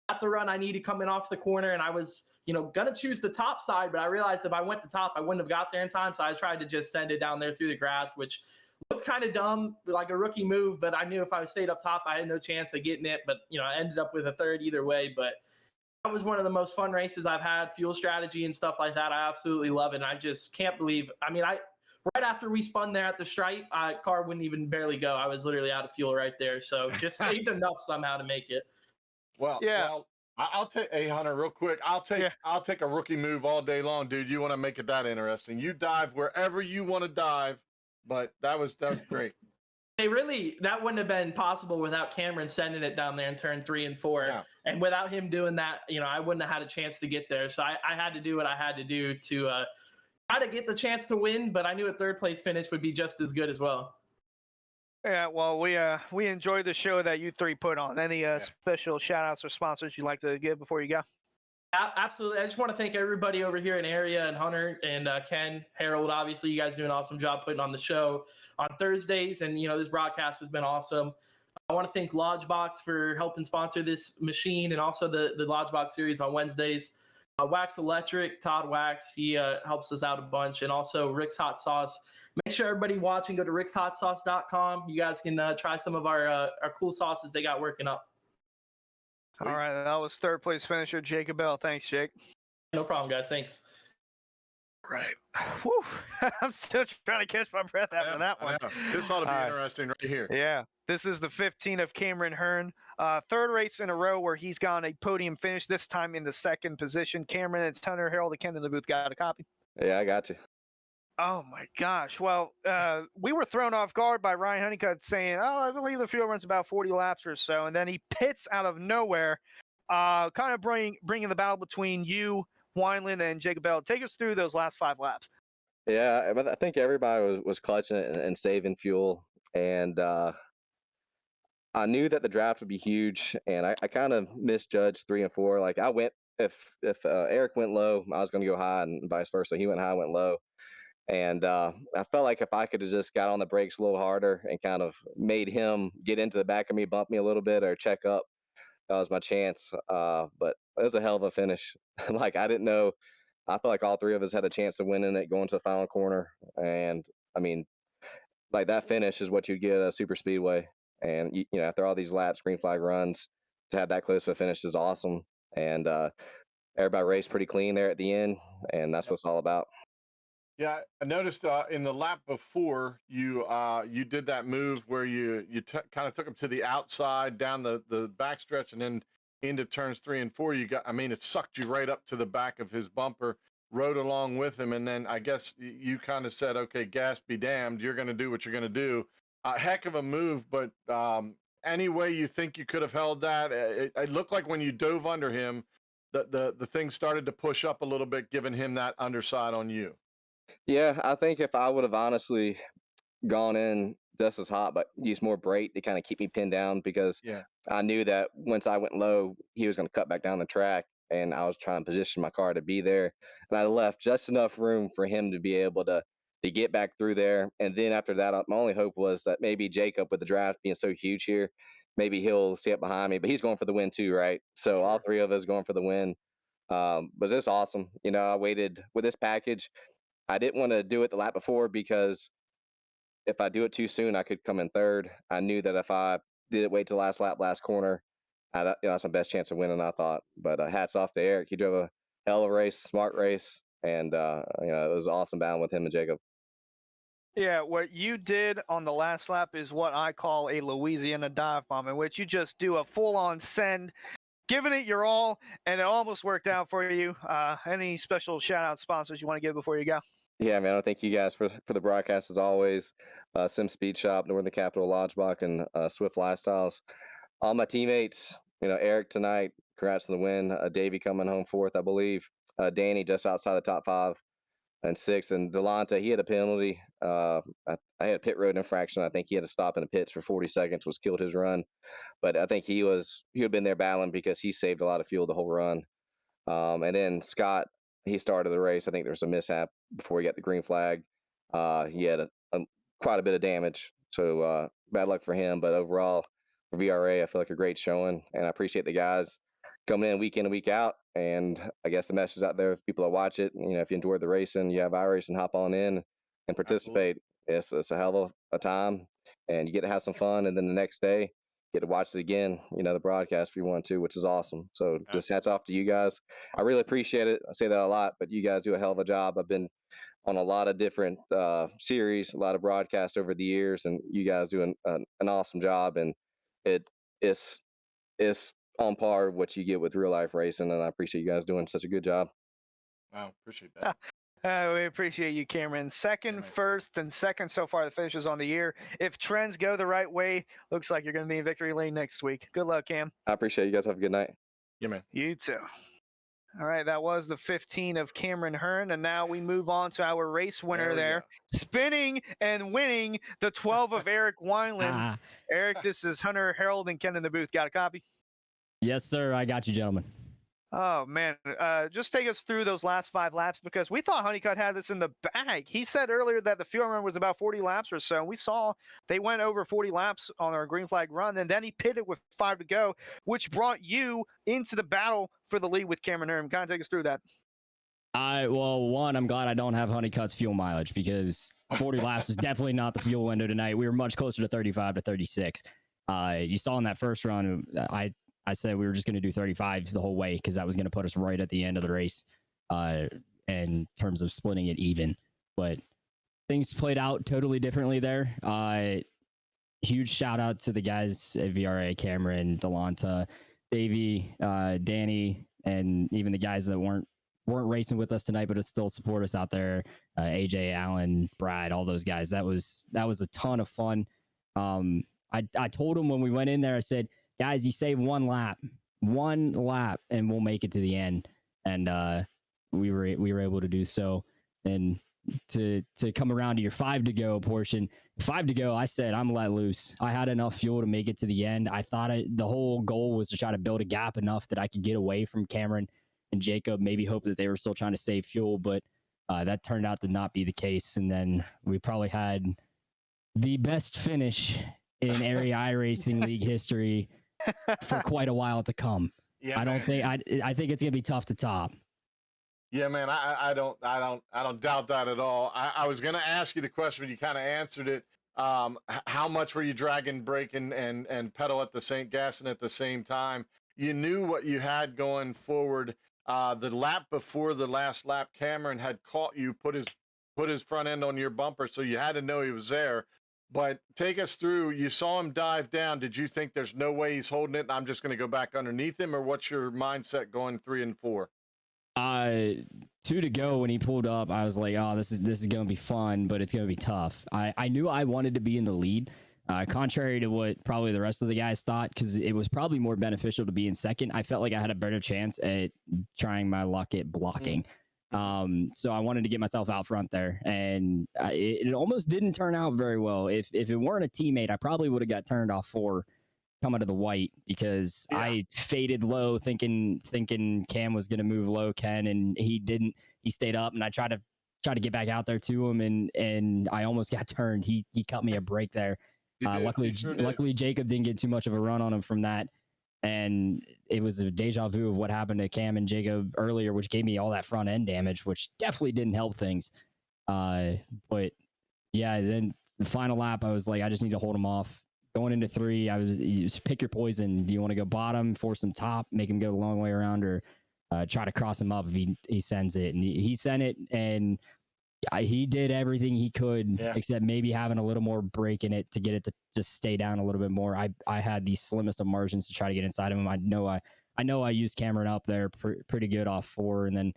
Got the run I needed coming off the corner, and I was, going to choose the top side, but I realized if I went the top, I wouldn't have got there in time, so I tried to just send it down there through the grass, which looked kind of dumb, like a rookie move, but I knew if I stayed up top, I had no chance of getting it, but, I ended up with a third either way, but that was one of the most fun races I've had, fuel strategy and stuff like that. I absolutely love it, and I just can't believe, right after we spun there at the stripe, car wouldn't even barely go. I was literally out of fuel right there, so just saved enough somehow to make it. Well, yeah. Well, I'll take Hunter real quick. I'll take a rookie move all day long, dude. You want to make it that interesting? You dive wherever you want to dive, but that was great. Hey, really, that wouldn't have been possible without Cameron sending it down there in turn 3 and 4, and without him doing that, I wouldn't have had a chance to get there. So I had to do what I had to do to try to get the chance to win, but I knew a third place finish would be just as good as well. Yeah, well, we enjoyed the show that you three put on. Any special shout outs or sponsors you'd like to give before you go? Absolutely. I just want to thank everybody over here in area and Hunter and Ken, Harold. Obviously, you guys do an awesome job putting on the show on Thursdays, and this broadcast has been awesome. I want to thank Lodgebox for helping sponsor this machine, and also the Lodgebox series on Wednesdays. Wax Electric, Todd Wax, he helps us out a bunch, and also Rick's Hot Sauce. Make sure everybody watching go to rickshotsauce.com. You guys can try some of our cool sauces they got working up. All right, that was third place finisher Jacob Bell. Thanks, Jake. No problem, guys. Thanks. Right. Whew. I'm still trying to catch my breath after that one. This ought to be interesting right here. Yeah. This is the 15 of Cameron Hearn. Third race in a row where he's gotten a podium finish, this time in the second position. Cameron, it's Hunter, Harold, and Ken in the booth. Got a copy? Yeah, I got you. Oh, my gosh. Well, we were thrown off guard by Ryan Honeycutt saying, I believe the field runs about 40 laps or so. And then he pits out of nowhere, kind of bringing the battle between you, Wineland, and Jacob Bell. Take us through those last 5 laps. Yeah, but I think everybody was clutching it and saving fuel. And I knew that the draft would be huge. And I kind of misjudged 3 and 4. Like I went, if Eric went low, I was going to go high, and vice versa. He went high, I went low. And I felt like if I could have just got on the brakes a little harder and kind of made him get into the back of me, bump me a little bit, or check up, that was my chance. But it was a hell of a finish. Like I didn't know. I felt like all 3 of us had a chance of winning it going to the final corner. And I mean, like that finish is what you'd get at a super speedway. And after all these laps, green flag runs, to have that close of a finish is awesome. And everybody raced pretty clean there at the end, and that's what it's all about. Yeah, I noticed in the lap before you did that move where you kind of took him to the outside down the backstretch and then into turns 3 and 4. It sucked you right up to the back of his bumper, rode along with him, and then I guess you kind of said, "Okay, gas be damned, you're going to do what you're going to do." A heck of a move, but any way you think you could have held that, it looked like when you dove under him, the thing started to push up a little bit, giving him that underside on you. Yeah, I think if I would have honestly gone in just as hot, but used more brake to kind of keep me pinned down, because I knew that once I went low, he was going to cut back down the track, and I was trying to position my car to be there. And I left just enough room for him to be able to get back through there. And then after that, my only hope was that maybe Jacob, with the draft being so huge here, maybe he'll stay up behind me, but he's going for the win too, right? So all 3 of us going for the win. But it's awesome. I waited with this package. I didn't want to do it the lap before, because if I do it too soon, I could come in third. I knew that if I did it wait till last lap, last corner, that's my best chance of winning, I thought. But hats off to Eric. He drove a hell of a race, smart race, and it was awesome battle with him and Jacob. Yeah, what you did on the last lap is what I call a Louisiana dive bomb, in which you just do a full-on send, giving it your all, and it almost worked out for you. Any special shout-out sponsors you want to give before you go? Yeah, man, I thank you guys for the broadcast as always. SimSpeedShop, Northern Capital Lodgebach, and Swift Lifestyles. All my teammates, Eric tonight, congrats on the win. Davey coming home 4th, I believe. Danny just outside the top 5 and 6th. And Delonte, he had a penalty. I had a pit road infraction. I think he had to stop in the pits for 40 seconds, which killed his run. But I think he had been there battling, because he saved a lot of fuel the whole run. And then Scott, he started the race. I think there was a mishap before he got the green flag. He had quite a bit of damage, so bad luck for him. But overall, for VRA, I feel like a great showing, and I appreciate the guys coming in week and week out. And I guess the message out there, if people that watch it, if you enjoyed the racing, you have iRacing, hop on in and participate. It's a hell of a time, and you get to have some fun. And then the next day, get to watch it again, the broadcast if you want to, which is awesome. So just hats off to you guys. I really appreciate it. I say that a lot, but you guys do a hell of a job. I've been on a lot of different series, a lot of broadcasts over the years, and you guys do an awesome job. And it's on par with what you get with real life racing, and I appreciate you guys doing such a good job. Wow, appreciate that. We appreciate you, Cameron. Second, first, and second so far, the finishes on the year. If trends go the right way, looks like you're going to be in victory lane next week. Good luck, Cam. I appreciate you guys. Have a good night. Yeah, man. You too. All right, that was the 15 of Cameron Hearn, and now we move on to our race winner there, spinning and winning the 12 of Eric Wineland. Eric, this is Hunter Harold and Ken in the booth. Got a copy? Yes, sir. I got you, gentlemen. Oh man, just take us through those last 5 laps because we thought Honeycutt had this in the bag. He said earlier that the field run was about 40 laps or so. We saw they went over 40 laps on our green flag run, and then he pitted with 5 to go, which brought you into the battle for the lead with Cameron Herm. Kind of take us through that. Well, one, I'm glad I don't have Honeycutt's fuel mileage because 40 laps was definitely not the fuel window tonight. We were much closer to 35 to 36. You saw in that first run, I said we were just going to do 35 the whole way because that was going to put us right at the end of the race in terms of splitting it even. But things played out totally differently there. Huge shout out to the guys at VRA, Cameron, Delonta, Davey, Danny, and even the guys that weren't racing with us tonight, but still support us out there. AJ, Allen, Brad, all those guys. That was a ton of fun. I told them when we went in there, I said, guys, you save one lap, and we'll make it to the end. And we were able to do so. And to come around to your 5 to go portion, 5 to go, I said I'm let loose. I had enough fuel to make it to the end. I thought the whole goal was to try to build a gap enough that I could get away from Cameron and Jacob. Maybe hope that they were still trying to save fuel, but that turned out to not be the case. And then we probably had the best finish in Area iRacing League history for quite a while to come. Yeah, I think it's gonna be tough to top. Yeah, man, I don't doubt that at all. I was gonna ask you the question, but you kind of answered it. How much were you dragging, braking, and pedal at the same gassing at the same time? You knew what you had going forward. The lap before the last lap, Cameron had caught you, put his front end on your bumper, so you had to know he was there. But take us through. You saw him dive down. Did you think there's no way he's holding it and I'm just going to go back underneath him, or what's your mindset going 3 and 4? 2 to go when he pulled up, I was like, oh, this is going to be fun, but it's going to be tough. I knew I wanted to be in the lead, contrary to what probably the rest of the guys thought, because it was probably more beneficial to be in second. I felt like I had a better chance at trying my luck at blocking. So I wanted to get myself out front there, and it almost didn't turn out very well. If it weren't a teammate, I probably would have got turned off 4 coming to the white because I faded low thinking Cam was going to move low, Ken, and he didn't. He stayed up, and I tried to get back out there to him, and I almost got turned. He cut me a break there. Luckily Jacob didn't get too much of a run on him from that. And it was a deja vu of what happened to Cam and Jacob earlier, which gave me all that front end damage, which definitely didn't help things. But yeah, then the final lap, I was like, I just need to hold him off. Going into 3, you pick your poison. Do you want to go bottom, force him top, make him go the long way around, or try to cross him up if he sends it? And he sent it, and he did everything he could except maybe having a little more break in it to get it to just stay down a little bit more. I had the slimmest of margins to try to get inside of him. I know I used Cameron up there pretty good off 4, and then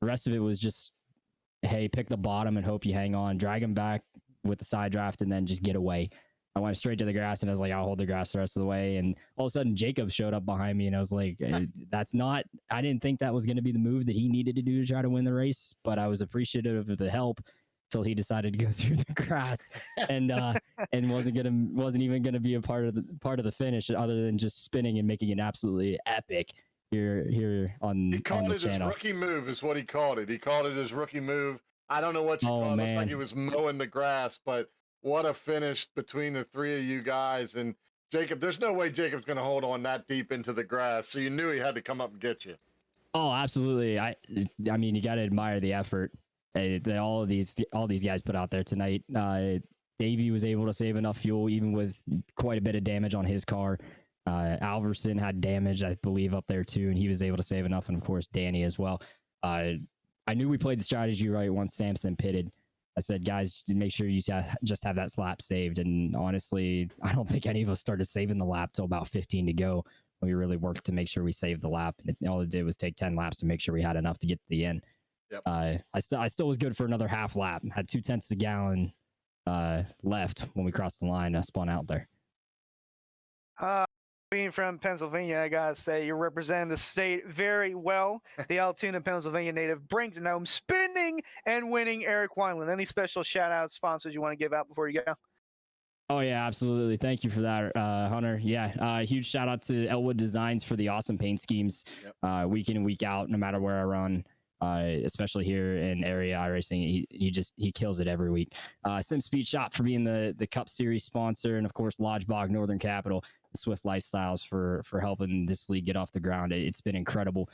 the rest of it was just, hey, pick the bottom and hope you hang on, drag him back with the side draft, and then just get away. I went straight to the grass, and I was like, I'll hold the grass the rest of the way. And all of a sudden, Jacob showed up behind me, and I was like, I didn't think that was going to be the move that he needed to do to try to win the race, but I was appreciative of the help till he decided to go through the grass and wasn't even going to be a part of the finish, other than just spinning and making it absolutely epic here on the channel. He called it his rookie move, is what he called it. He called it his rookie move. I don't know what you call it. Looks like he was mowing the grass, but what a finish between the 3 of you guys. And Jacob, there's no way Jacob's going to hold on that deep into the grass, so you knew he had to come up and get you. Oh, absolutely. I mean, you got to admire the effort that all these guys put out there tonight. Davey was able to save enough fuel, even with quite a bit of damage on his car. Alverson had damage, I believe, up there too, and he was able to save enough. And of course, Danny as well. I knew we played the strategy right once Samson pitted. I said, guys, make sure you just have that lap saved. And honestly, I don't think any of us started saving the lap till about 15 to go. We really worked to make sure we saved the lap. And all it did was take 10 laps to make sure we had enough to get to the end. Yep. I still was good for another half lap. Had 0.2 of a gallon left when we crossed the line. I spun out there. being from Pennsylvania, I gotta say you're representing the state very well. The Altoona, Pennsylvania native brings it home, spinning and winning. Eric Wineland. Any special shout out sponsors you want to give out before you go? Oh yeah, absolutely. Thank you for that, Hunter. Yeah, huge shout out to Elwood Designs for the awesome paint schemes, week in and week out, no matter where I run. Especially here in area iRacing, he kills it every week. SimSpeedShop for being the Cup Series sponsor, and of course Lodgebog, Northern Capital, Swift Lifestyles for helping this league get off the ground. It's been incredible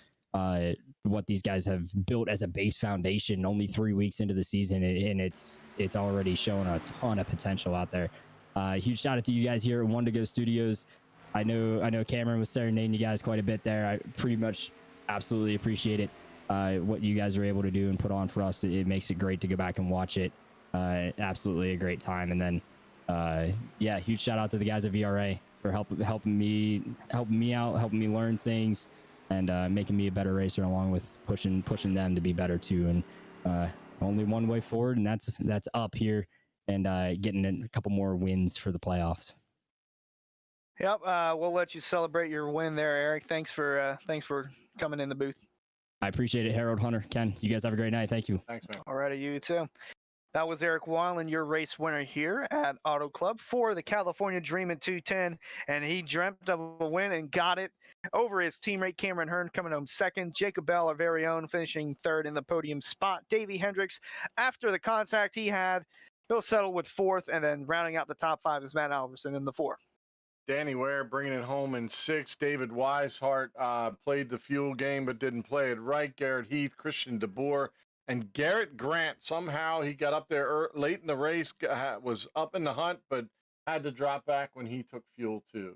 what these guys have built as a base foundation only 3 weeks into the season, and it's already showing a ton of potential out there. Huge shout out to you guys here at One to Go Studios. I know Cameron was serenading you guys quite a bit there. I pretty much absolutely appreciate it. What you guys are able to do and put on for us, it makes it great to go back and watch it. Absolutely a great time. And then, huge shout out to the guys at VRA for helping me out, helping me learn things, and making me a better racer, along with pushing them to be better too. And only one way forward, and that's up here, and getting a couple more wins for the playoffs. Yep, we'll let you celebrate your win there, Eric. Thanks for coming in the booth. I appreciate it, Harold, Hunter, Ken. You guys have a great night. Thank you. Thanks, man. Alrighty, you too. That was Eric Wineland, your race winner here at Auto Club for the California Dream in 210, and he dreamt of a win and got it over his teammate Cameron Hearn, coming home second. Jacob Bell, our very own, finishing third in the podium spot. Davey Hendricks, after the contact he had, he'll settle with fourth, and then rounding out the top five is Matt Alverson in the four. Danny Ware bringing it home in six. David Weishart played the fuel game but didn't play it right. Garrett Heath, Christian DeBoer, and Garrett Grant. Somehow he got up there late in the race, was up in the hunt, but had to drop back when he took fuel too.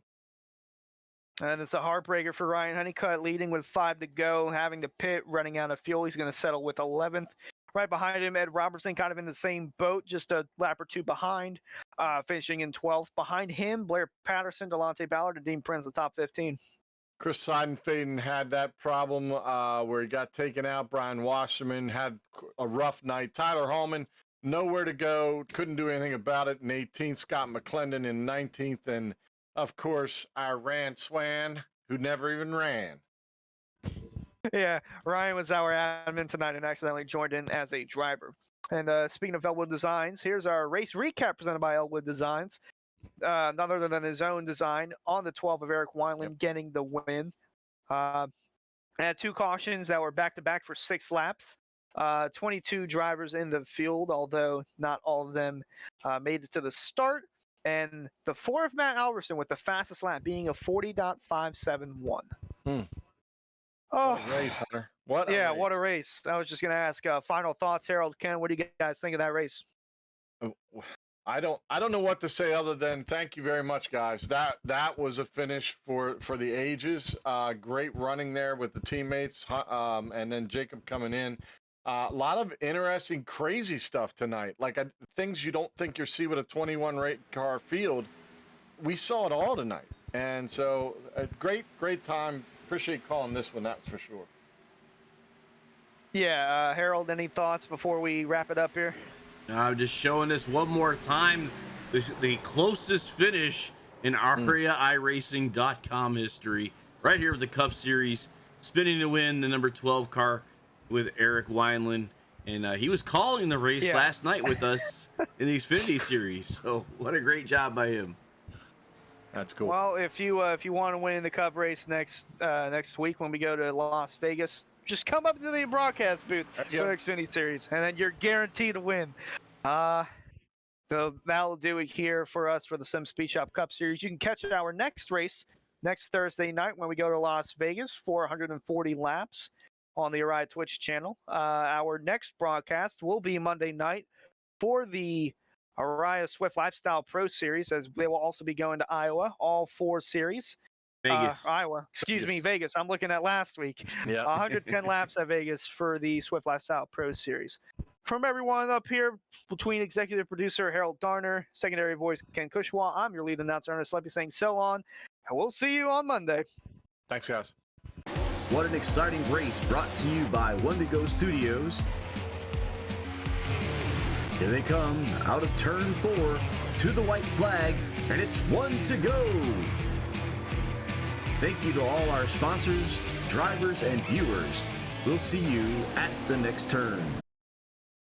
And it's a heartbreaker for Ryan Honeycutt, leading with 5 to go, having to pit, running out of fuel. He's going to settle with 11th. Right behind him, Ed Robertson, kind of in the same boat, just a lap or two behind, finishing in 12th. Behind him, Blair Patterson, Delonte Ballard, and Dean Prince, the top 15. Chris Seidenfaden had that problem where he got taken out. Brian Wasserman had a rough night. Tyler Hallman, nowhere to go, couldn't do anything about it in 18th. Scott McClendon in 19th. And, of course, our Rand Swan, who never even ran. Yeah, Ryan was our admin tonight and accidentally joined in as a driver. And speaking of Elwood Designs, here's our race recap presented by Elwood Designs. None other than his own design on the 12 of Eric Wineland, getting the win. Had 2 cautions that were back-to-back for 6 laps. 22 drivers in the field, although not all of them made it to the start. And the 4 of Matt Alverson with the fastest lap being a 40.571. Oh, what a race, Hunter. What a race. I was just going to ask final thoughts, Harold, Ken, what do you guys think of that race? I don't know what to say other than thank you very much, guys. That was a finish for the ages. Great running there with the teammates, and then Jacob coming in. A lot of interesting, crazy stuff tonight. Like things you don't think you'll see with a 21 car field. We saw it all tonight, and so a great time. Appreciate calling this one, that's for sure. Yeah, Harold, any thoughts before we wrap it up here? I'm just showing this one more time. The closest finish in area iRacing.com history. Right here with the Cup Series. Spinning to win the number 12 car with Eric Wineland. And he was calling the race last night with us in the Xfinity Series. So what a great job by him. That's cool. Well, if you want to win the Cup race next week when we go to Las Vegas, just come up to the broadcast booth for the Xfinity Series, and then you're guaranteed to win. So that'll do it here for us for the SimSpeedShop Cup Series. You can catch our next race next Thursday night when we go to Las Vegas, 440 laps on the Arai Twitch channel. Our next broadcast will be Monday night for the Araya Swift Lifestyle Pro Series, as they will also be going to Iowa, all 4 series. Vegas. Iowa. Excuse me, Vegas. I'm looking at last week. Yeah. 110 laps at Vegas for the Swift Lifestyle Pro Series. From everyone up here, between executive producer Harold Darner, secondary voice Ken Kushwa, I'm your lead announcer, Ernest Leppy, saying so long, and we'll see you on Monday. Thanks, guys. What an exciting race brought to you by One to Go Studios. Here they come out of turn 4 to the white flag, and it's 1 to go. Thank you to all our sponsors, drivers, and viewers. We'll see you at the next turn.